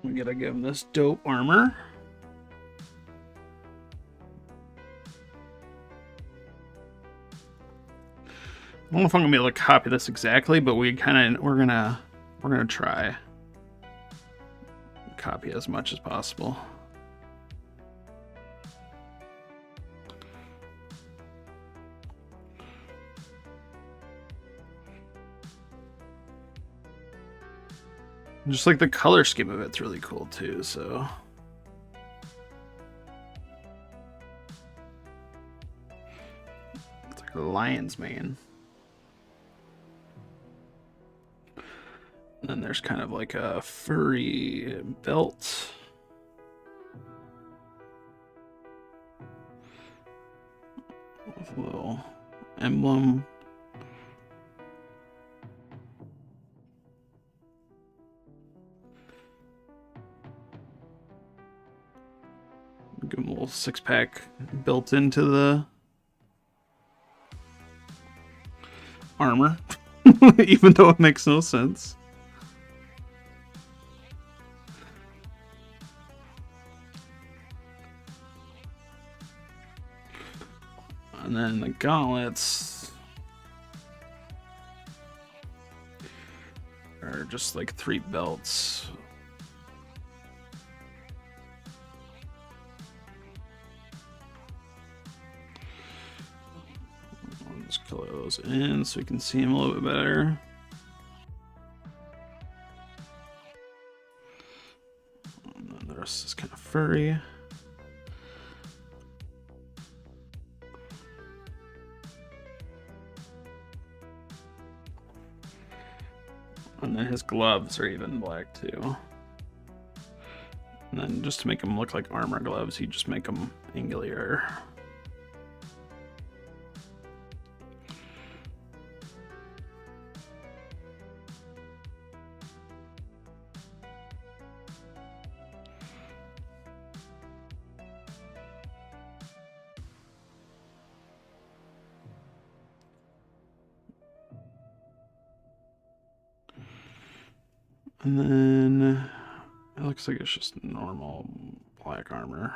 Speaker 2: We gotta give him this dope armor. I don't know if I'm gonna be able to copy this exactly, but we're gonna try copy as much as possible. Just like the color scheme of it's really cool too, so. It's like a lion's mane. And then there's kind of like a furry belt. With a little emblem. Give him a little six-pack built into the armor, even though it makes no sense. And then the gauntlets are just like 3 belts. I'll just color those in so we can see them a little bit better. And then the rest is kind of furry. And then his gloves are even black too. And then just to make them look like armor gloves, you just make them angular.
Speaker 1: And then it looks like it's just normal black armor.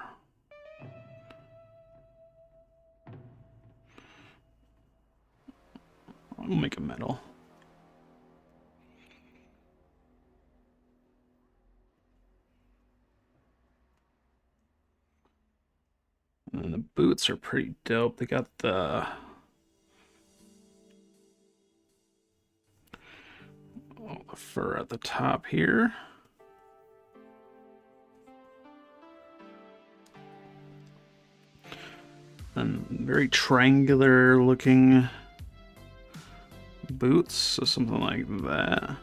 Speaker 1: I'll make a metal. And then the boots are pretty dope. They got the fur at the top here. And very triangular looking boots, so something like that.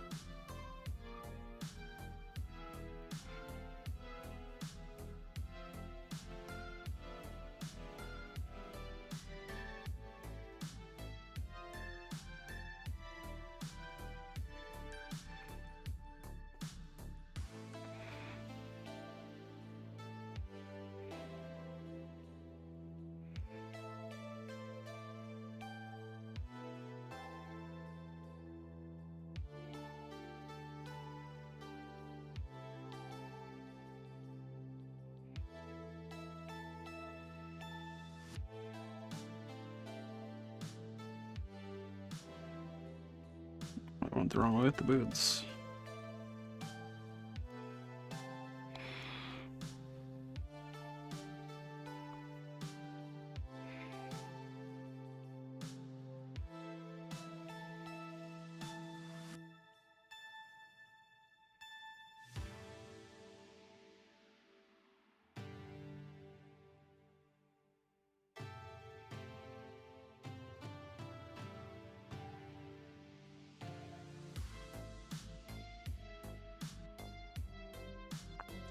Speaker 1: I went the wrong way with the boots.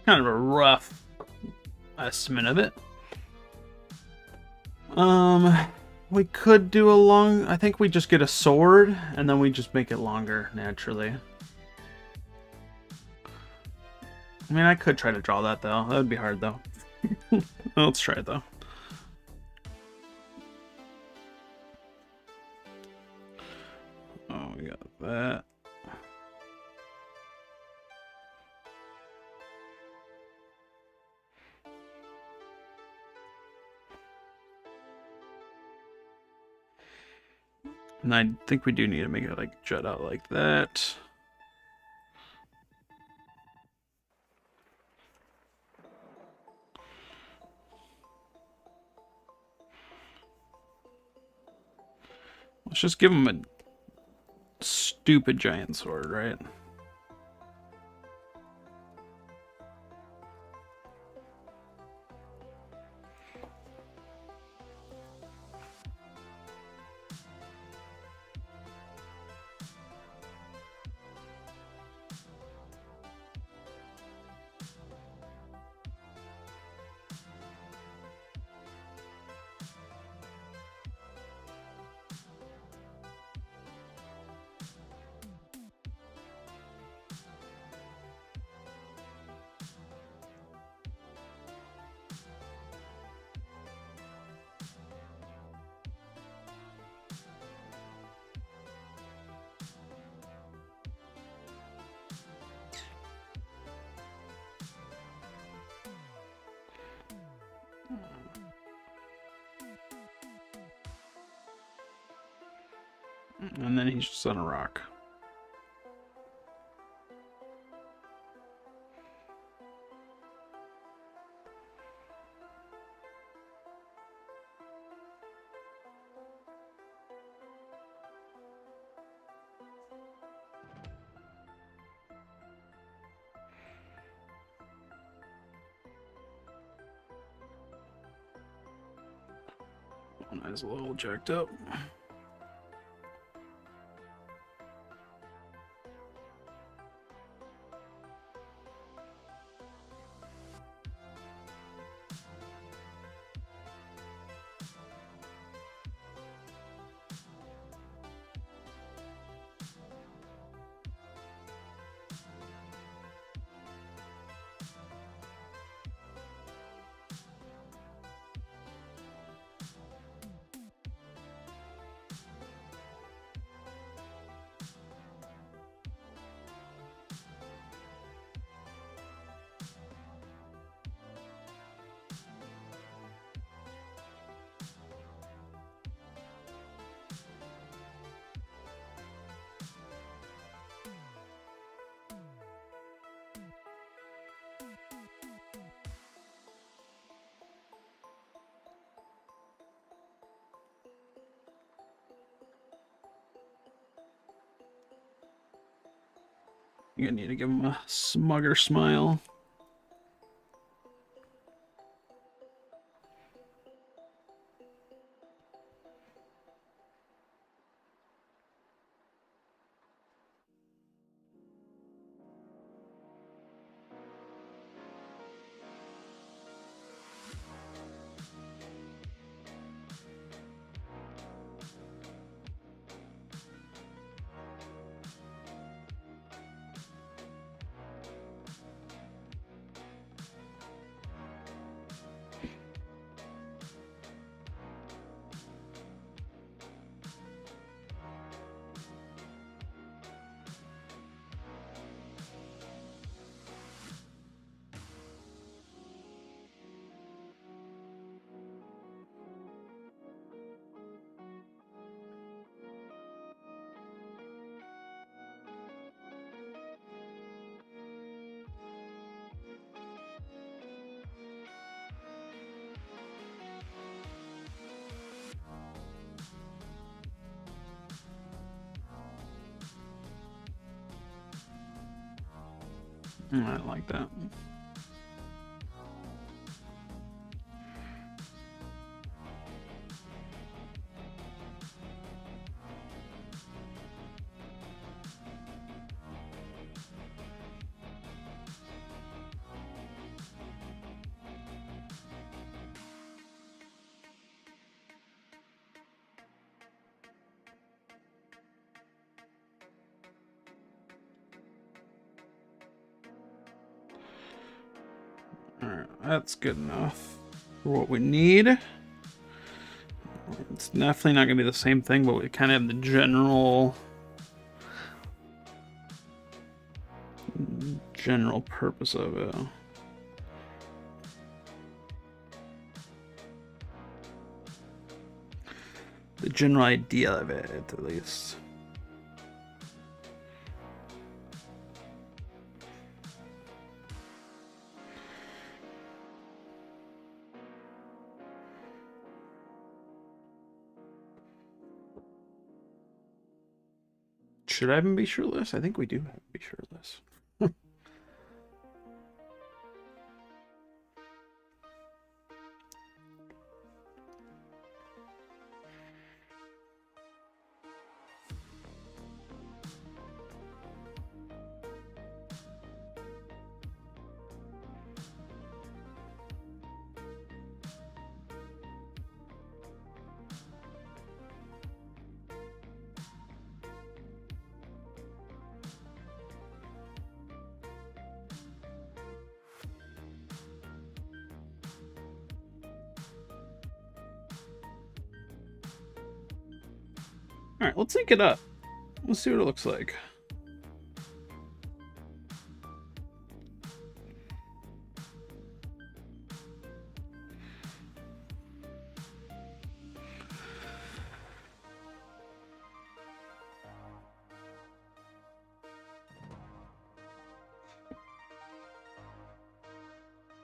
Speaker 1: Kind of a rough estimate of it. We could do a long... I think we just get a sword, and then we just make it longer, naturally. I mean, I could try to draw that, though. That would be hard, though. Let's try it, though. Oh, we got that. And I think we do need to make it, like, jut out like that. Let's just give him a stupid giant sword, right? And then he's just on a rock. One eye's a little jacked up.
Speaker 2: think I need to give him a smugger smile. I like that. Alright, that's good enough for what we need. It's definitely not going to be the same thing, but we kind of have the general purpose of it. The general idea of it, at least. Should I even be shirtless? I think we do have to be shirtless. Alright, let's sync it up. Let's see what it looks like.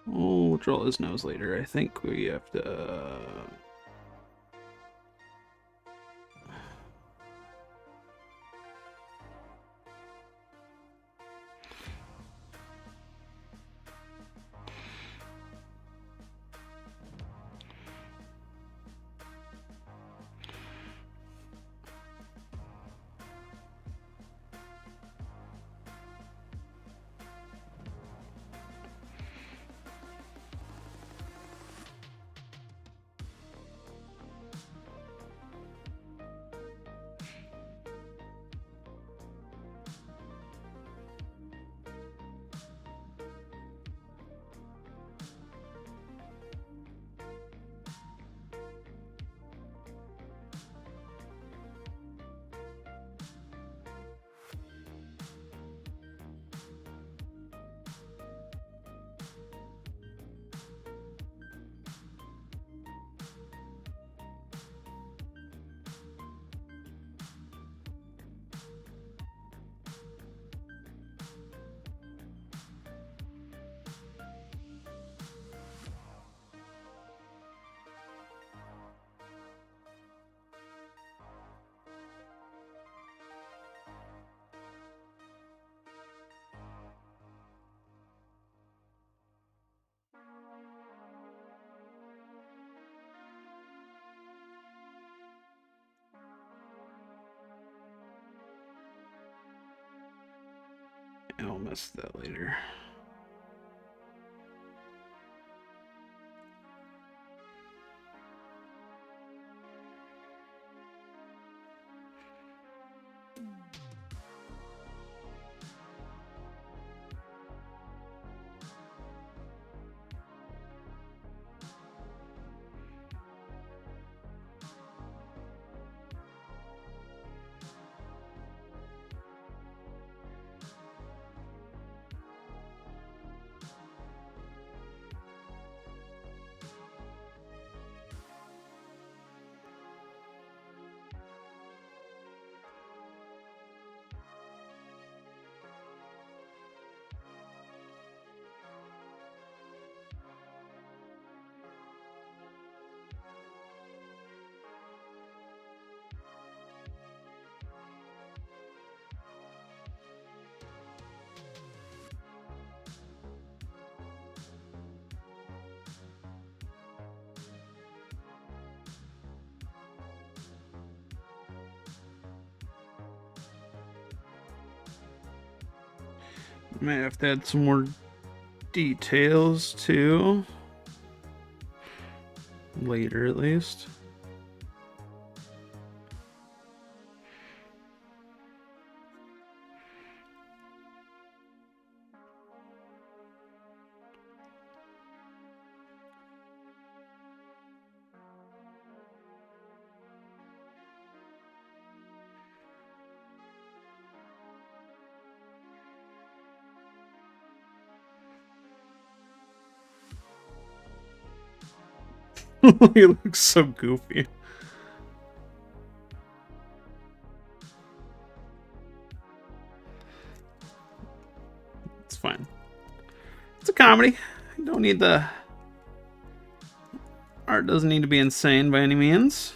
Speaker 2: We'll draw his nose later. I think we have to...
Speaker 1: I'll mess that later. Might have to add some more details too. Later, at least. He looks so goofy. It's fine. It's a comedy. You don't need the art doesn't need to be insane by any means.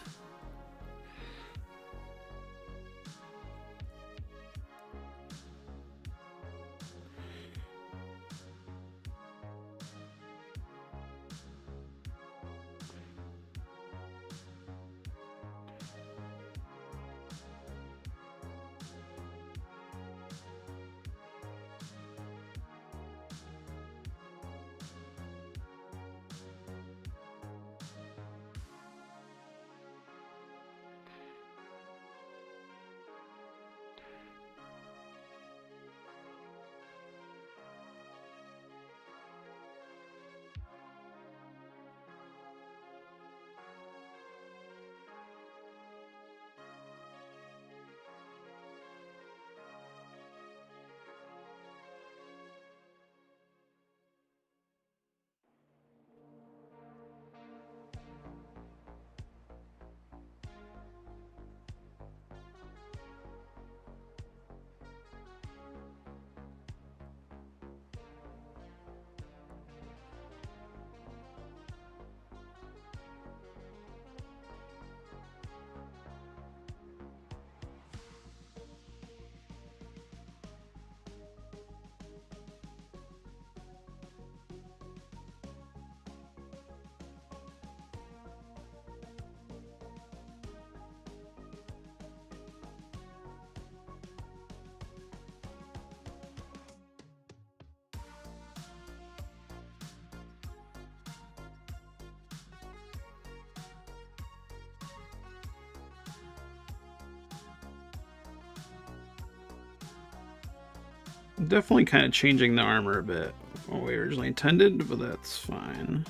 Speaker 1: Definitely kind of changing the armor a bit from what we originally intended, but that's fine.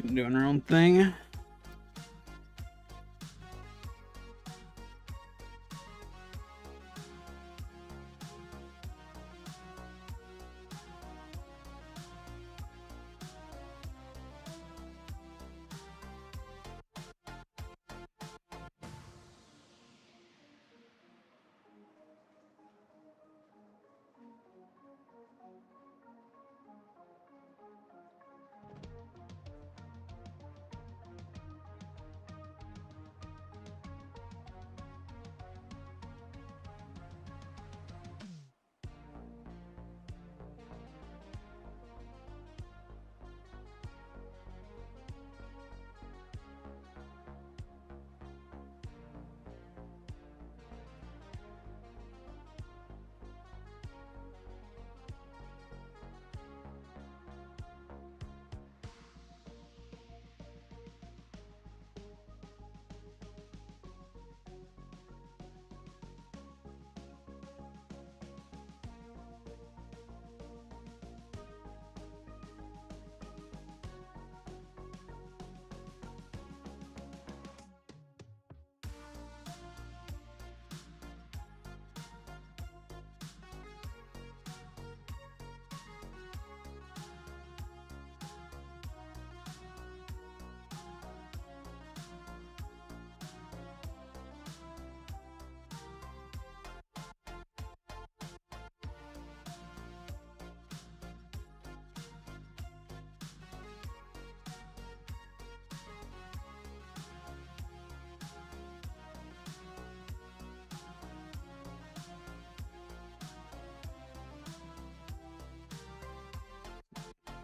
Speaker 1: Doing our own thing.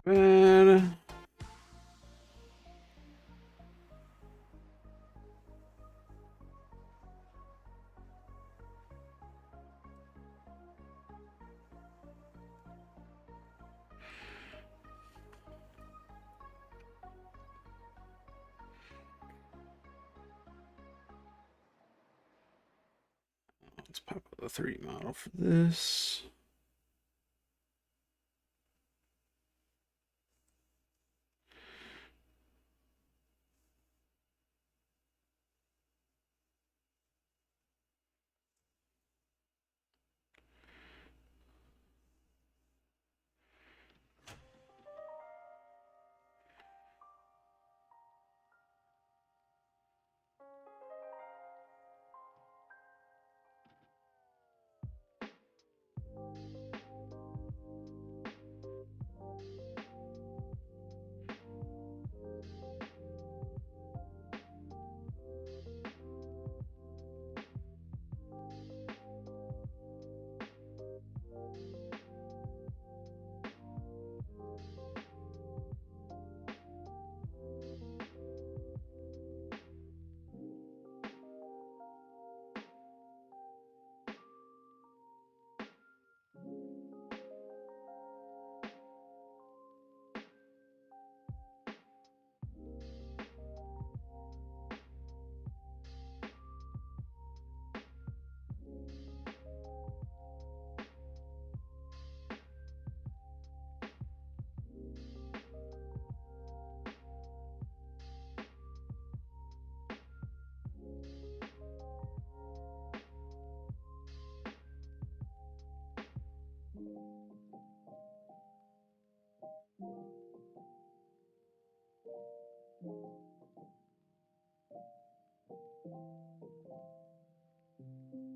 Speaker 1: bad. Let's pop up the 3D model for this.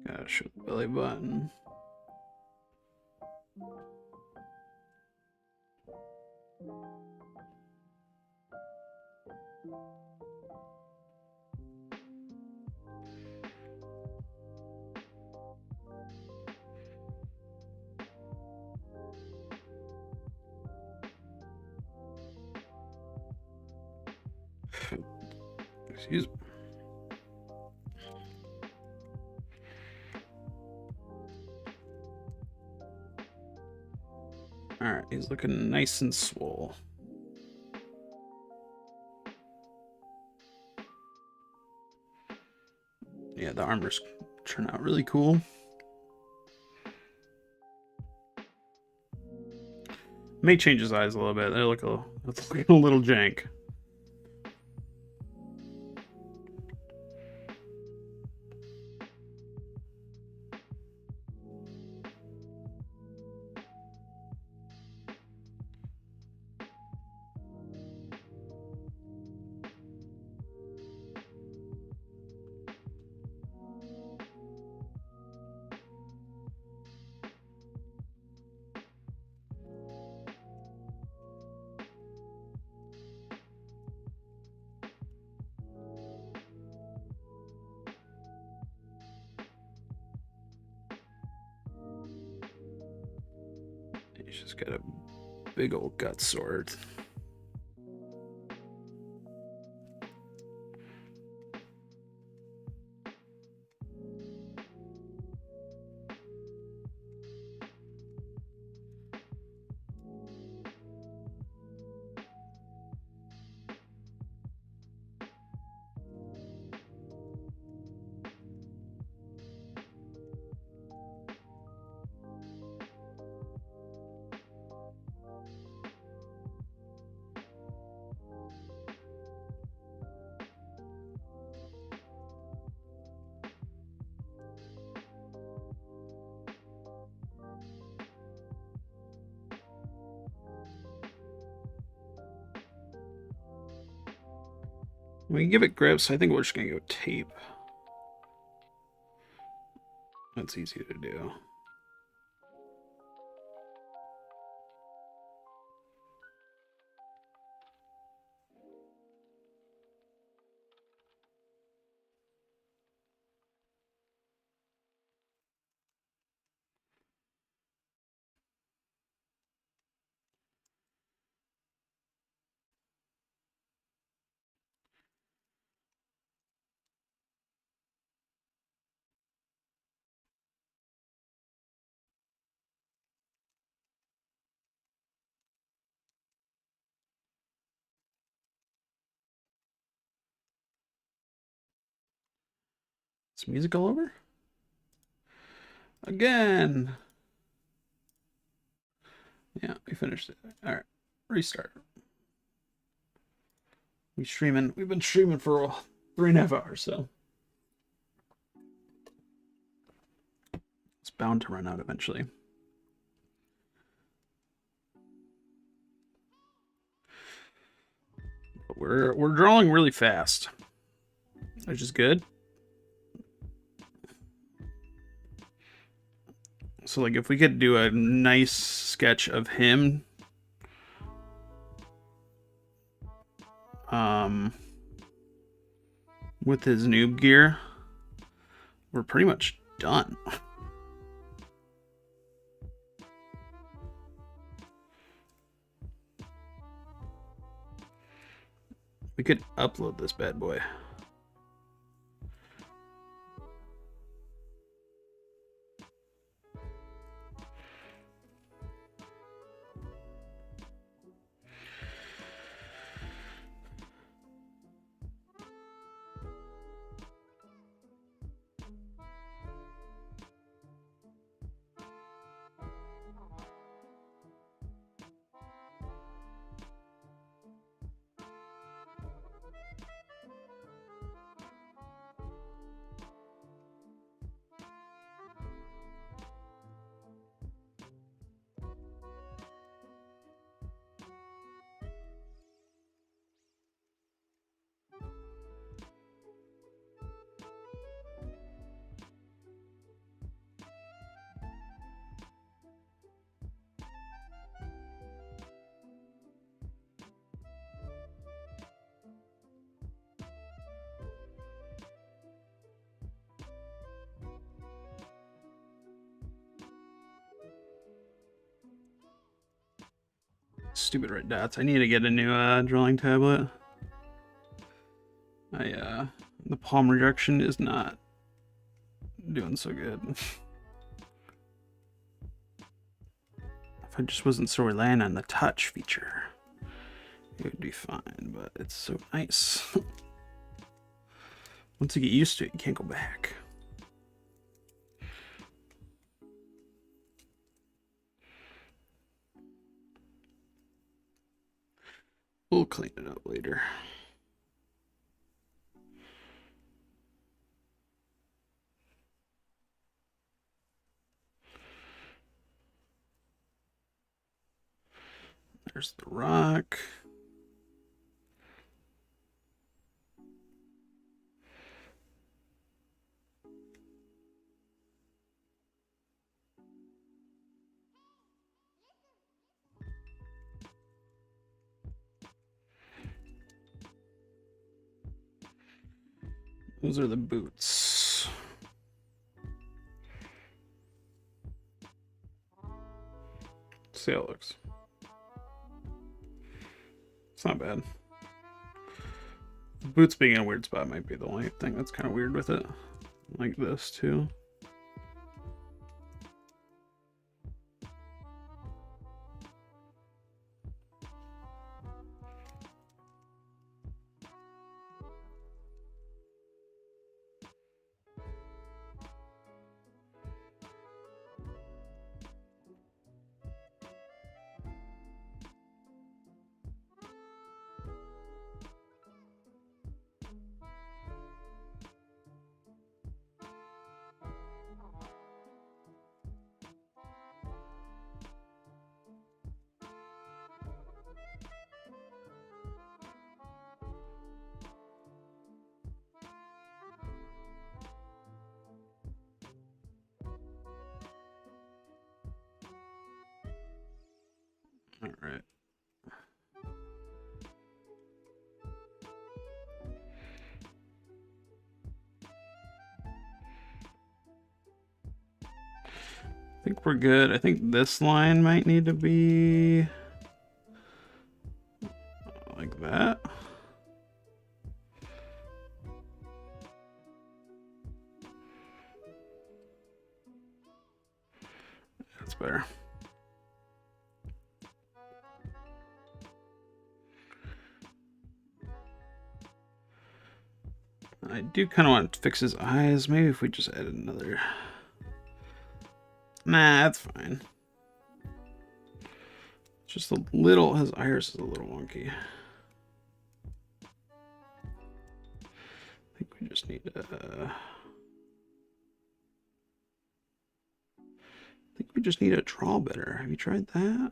Speaker 1: Gotta show the belly button. Excuse me. Alright, he's looking nice and swole. Yeah, the armors turn out really cool. May change his eyes a little bit. They look a little jank. He's just got a big old gut sword. We can give it grips. I think we're just gonna go tape. That's easy to do. Is music all over? Again. Yeah, we finished it. All right, restart. We've been streaming for 3.5 hours, so it's bound to run out eventually. But we're drawing really fast, which is good. So like if we could do a nice sketch of him with his noob gear, we're pretty much done. We could upload this bad boy. Stupid red dots. I need to get a new drawing tablet. The palm rejection is not doing so good. If I just wasn't so reliant on the touch feature, it would be fine, but it's so nice. Once you get used to it, you can't go back. We'll clean it up later. There's the rock. Those are the boots. See how it looks. It's not bad. Boots being in a weird spot might be the only thing that's kind of weird with it. Like this too. All right. I think we're good. I think this line might need to be like that. That's better. I do kind of want to fix his eyes. Maybe if we just added another. Nah, that's fine. Just a little. His iris is a little wonky. I think we just need to. I think we just need to draw better. Have you tried that?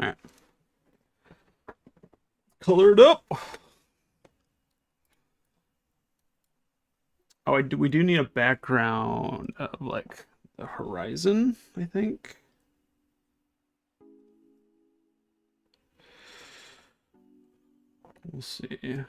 Speaker 1: All right. Colored up. Oh, we do need a background of like the horizon, I think. We'll see.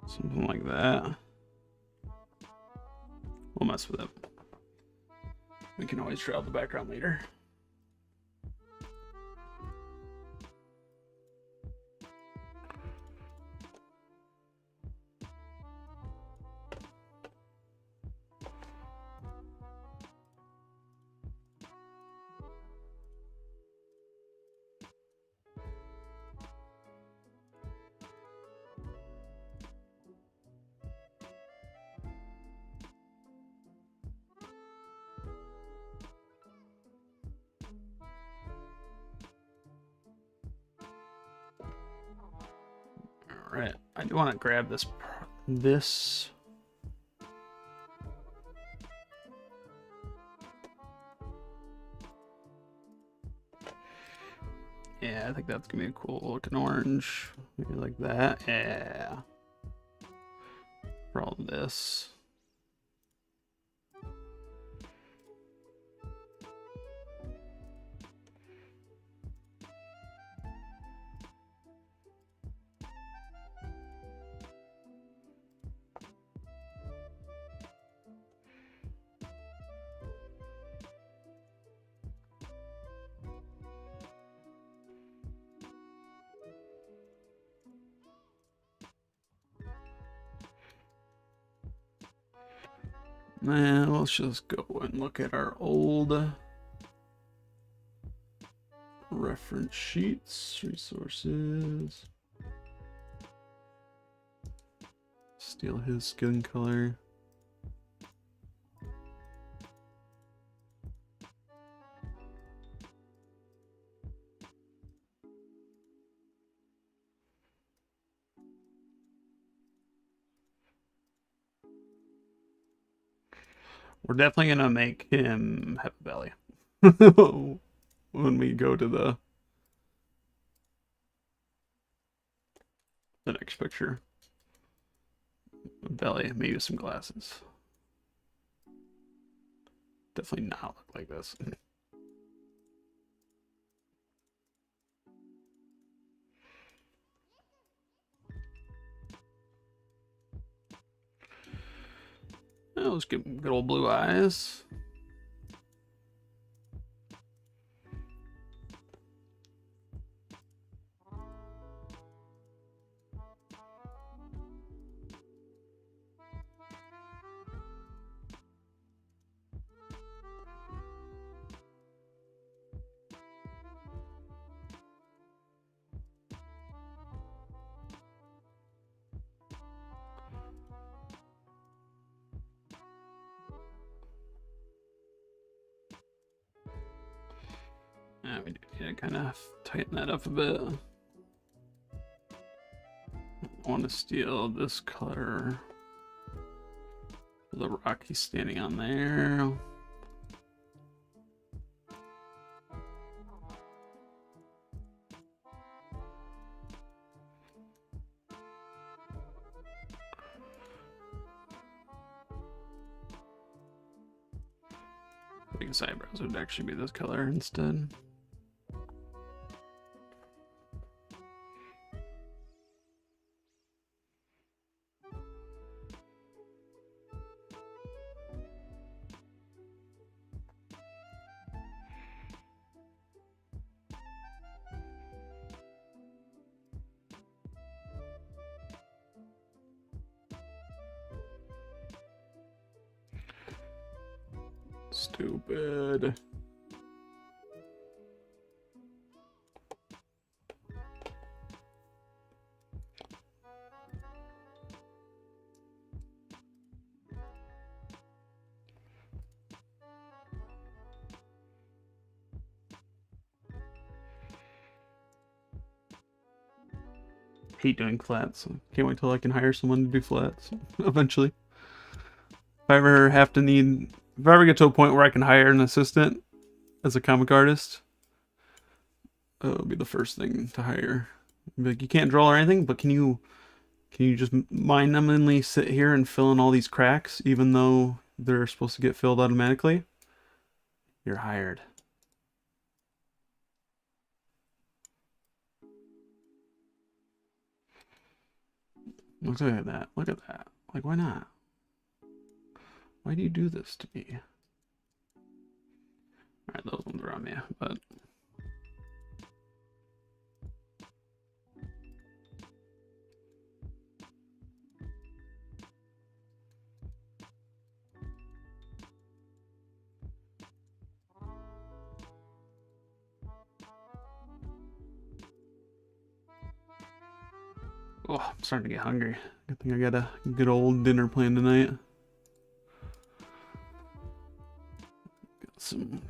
Speaker 1: Something like that. We'll mess with it. We can always draw the background later. All right, I do want to grab this. Yeah, I think that's gonna be a cool looking orange. Maybe like that. Yeah. For all this. Man, let's just go and look at our old reference sheets, resources. Steal his skin color. We're definitely gonna make him have a belly when we go to the next picture. A belly, maybe some glasses. Definitely not look like this. Let's give him good old blue eyes. Yeah, we do need to kind of tighten that up a bit. I want to steal this color for the rock he's standing on there. I think his eyebrows would actually be this color instead. Stupid. Hate doing flats. Can't wait till I can hire someone to do flats eventually. If I ever have to need, if I ever get to a point where I can hire an assistant as a comic artist, it'll be the first thing to hire. Be like, you can't draw or anything, but can you just mind-numbingly sit here and fill in all these cracks, even though they're supposed to get filled automatically? You're hired. Look at that. Look at that. Like, why not? Why do you do this to me? Alright, those ones are on me, but... Oh, I'm starting to get hungry. I think I got a good old dinner plan tonight. Got some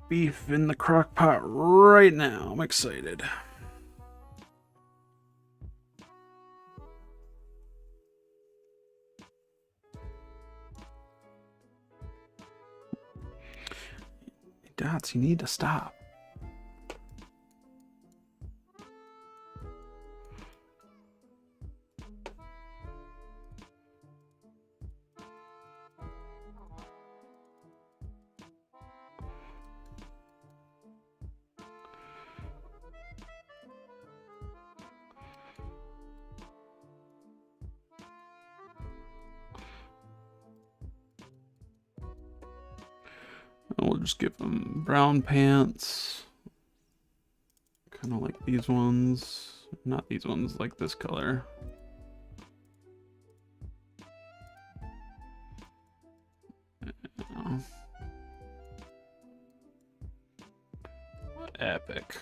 Speaker 1: beef in the crock pot right now. I'm excited. Dots, you need to stop. We'll just give them brown pants. Kind of like these ones. Not these ones, like this color. Oh. Epic.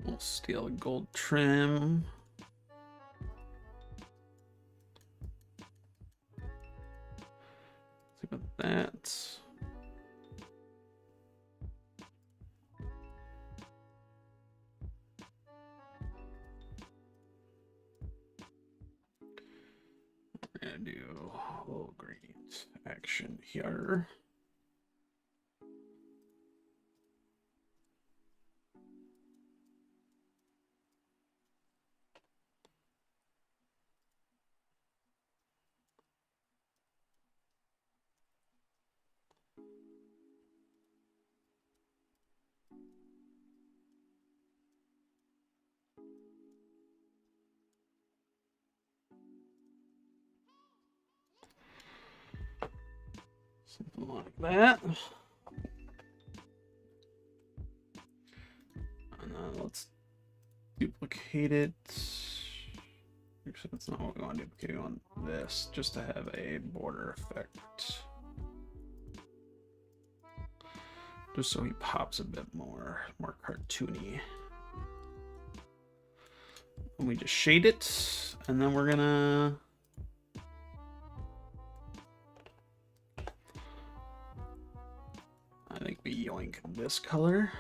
Speaker 1: We'll steal gold trim. See about that. We're gonna do a little great action here. Something like that. And let's duplicate it. Actually, that's not what we want to duplicate. We want this just to have a border effect. Just so he pops a bit more cartoony. And we just shade it, and then we're gonna I think we yoink this color.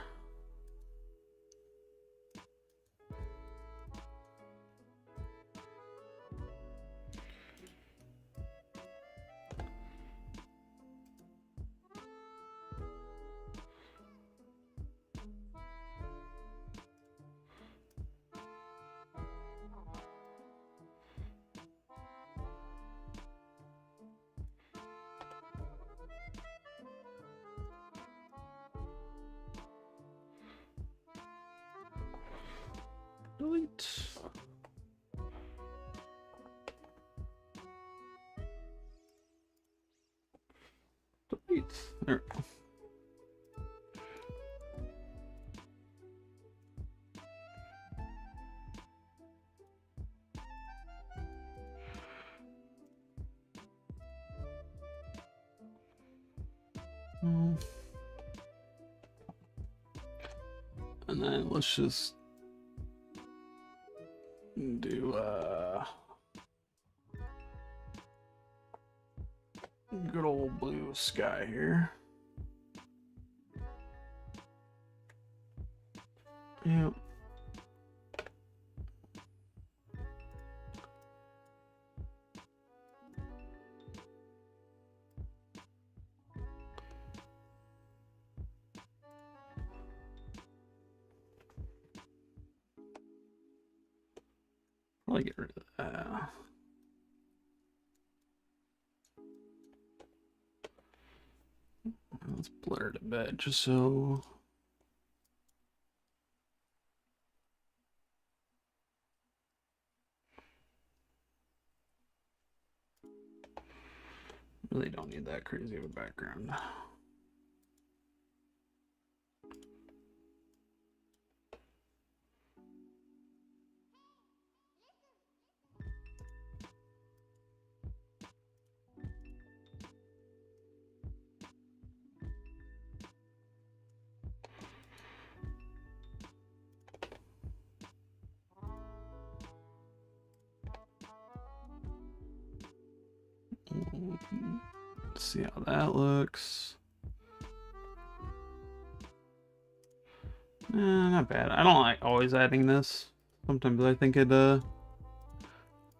Speaker 1: Delete. And then let's just do good old blue sky here. Yep. I'll get rid of that. Let's blur it a bit just so. Really don't need that crazy of a background. Let's see how that looks. Not bad. I don't like always adding this. Sometimes I think it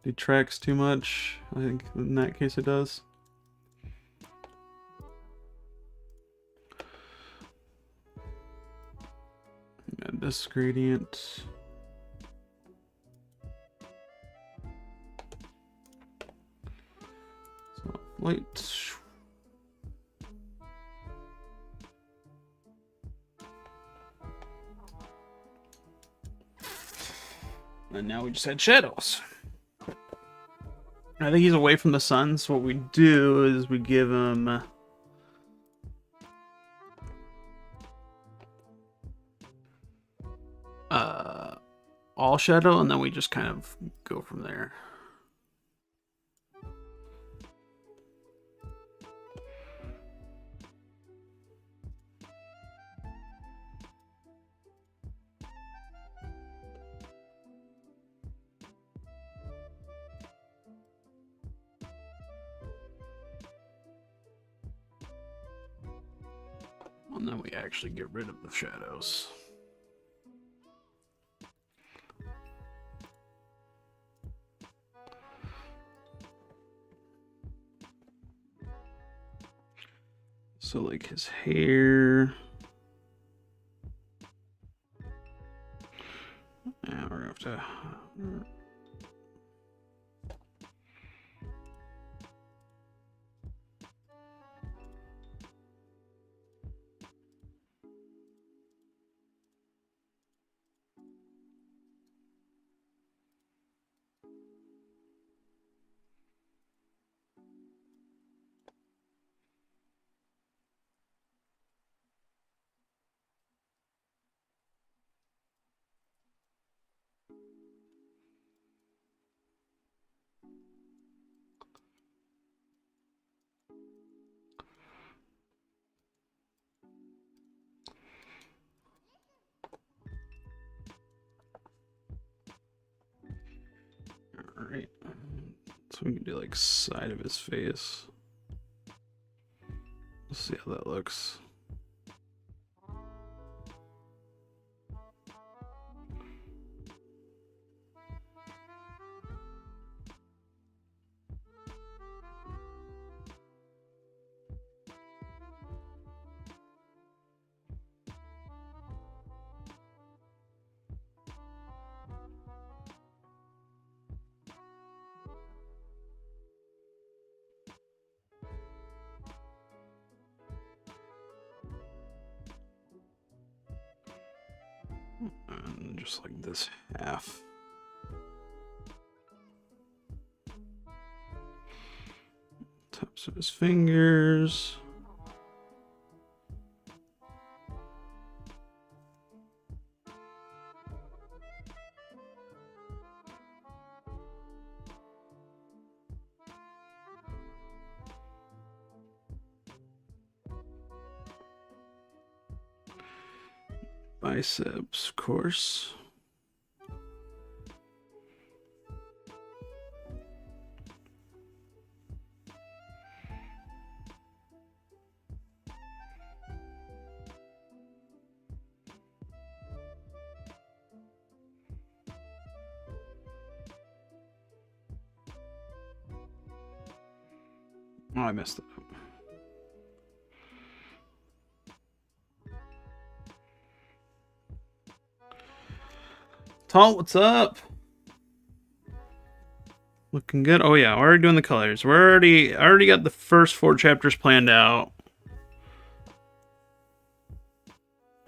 Speaker 1: detracts too much. I think in that case it does. Got this gradient. So light. And now we just had shadows. I think he's away from the sun, so what we do is we give him all shadow, and then we just kind of go from there. And then we actually get rid of the shadows. So like his hair. Yeah, we're gonna have to. Alright. So we can do like side of his face. Let's see how that looks. And just like this half. Tops of his fingers. Biceps, of course. Oh, I messed it up. Tall, what's up? Looking good. Oh yeah, we're already doing the colors. I already got the first 4 chapters planned out.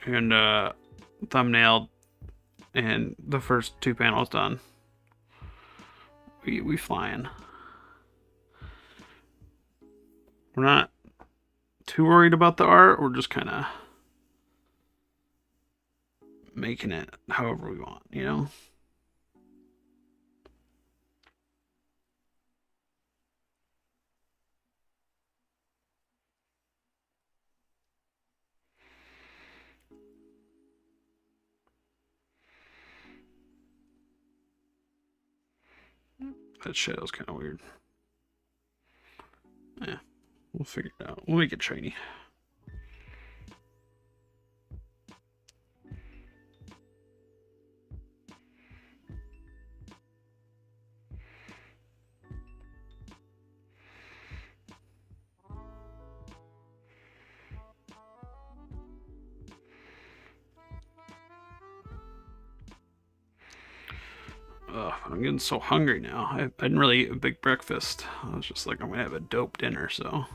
Speaker 1: And thumbnailed and the first 2 panels done. We flying. We're not too worried about the art. We're just kind of making it however we want, you know? That shadow's kind of weird. Yeah, we'll figure it out. We'll make it shiny. Ugh, I'm getting so hungry now. I didn't really eat a big breakfast. I was just like, I'm gonna have a dope dinner, so.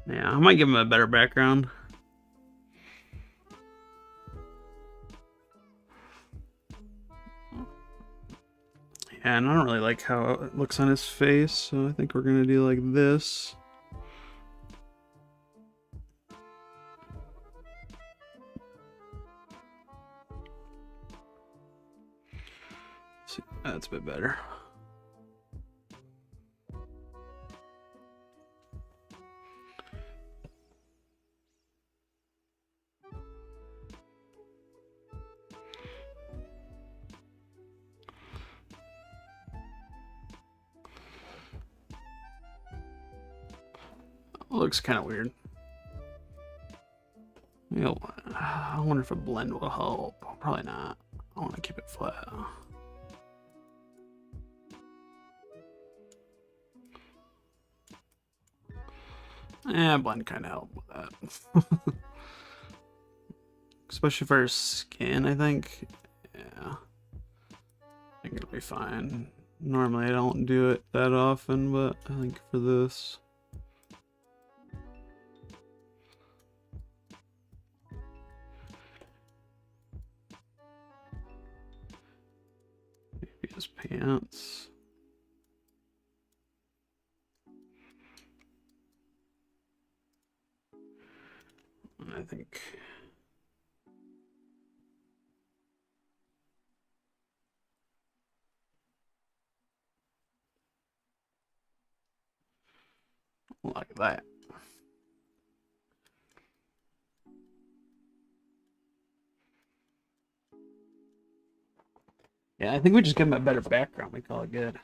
Speaker 1: Yeah, I might give him a better background. Yeah, and I don't really like how it looks on his face, so I think we're gonna do like this. See, that's a bit better. Looks kind of weird. I wonder if a blend will help. Probably not. I want to keep it flat. Yeah, blend kind of helped with that. Especially for his skin, I think. Yeah. I think it'll be fine. Normally I don't do it that often, but I think for this. Maybe his pants. I think like that. Yeah, I think we just give him a better background. We call it good.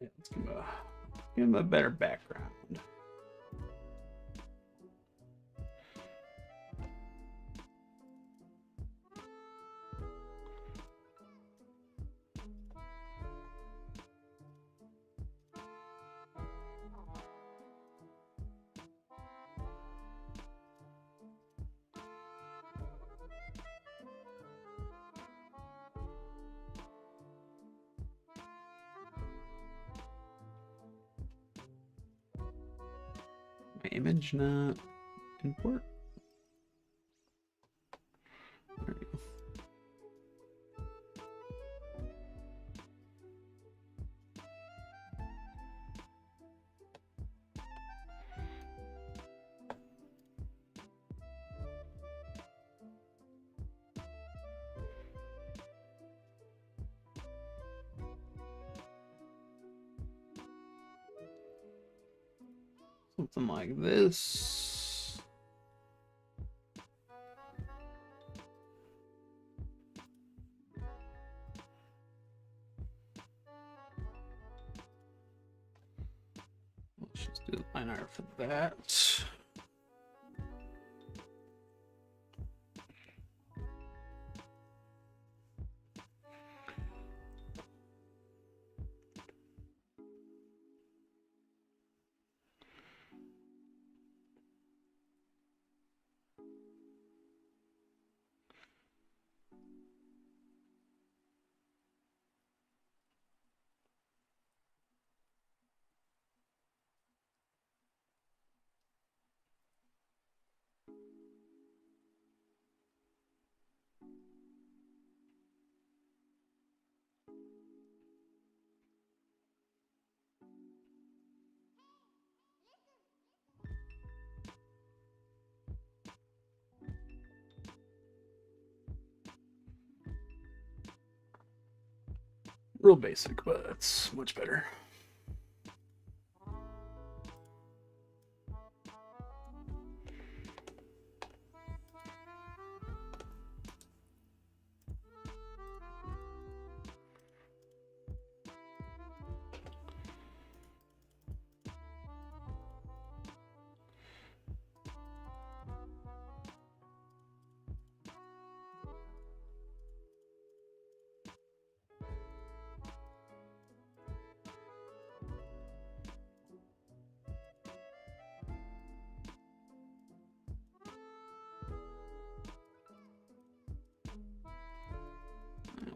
Speaker 1: Yeah, let's give him a better background. image not import? There you go. Something like this. Let's just do line art for that. Real basic, but it's much better.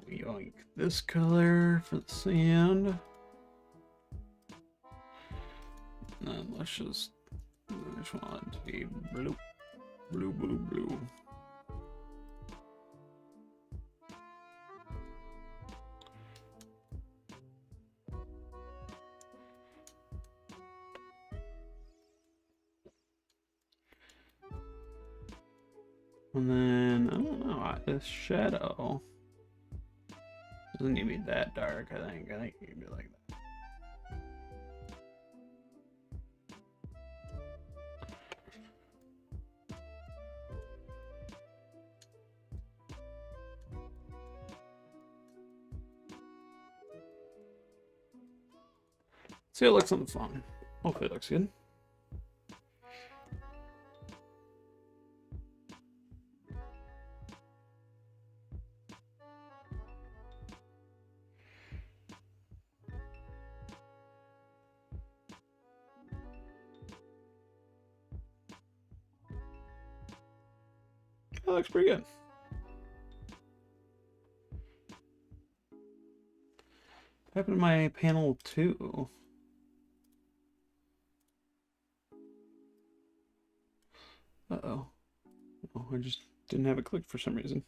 Speaker 1: We yoink this color for the sand. And then let's just, I just want it to be blue, blue, blue, blue. And then, I don't know, this shadow doesn't need to be that dark, I think. I think it can be like that. See, it looks on the phone. Hopefully it looks good. That looks pretty good. What happened to my panel 2? Uh-oh. Oh, I just didn't have it clicked for some reason.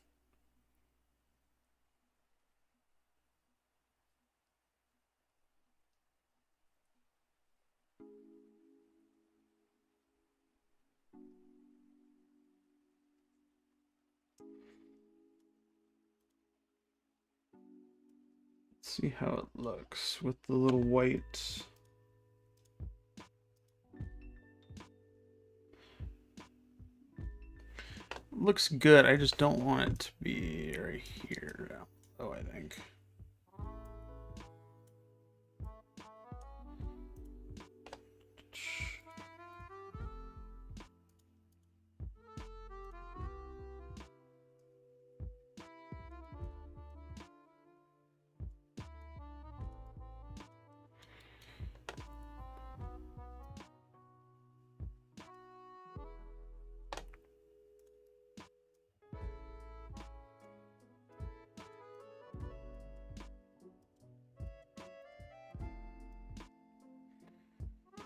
Speaker 1: Let's see how it looks with the little white. Looks good. I just don't want it to be right here. Oh, I think.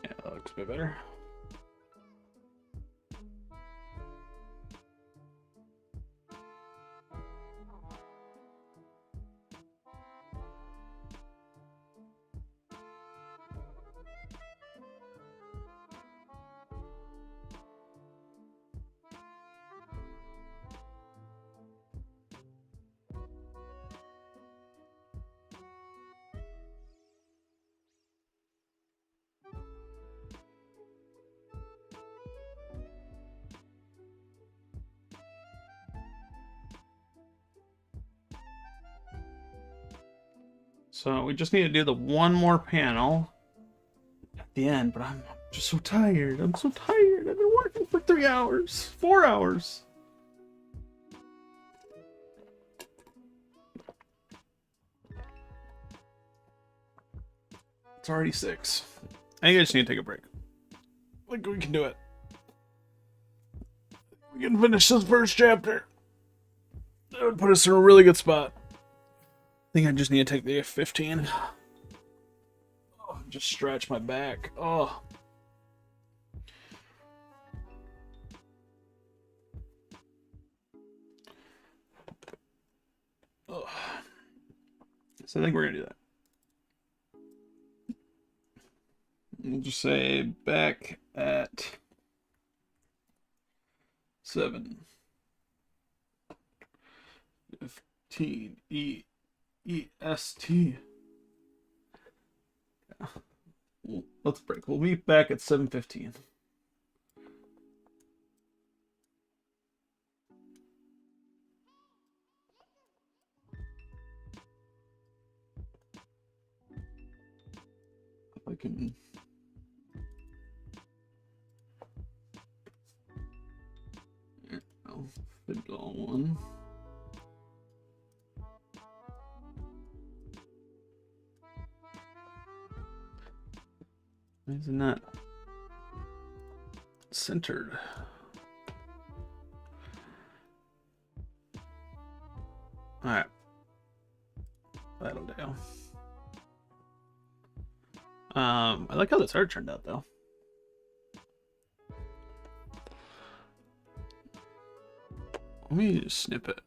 Speaker 1: Yeah, that looks a bit better.
Speaker 2: So we just need to do the one more panel at the end, but I'm just so tired. I'm so tired. I've been working for 3 hours, 4 hours. It's already 6. I think I just need to take a break. I think we can do it. We can finish this first chapter. That would put us in a really good spot. I think I just need to take the F15. Oh, just stretch my back. Oh. Oh. So I think we're gonna do that. We'll just say back at 7. 15 EST. Let's break. We'll meet back at 7:15. I can. I'll fit it all one. Why is it not centered? Alright. That'll do. I like how this art turned out though. Let me just snip it.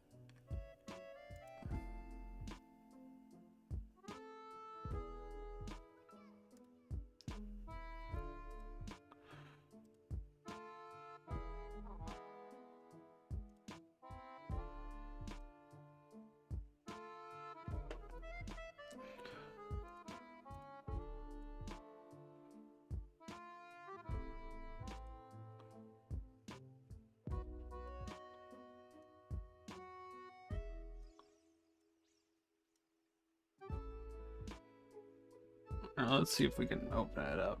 Speaker 2: Now let's see if we can open it up.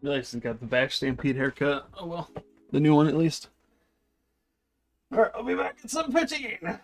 Speaker 2: Nice, got the back stampede haircut. Oh well, the new one at least. All right, I'll be back at 7:15.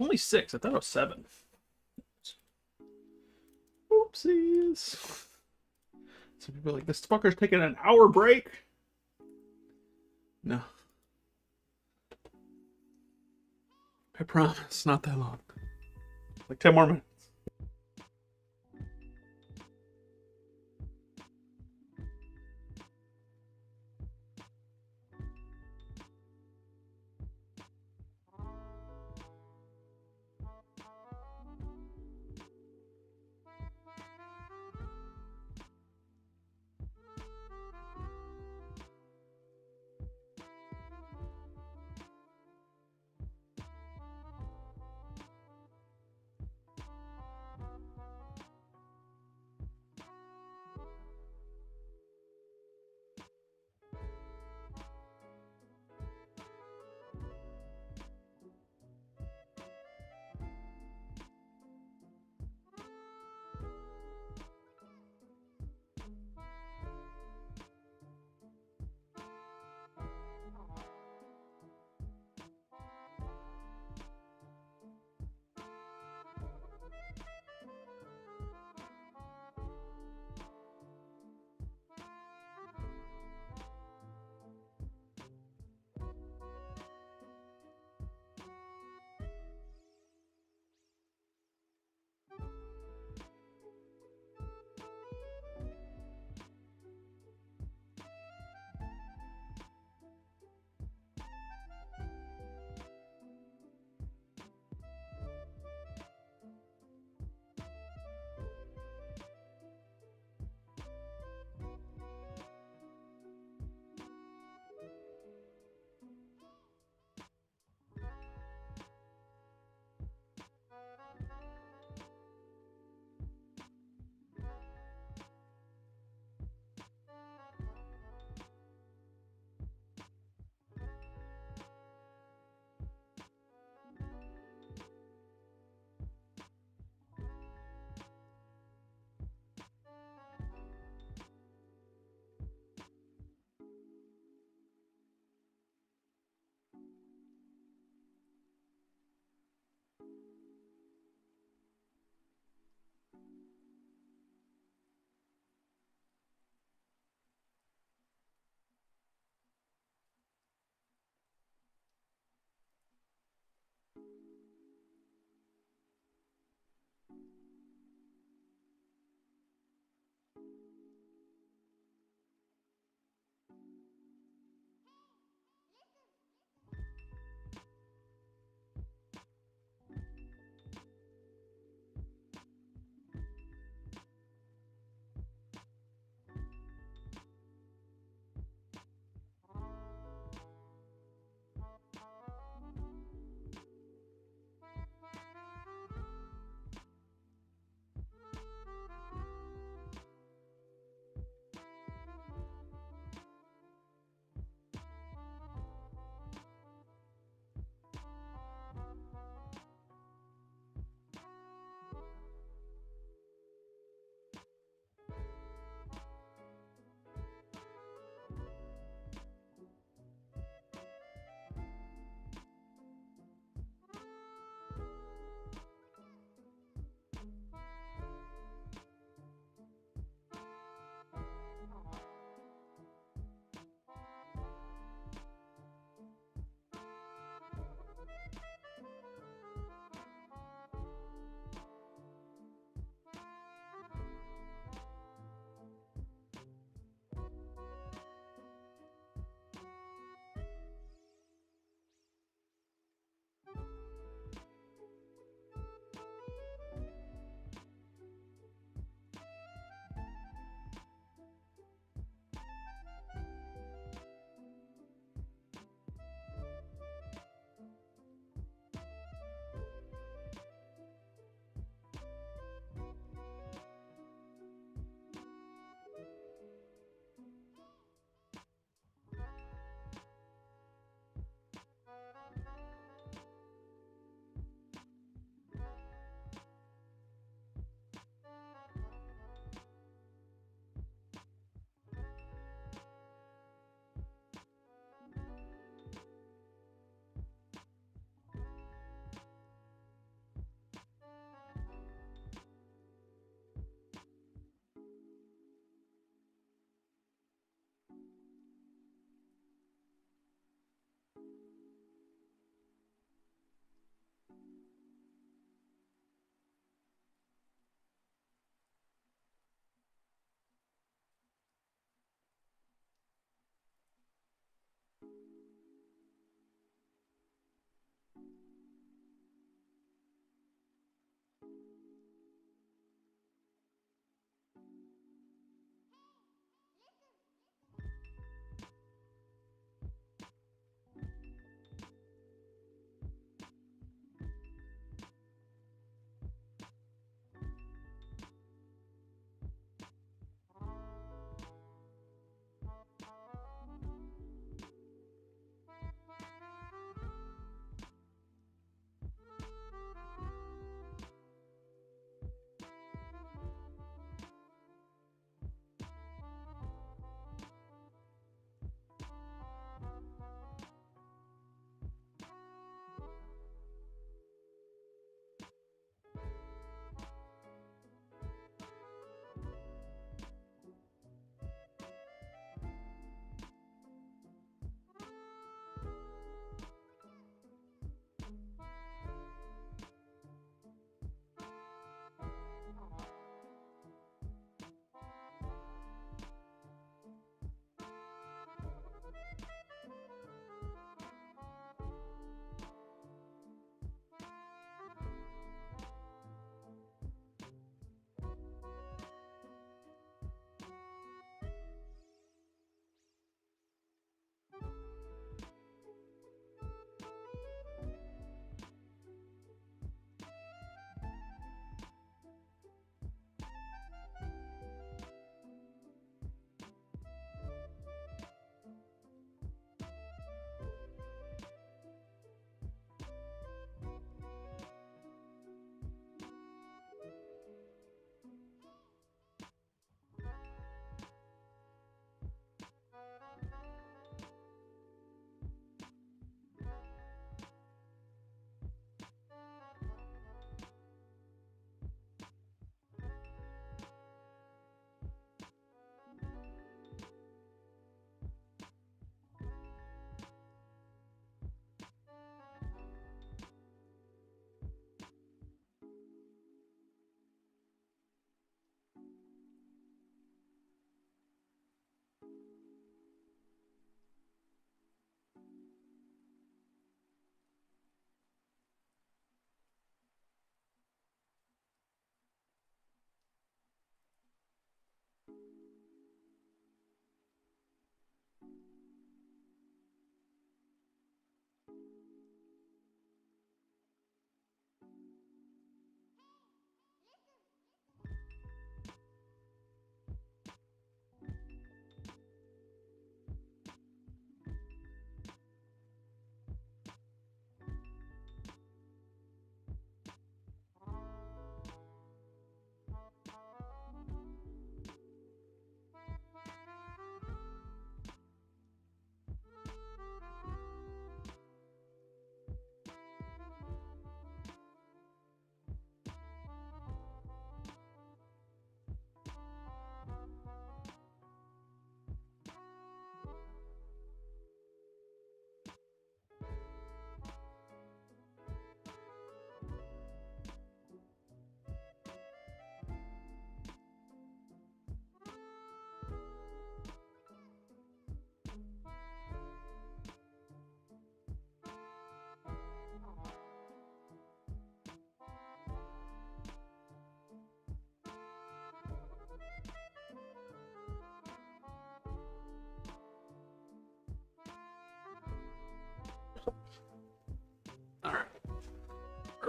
Speaker 2: Only 6. I thought it was 7. Oopsies. Some people are like, this fucker's taking an hour break. No. I promise, not that long. Like 10 more minutes.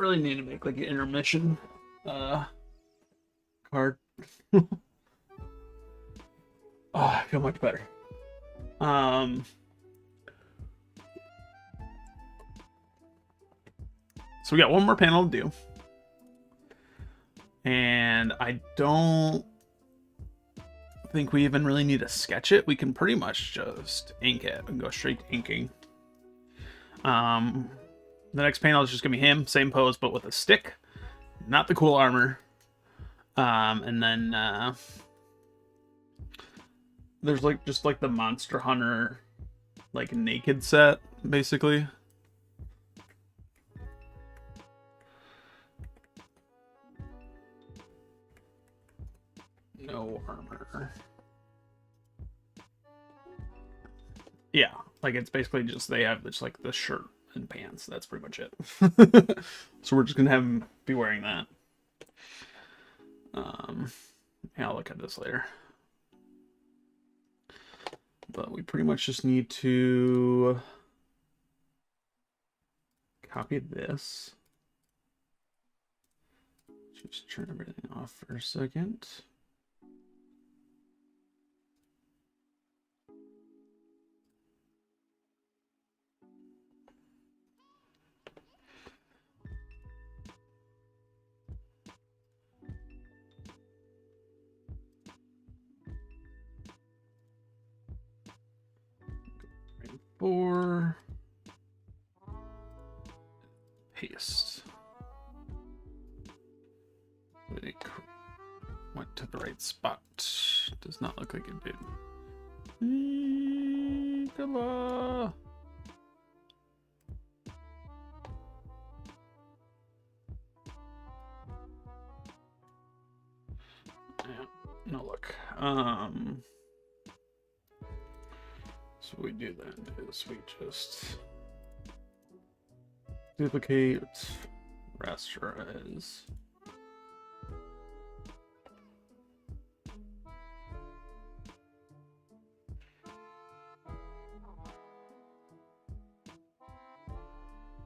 Speaker 1: really need to make like an intermission card. Oh, I feel much better. So we got one more panel to do. And I don't think we even really need to sketch it. We can pretty much just ink it and go straight to inking. The next panel is just gonna be him, same pose, but with a stick, not the cool armor. And then there's like just like the Monster Hunter like naked set, basically. No armor. Yeah, like it's basically just they have just like the shirt and pants. That's pretty much it. So we're just gonna have him be wearing that. Yeah, I'll look at this later. But we pretty much just need to copy this. Just turn everything off for a second. Four. Paste. It went to the right spot. Does not look like it did. Come on. Yeah, no look. So we do that is we just duplicate, rasterize.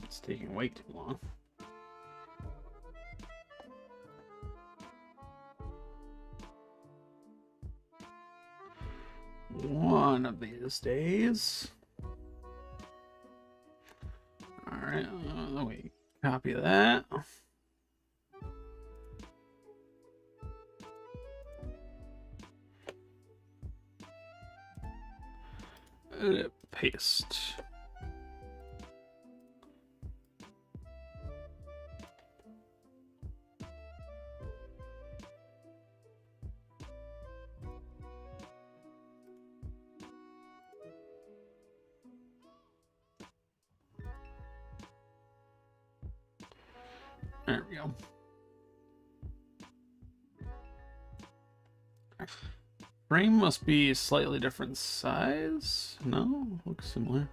Speaker 1: It's taking way too long. One of these days. All right, we copy that. Edit, paste. There we go. Frame must be slightly different size. No, looks similar.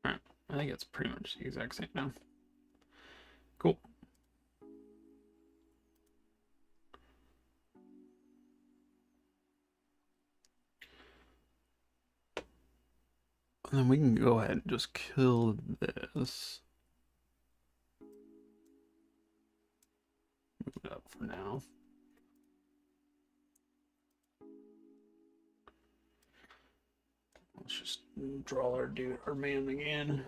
Speaker 1: Alright, I think it's pretty much the exact same now. Cool. And then we can go ahead and just kill this. Move it up for now. Let's just draw our man again.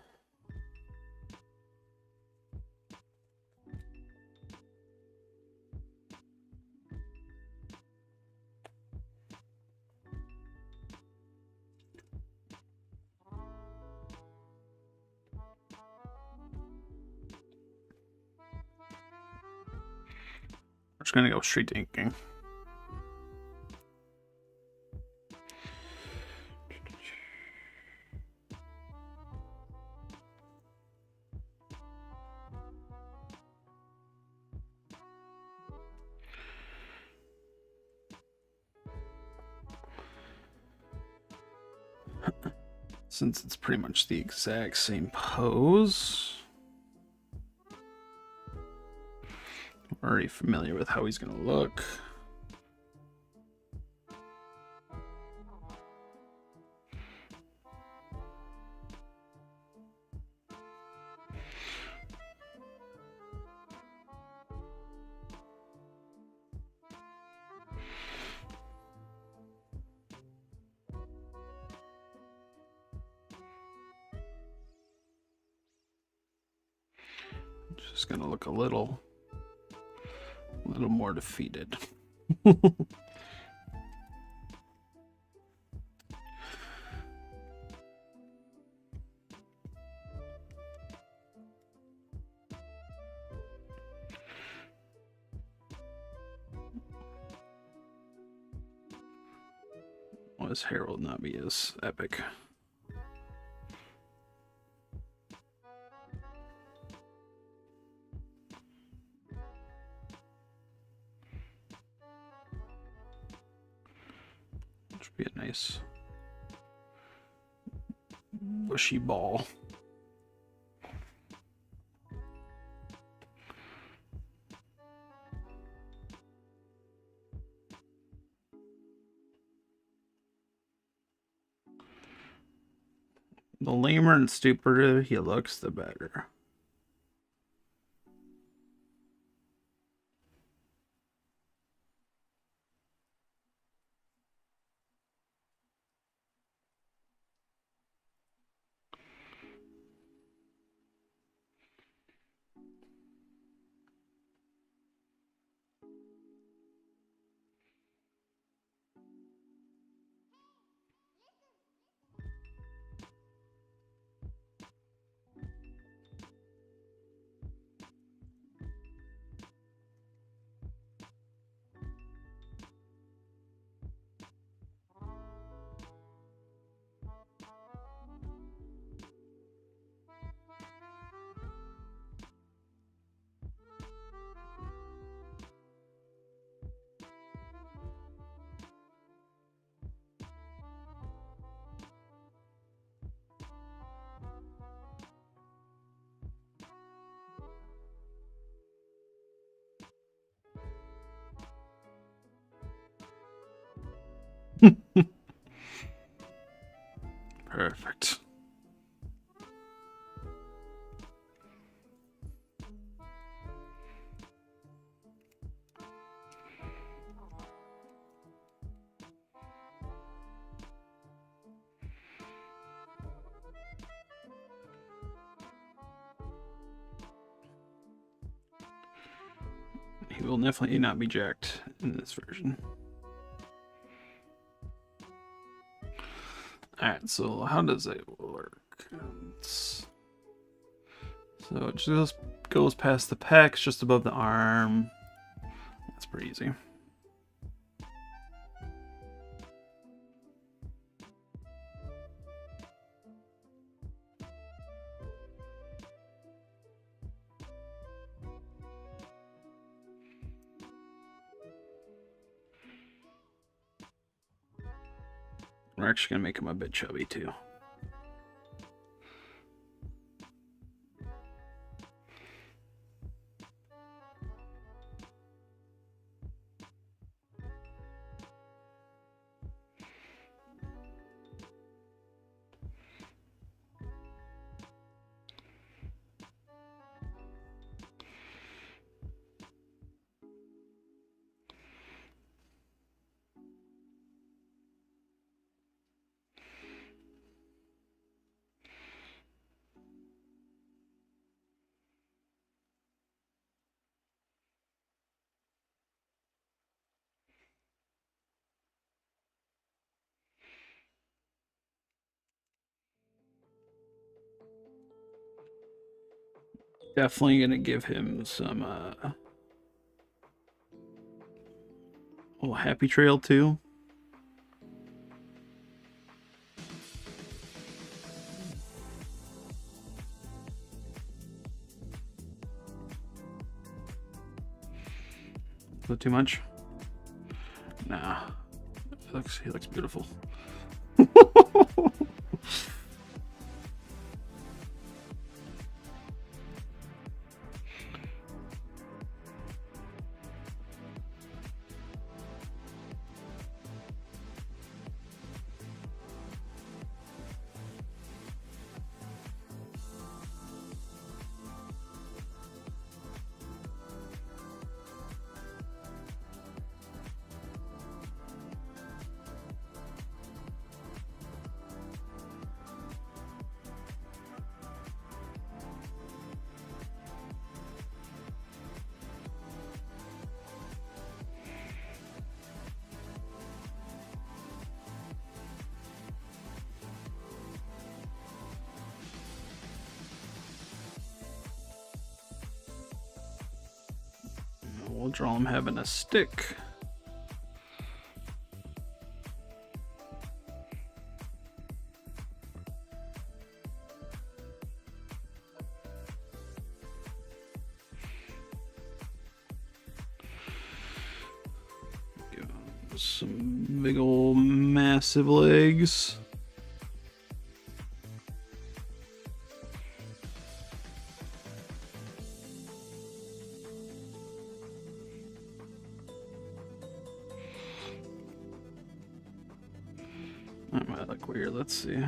Speaker 1: We're just gonna go straight to inking. Since it's pretty much the exact same pose,
Speaker 2: Already familiar with how he's gonna look. Just gonna look a little more defeated. Well, his hair will not be as epic. Should be a nice bushy ball. The lamer and stupider he looks, the better. Perfect. He will definitely not be jacked in this version. Alright, so how does it work? So it just goes past the pecs, just above the arm. That's pretty easy. We're actually going to make him a bit chubby too. Definitely going to give him some little happy trail too. Is that too much? Nah. He looks beautiful. we'll draw him having a stick. Some big old massive legs. That might look weird. Let's see.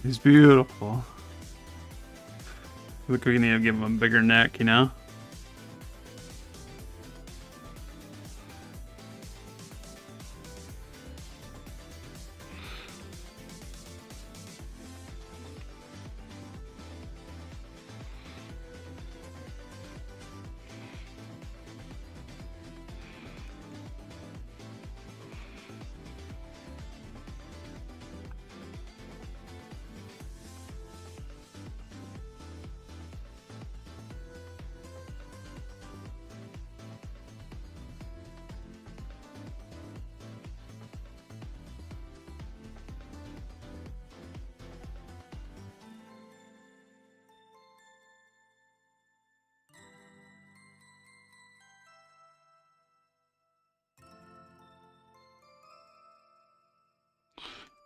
Speaker 2: He's beautiful. Look, we need to give him a bigger neck, you know?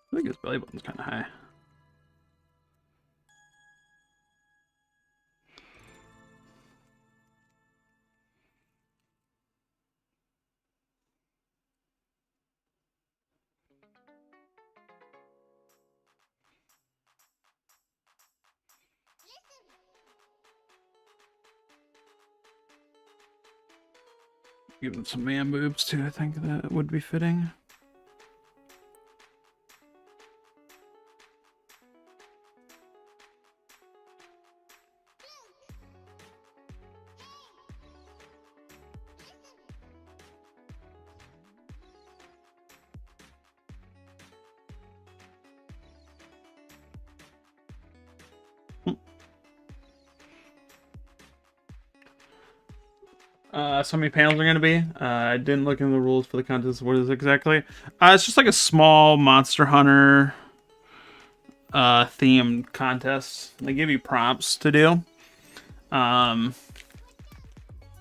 Speaker 2: I think his belly button's kind of high. Give him some man boobs too. I think that would be fitting. So many panels are going to be. I didn't look into the rules for the contest. What is it exactly? It's just like a small Monster Hunter themed contest. They give you prompts to do. The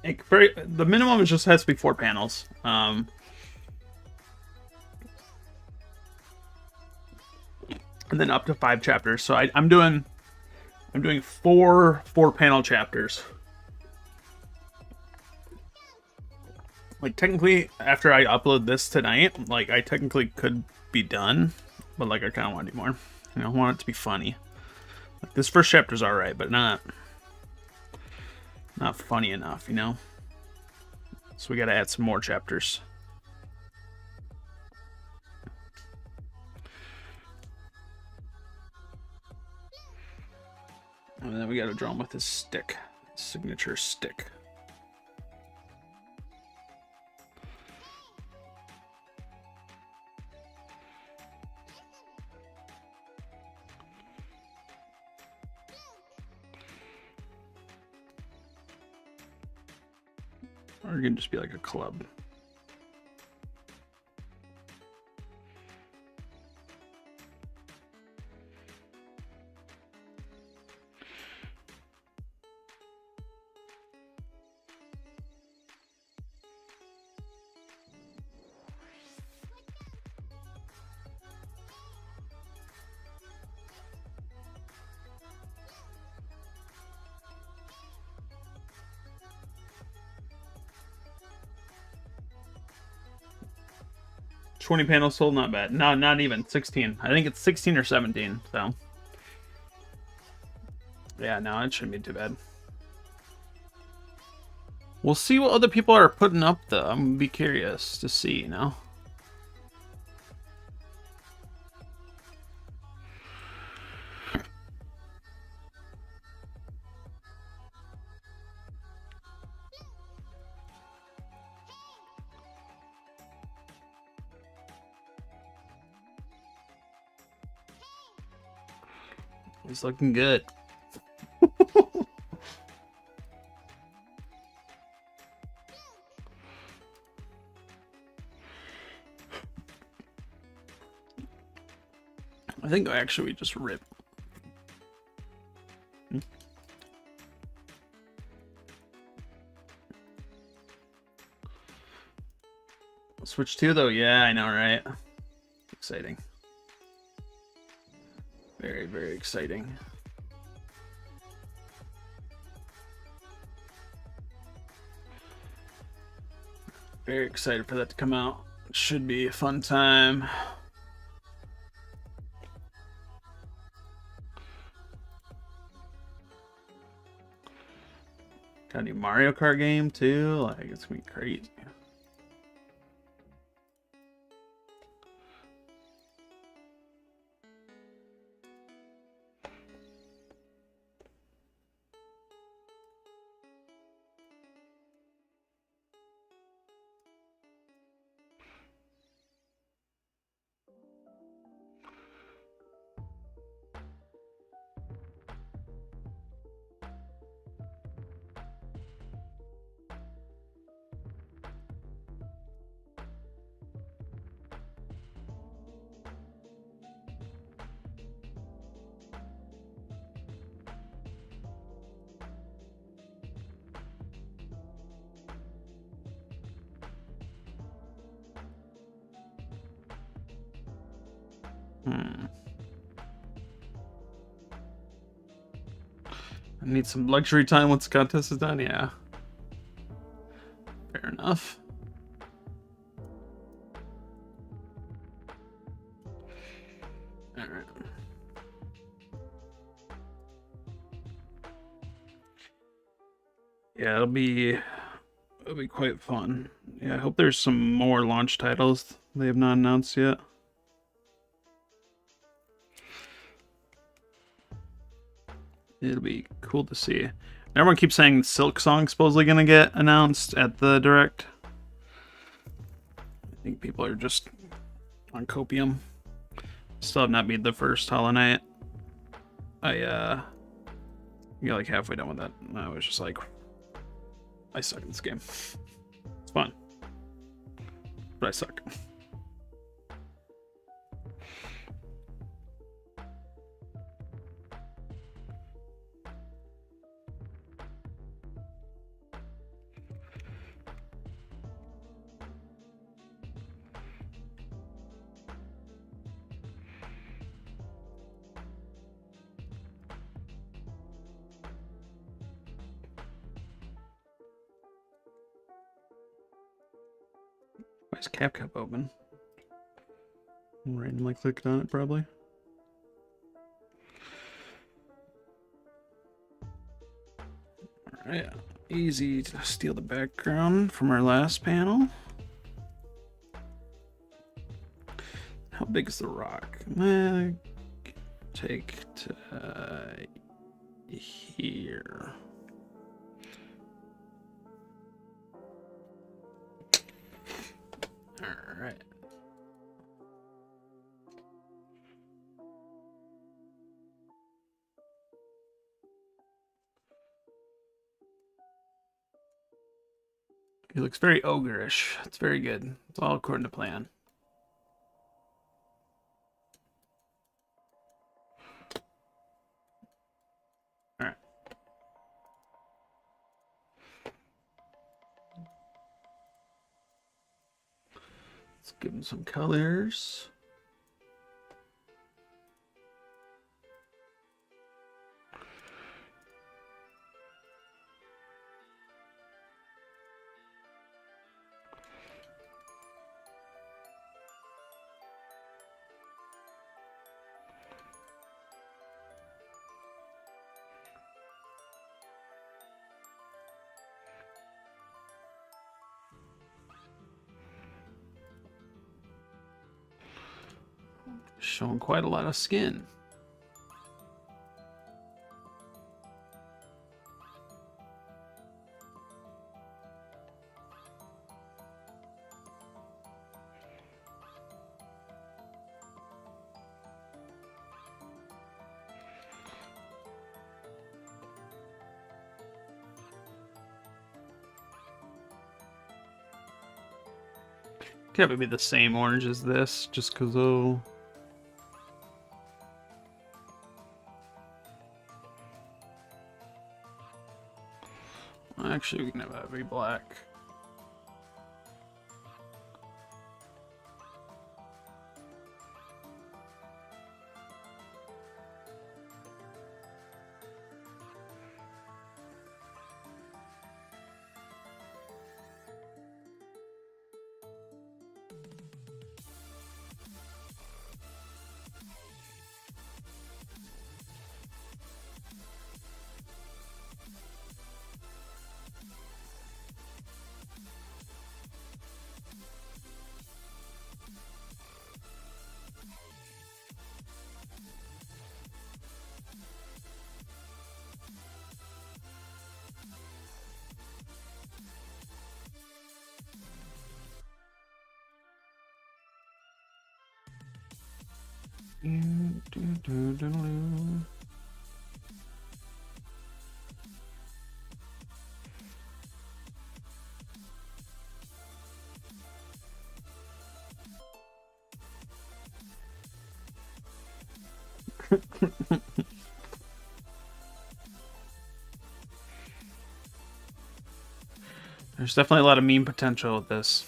Speaker 2: minimum just has to be 4 panels. And then up to 5 chapters. So I'm doing 4 panel chapters. Like, technically, after I upload this tonight, like, I technically could be done, but, like, I kind of want to do more. You know, I want it to be funny. Like, this first chapter's alright, but not funny enough, you know? So we gotta add some more chapters. And then we gotta draw him with his stick. His signature stick. Or it can just be like a club. 20 panels sold, not bad. No, not even 16. I think it's 16 or 17. So yeah, no, it shouldn't be too bad. We'll see what other people are putting up, though. I'm gonna be curious to see, you know. He's looking good. I think actually we just rip. Switch 2 though, yeah, I know, right? Exciting. Very, very exciting. Very excited for that to come out. It should be a fun time. Got a new Mario Kart game too. Like, it's gonna be crazy. I need some luxury time once the contest is done, yeah. Fair enough. Alright. Yeah, it'll be quite fun. Yeah, I hope there's some more launch titles they have not announced yet. It'll be cool to see. Everyone keeps saying Silk Song supposedly gonna get announced at the direct. I think people are just on copium. Still have not beat the first Hollow Knight. I got like halfway done with that. And I was just like, I suck in this game. It's fun, but I suck. Why is CapCut open? Randomly clicked on it, probably. Alright, easy to steal the background from our last panel. How big is the rock? Take to here. All right. He looks very ogreish. It's very good. It's all according to plan. All right. Let's give him some colors. Showing quite a lot of skin. Can't be the same orange as this, just because, oh. Actually, we can have every black. There's definitely a lot of meme potential with this.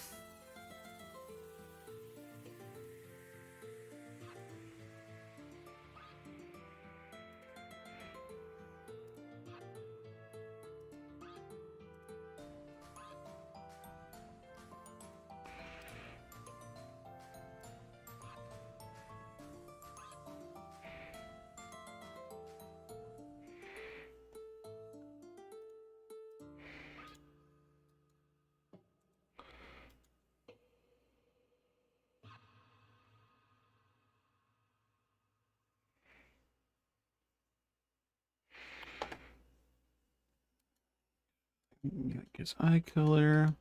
Speaker 2: Like his eye color.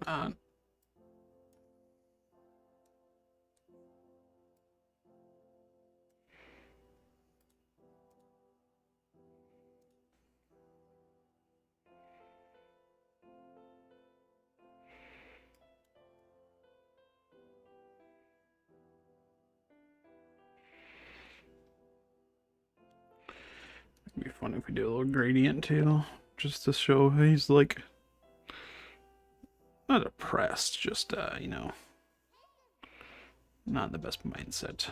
Speaker 2: Not. It'd be fun if we do a little gradient too, just to show he's like not depressed, just you know, not in the best mindset.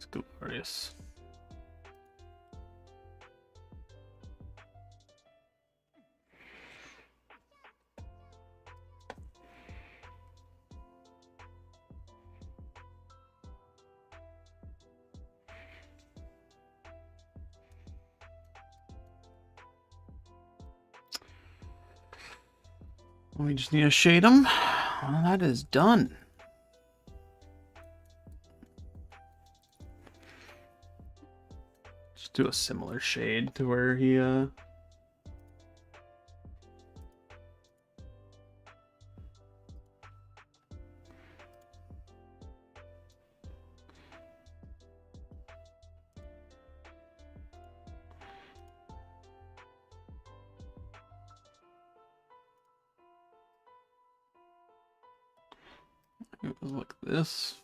Speaker 2: It's glorious. We just need to shade them. Well, that is done. Just do a similar shade to where he it was like this.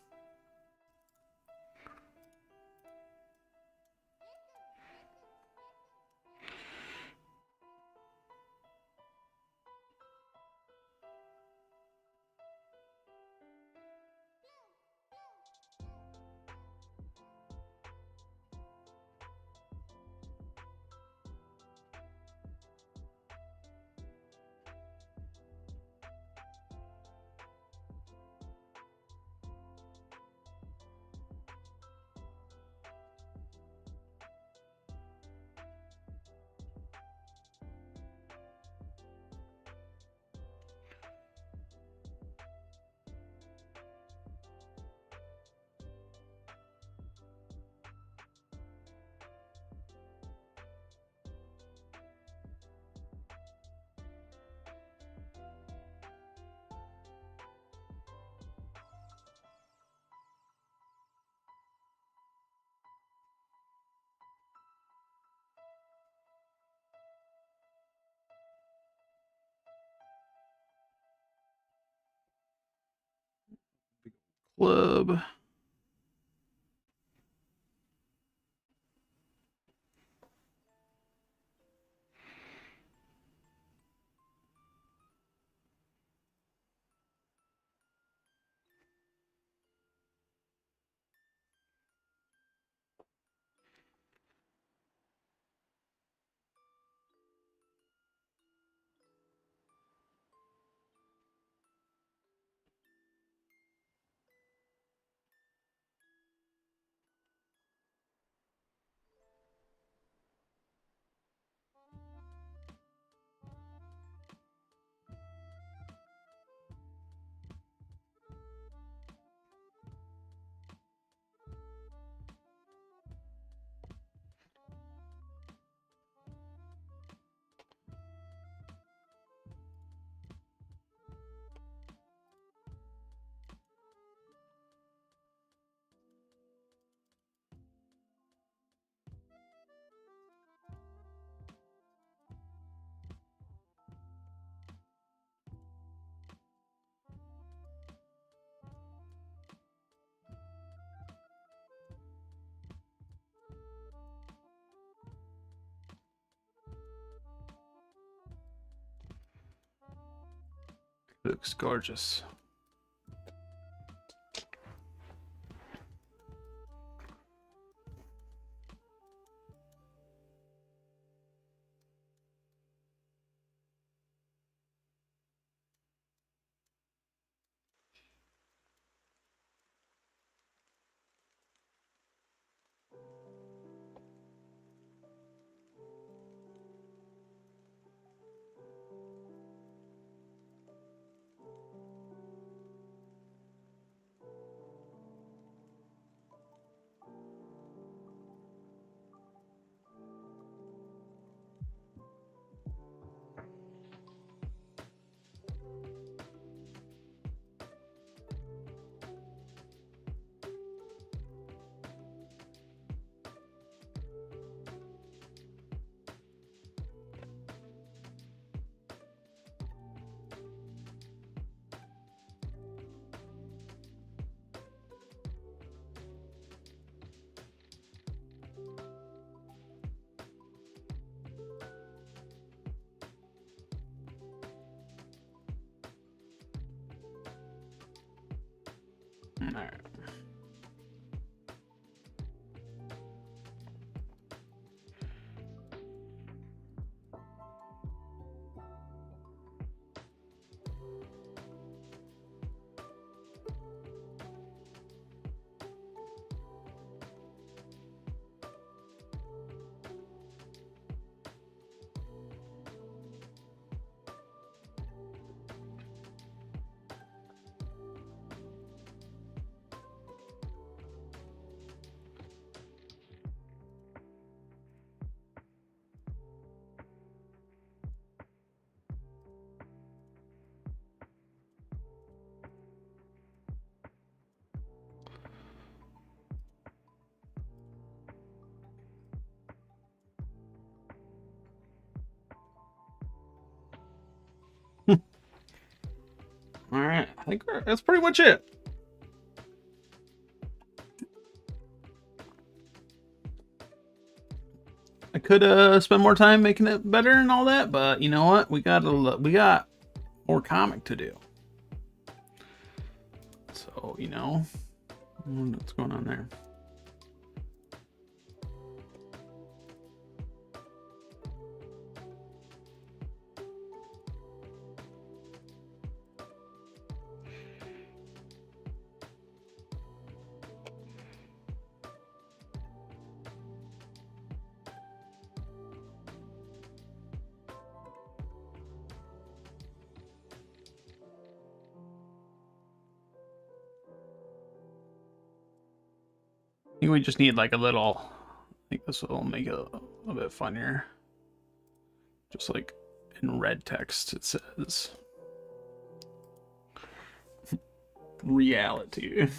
Speaker 2: Club. Looks gorgeous. All right. All right. I think that's pretty much it. I could spend more time making it better and all that, but you know what? We got more comic to do. So what's going on there? I think we just need like a little. I think this will make it a bit funnier. Just like in red text, it says reality.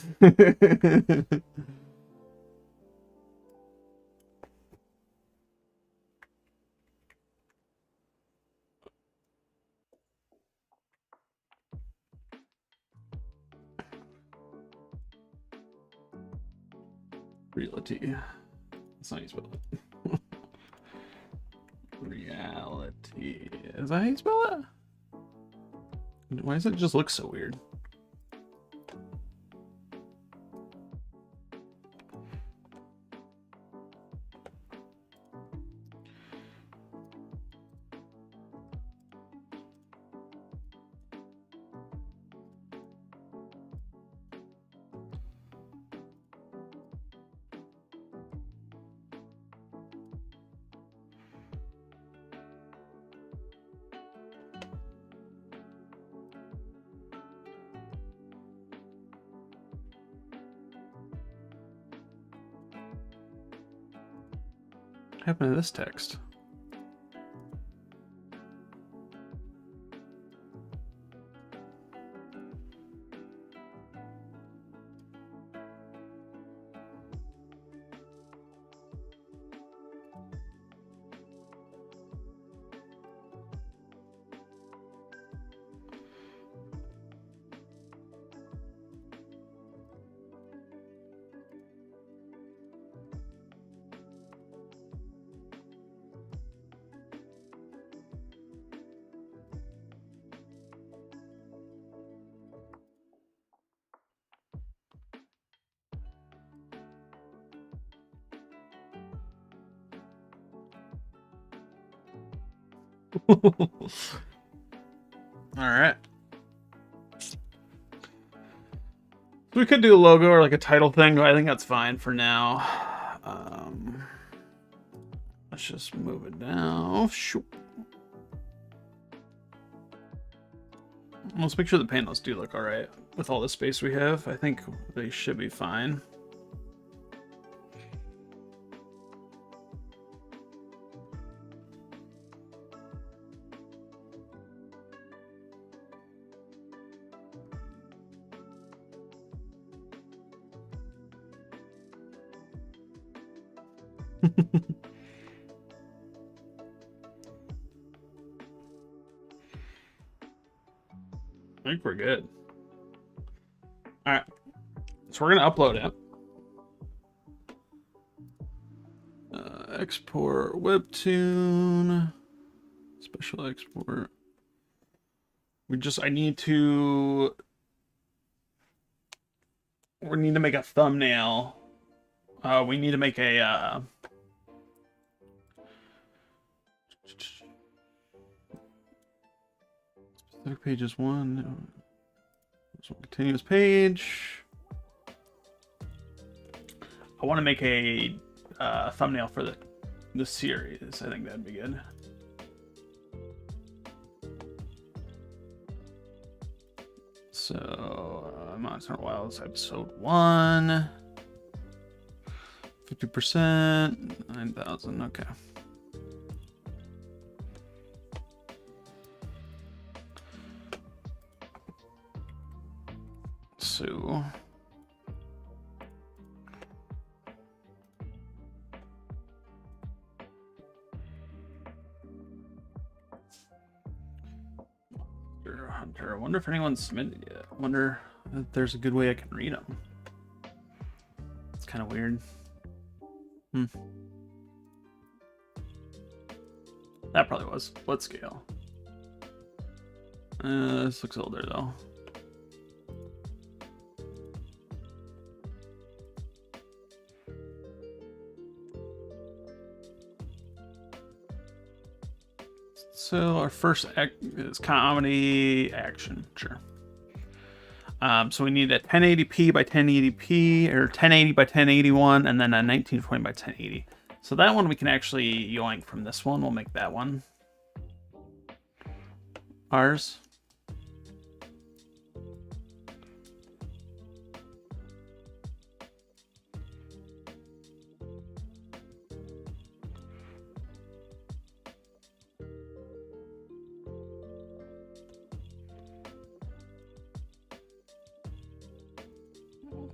Speaker 2: Reality. That's not how you spell it. Reality. Is that how you spell it? Why does it just look so weird? What happened to this text? All right. So we could do a logo or like a title thing, but I think that's fine for now. Let's just move it down. Let's make sure the panels do look all right with all the space we have. I think they should be fine. I think we're good. All right, so we're gonna upload it. Export Webtoon, special export. We need to make a thumbnail. We need to make a specific pages one. Continuous page. I want to make a thumbnail for the series. I think that'd be good. So, Monster Wilds episode 1. 50%. 9,000. Okay. So. Hunter. I wonder if anyone's submitted yet. I wonder if there's a good way I can read them. It's kind of weird. That probably was. What scale? This looks older though. So our first act is comedy action, sure. So we need a 1080p by 1080p, or 1080 by 1081, and then a 1920 by 1080. So that one we can actually yoink from this one. We'll make that one ours.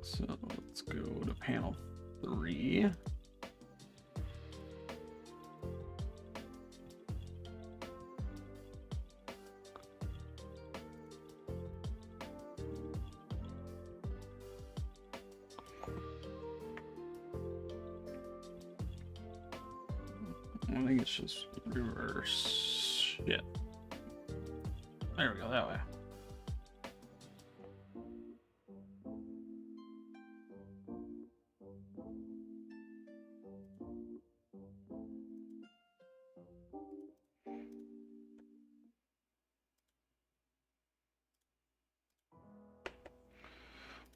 Speaker 2: So let's go to panel 3. I think it's just reverse. Yeah. There we go, that way.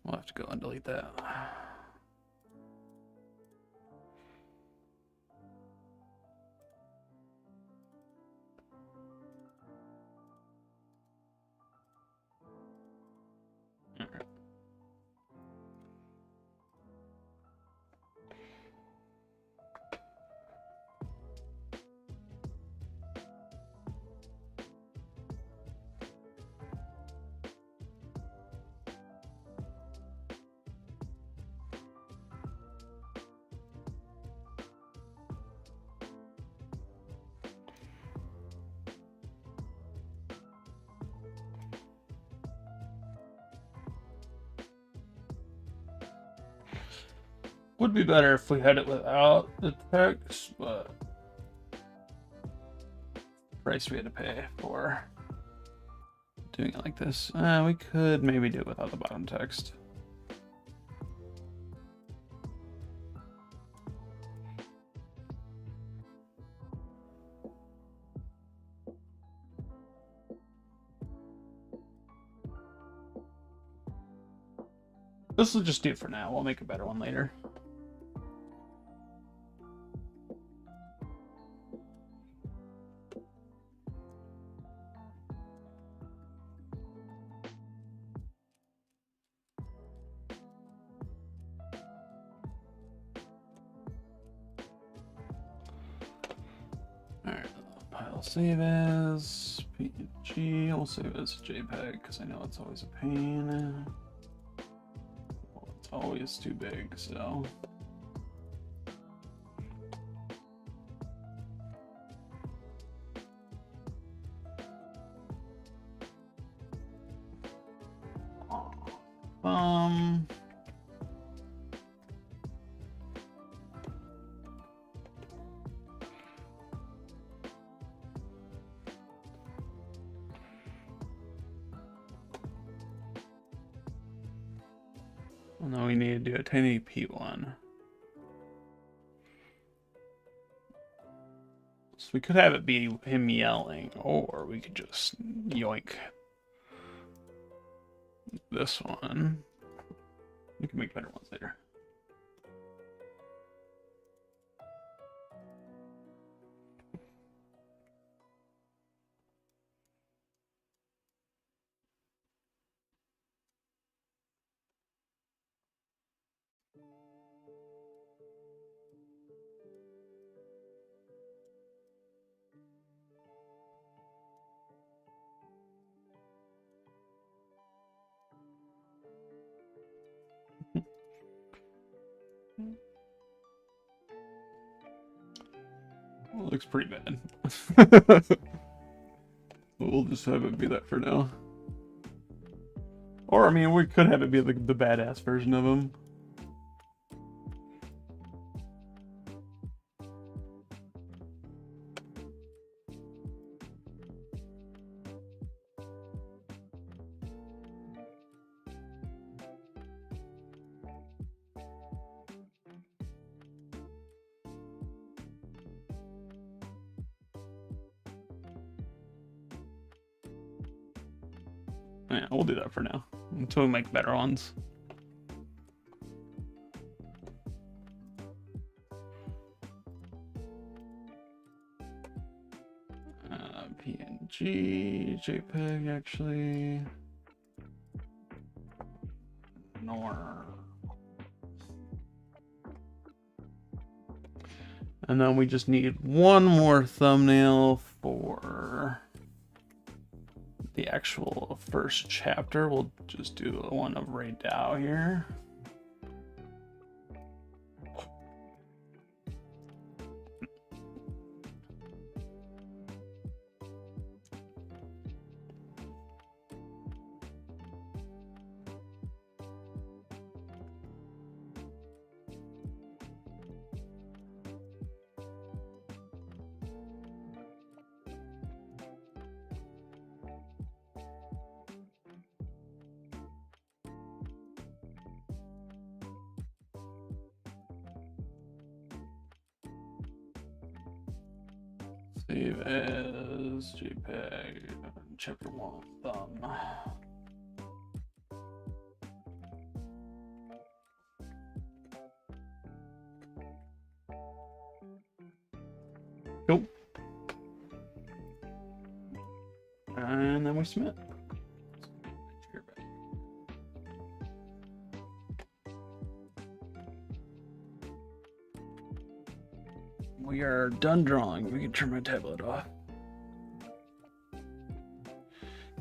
Speaker 2: We'll have to go and delete that. Would be better if we had it without the text, but the price we had to pay for doing it like this. We could maybe do it without the bottom text. This will just do it for now. We'll make a better one later. Alright, I'll save as PNG. I'll save as JPEG because I know it's always a pain. Well, it's always too big, so. And then we need to do a 1080p one. So we could have it be him yelling, or we could just yoink this one. We can make better ones later. Well, it looks pretty bad. We'll just have it be that for now. Or, I mean, we could have it be the badass version of him. Yeah, we'll do that for now until we make better ones. PNG, JPEG, actually. Nor. And then we just need one more thumbnail for the actual first chapter. We'll just do one of Ray Dow here. Save as JPEG, chapter 1, thumb. Nope. And then we submit. We are done drawing. We can turn my tablet off.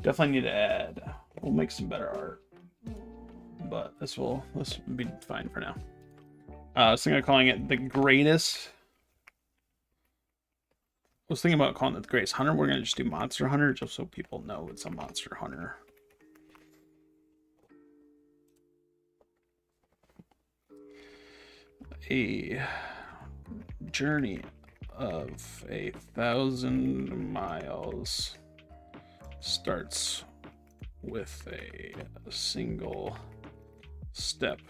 Speaker 2: Definitely need to add. We'll make some better art, but this will be fine for now. I was thinking of calling it the greatest. I was thinking about calling it the greatest hunter. We're gonna just do Monster Hunter, just so people know it's a Monster Hunter. A journey of 1,000 miles starts with a single step.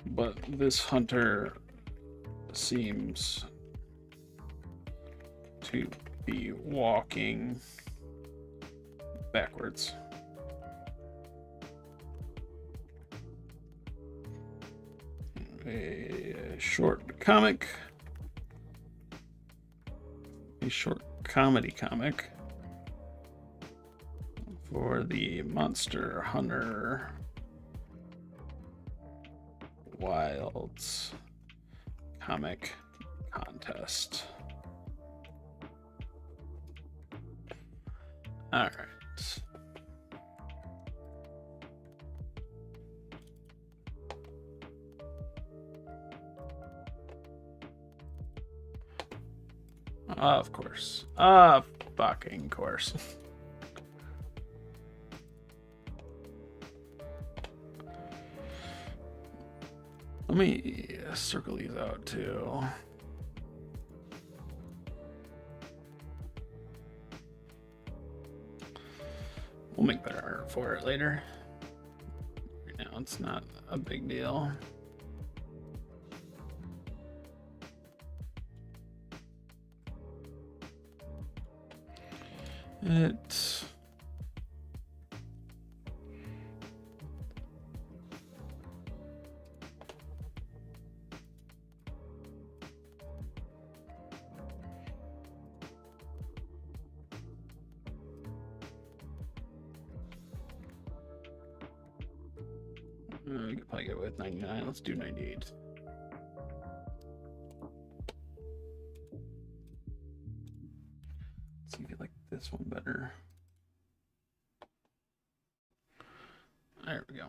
Speaker 2: But this hunter seems to be walking backwards. A short comic. A short comedy comic for the Monster Hunter Wilds comic contest. All right. Of course. Fucking course. Let me circle these out too. We'll make better art for it later. Right now it's not a big deal. It we could probably go with 99. Let's do 98. Let's see if you like this one better. There we go.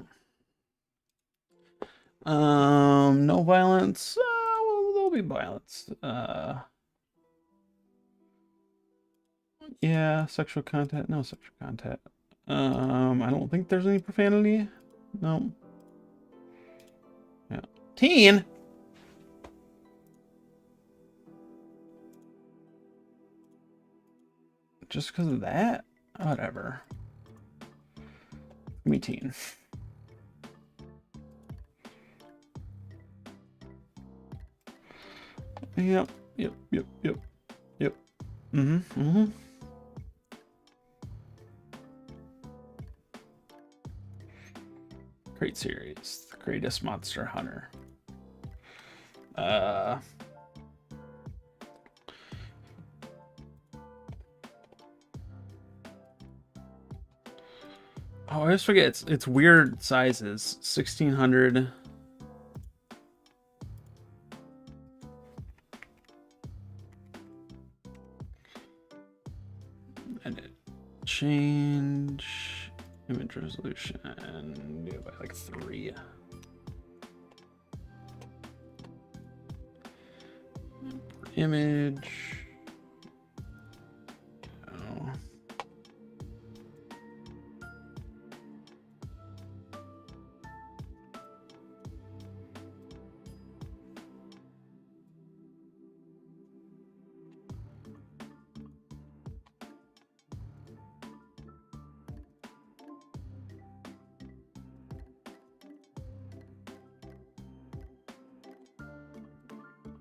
Speaker 2: No violence. Well, there'll be violence. Yeah, sexual content. No sexual content. I don't think there's any profanity. No. Yeah. Teen. Just because of that? Whatever. Me teen. Yep. Great series. The greatest Monster Hunter. Oh, I always forget it's weird sizes. 1600. Edit. Change image resolution and do it by like 3. Image. Oh.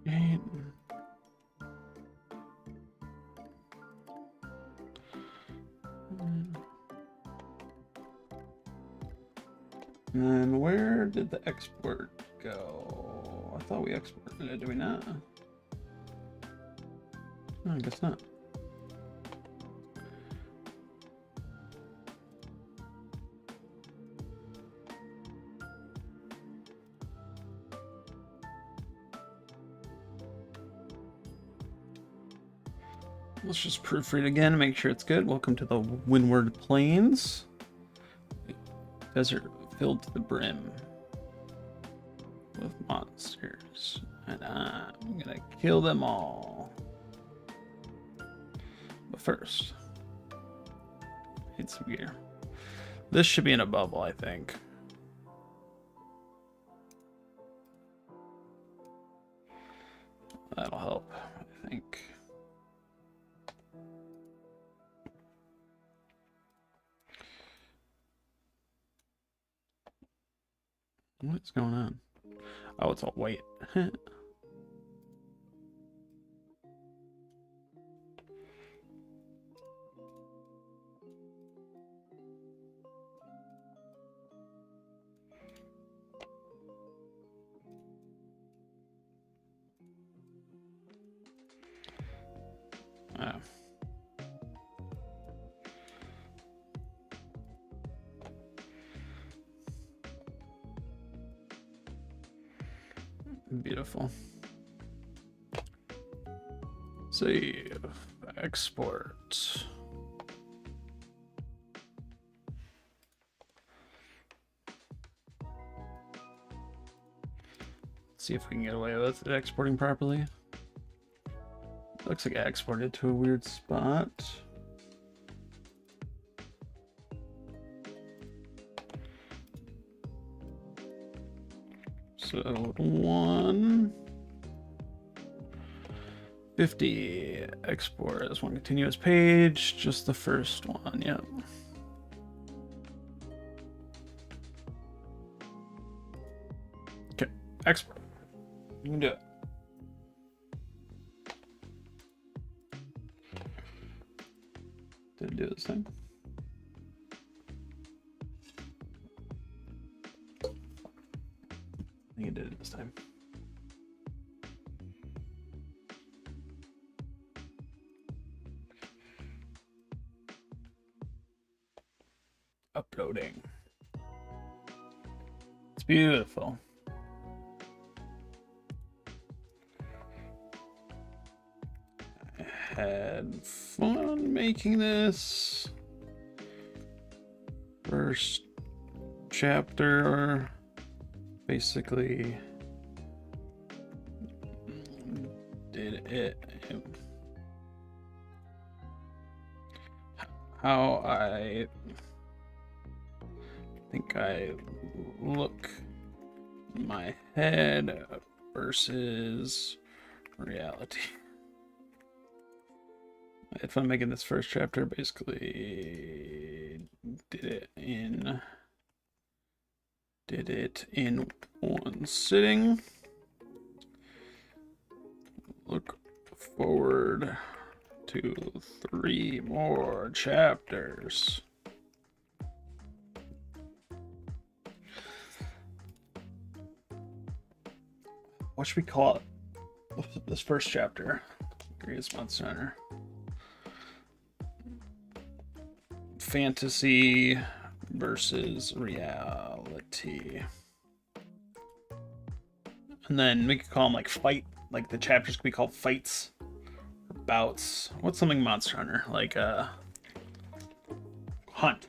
Speaker 2: Right. And where did the export go? I thought we exported it, did we not? No, I guess not. Let's just proofread again, make sure it's good. Welcome to the Windward Plains. Desert filled to the brim with monsters. And I'm gonna kill them all. But first, need some gear. This should be in a bubble, I think. That'll help, I think. What's going on? Oh, it's all white. Oh. Beautiful. Save. Export. Let's see if we can get away with it exporting properly. Looks like I exported to a weird spot. So 150 export as one continuous page, just the first one, yep. Okay, export. You can do it. Did it do this thing? I think it did it this time. Uploading. It's beautiful. I had fun making this. First chapter, basically did it. How I think I look in my head versus reality. I had fun making this first chapter. Basically did it in one sitting. Look forward to 3 more chapters. What should we call it? This first chapter. Greatest Monster Hunter. Fantasy versus reality. And then we could call them like fight. Like the chapters could be called fights. Or bouts. What's something Monster Hunter? Like hunt.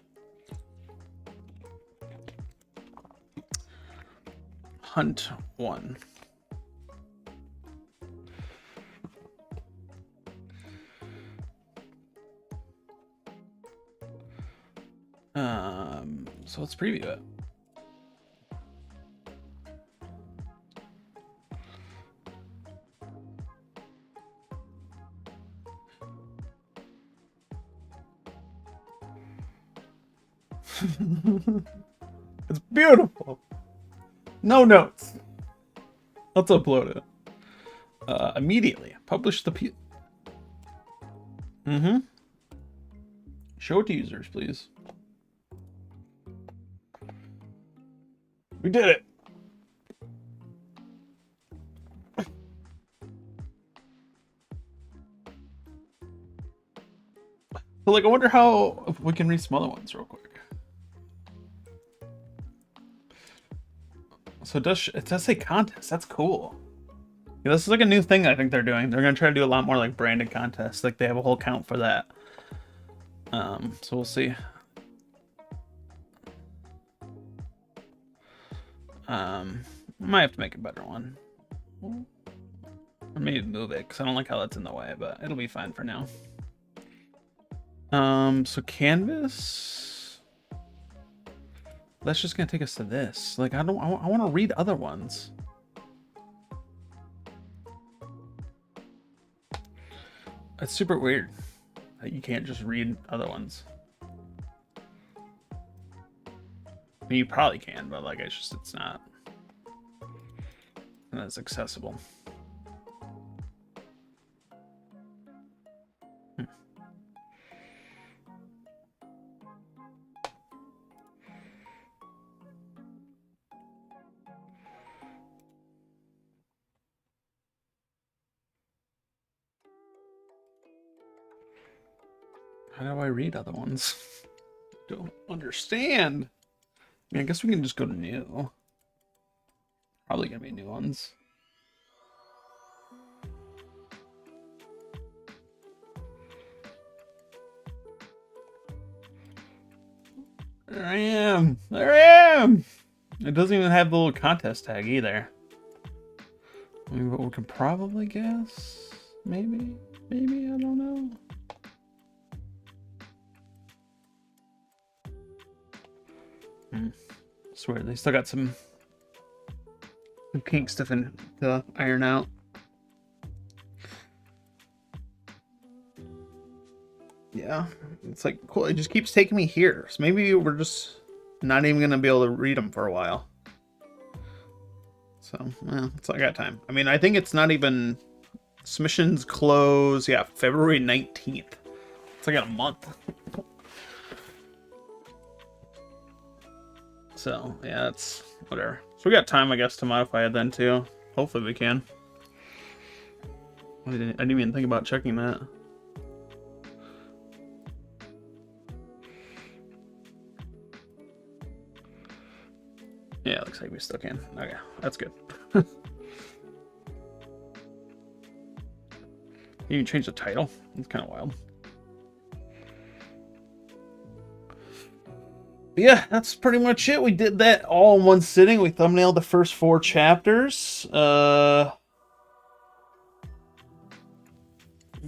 Speaker 2: Hunt 1. So let's preview it. It's beautiful. No notes. Let's upload it. immediately. Publish the Show it to users, please. We did it. So, like, I wonder how if we can read some other ones real quick. So it does say contest. That's cool. Yeah, this is like a new thing I think they're doing. They're gonna try to do a lot more like branded contests. Like they have a whole count for that. So we'll see. Might have to make a better one. Or maybe move it because I don't like how that's in the way, but it'll be fine for now. So canvas. That's just gonna take us to this. Like I want to read other ones. It's super weird that you can't just read other ones. I mean, you probably can, but like it's not as accessible. How do I read other ones? Don't understand. I mean, I guess we can just go to new. Probably gonna be new ones. There I am. There I am. It doesn't even have the little contest tag either. I mean, but we can probably guess. Maybe. Maybe, I don't know. I swear, they still got some kink stuff to iron out. Yeah, it's like, cool. It just keeps taking me here. So maybe we're just not even going to be able to read them for a while. So, well, it's I got time. I mean, I think it's not even... Submissions close, yeah, February 19th. It's like in a month. So, yeah, that's whatever. So we got time, I guess, to modify it then, too. Hopefully we can. I didn't even think about checking that. Yeah, it looks like we still can. Okay, that's good. You can change the title. It's kind of wild. But yeah, that's pretty much it. We did that all in one sitting. We thumbnailed the first 4 chapters. Got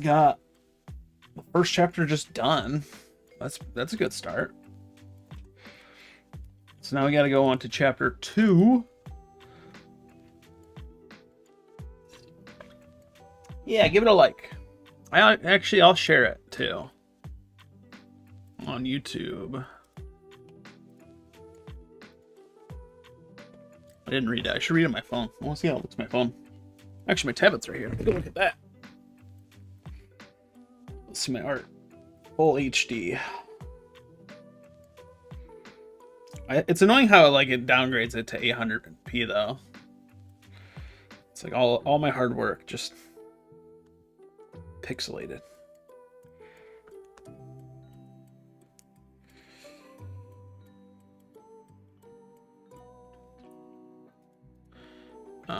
Speaker 2: the first chapter just done. That's a good start. So now we got to go on to chapter 2. Yeah, give it a like. I'll share it too on YouTube. I didn't read it. I should read it on my phone. I want to see how it looks on my phone. Actually, my tablet's right here. Go look at that. Let's see my art. Full HD. It's annoying how like it downgrades it to 800p though. It's like all my hard work just pixelated.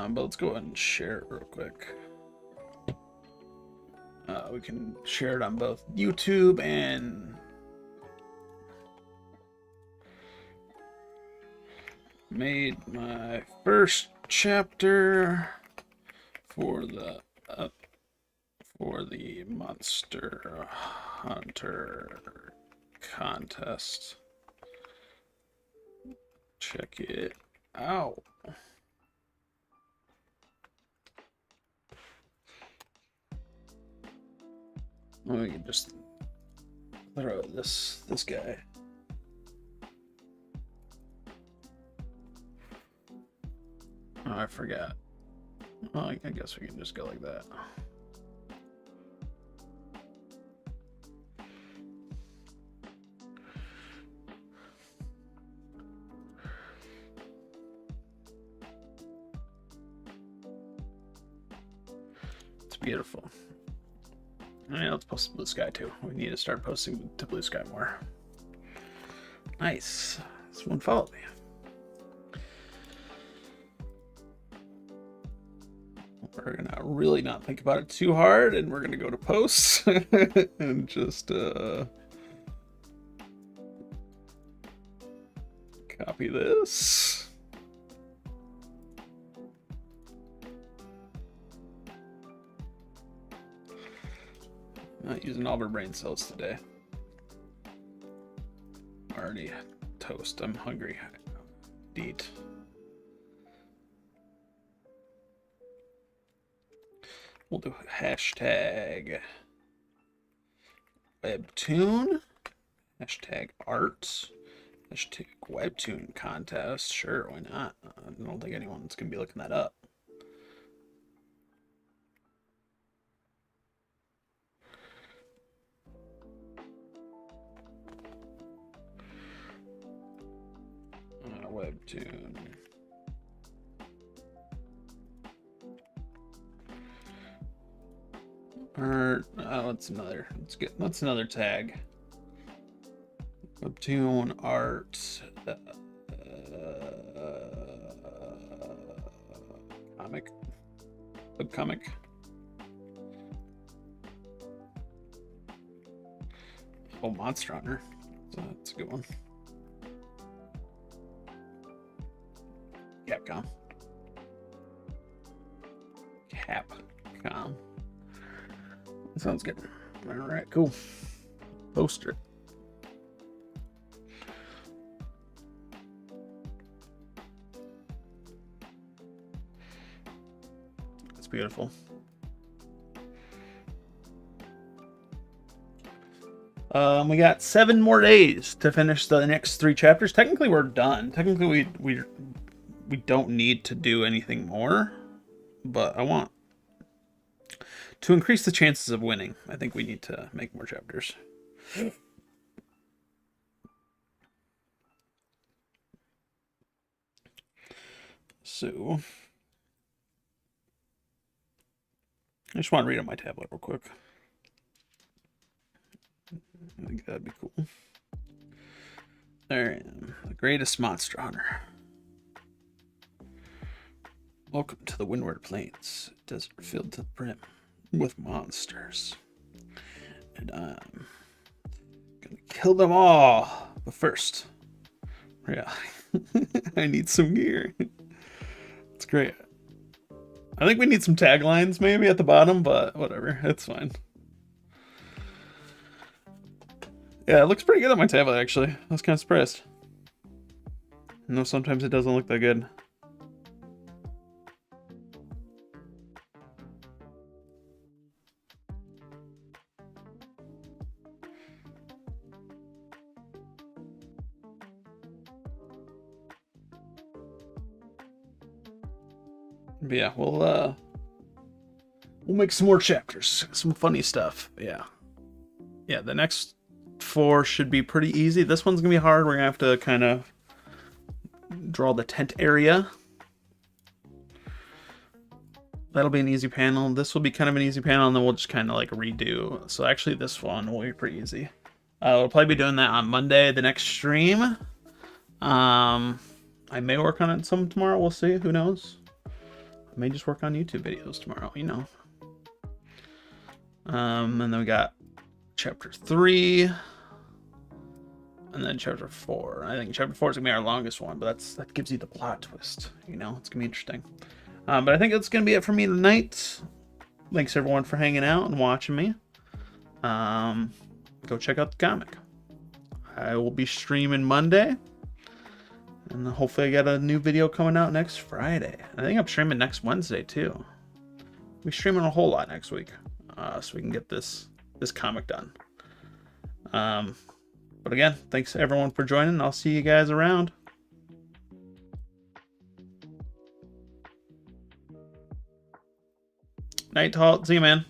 Speaker 2: But let's go ahead and share it real quick. We can share it on both YouTube and made my first chapter for the Monster Hunter contest. Check it out. We can just throw this guy. Oh, I forgot. Oh, I guess we can just go like that. It's beautiful. Alright, let's post Blue Sky too. We need to start posting to Blue Sky more. Nice. Someone followed me. We're gonna really not think about it too hard, and we're gonna go to posts and just copy this. Not using all our brain cells today. Already toast. I'm hungry. Eat. We'll do hashtag Webtoon, hashtag art, hashtag Webtoon contest. Sure, why not? I don't think anyone's gonna be looking that up. Webtoon. Art. Oh, that's another. Let's get. That's another tag. Webtoon art. Comic. Webcomic. Oh, Monster Hunter. So that's a good one. Capcom. Capcom. Sounds good. All right, cool. Poster. That's beautiful. We got 7 more days to finish the next 3 chapters. Technically, we're done. Technically, we don't need to do anything more, but I want to increase the chances of winning. I think we need to make more chapters. So, I just want to read on my tablet real quick. I think that'd be cool. There I am, the greatest monster hunter. Welcome to the Windward Plains, desert filled to the brim with monsters. And I'm gonna kill them all. But first, yeah, I need some gear. It's great. I think we need some taglines maybe at the bottom, but whatever, it's fine. Yeah, it looks pretty good on my tablet, actually. I was kind of surprised. No, sometimes it doesn't look that good. But yeah, we'll make some more chapters, some funny stuff. Yeah, the next 4 should be pretty easy. This one's gonna be hard. We're gonna have to kind of draw the tent area. That'll be an easy panel. This will be kind of an easy panel, and then we'll just kind of like redo. So actually, this one will be pretty easy. We'll probably be doing that on Monday, the next stream. I may work on it some tomorrow. We'll see. Who knows? I may just work on YouTube videos tomorrow. You know. And then we got chapter 3. And then chapter 4. I think chapter 4 is gonna be our longest one, but that gives you the plot twist. You know, it's gonna be interesting. But I think that's gonna be it for me tonight. Thanks everyone for hanging out and watching me. Go check out the comic. I will be streaming Monday, and hopefully I got a new video coming out next Friday. I think I'm streaming next Wednesday too. We're streaming a whole lot next week, so we can get this comic done. But again, thanks everyone for joining. I'll see you guys around.
Speaker 1: Night Halt. See you, man.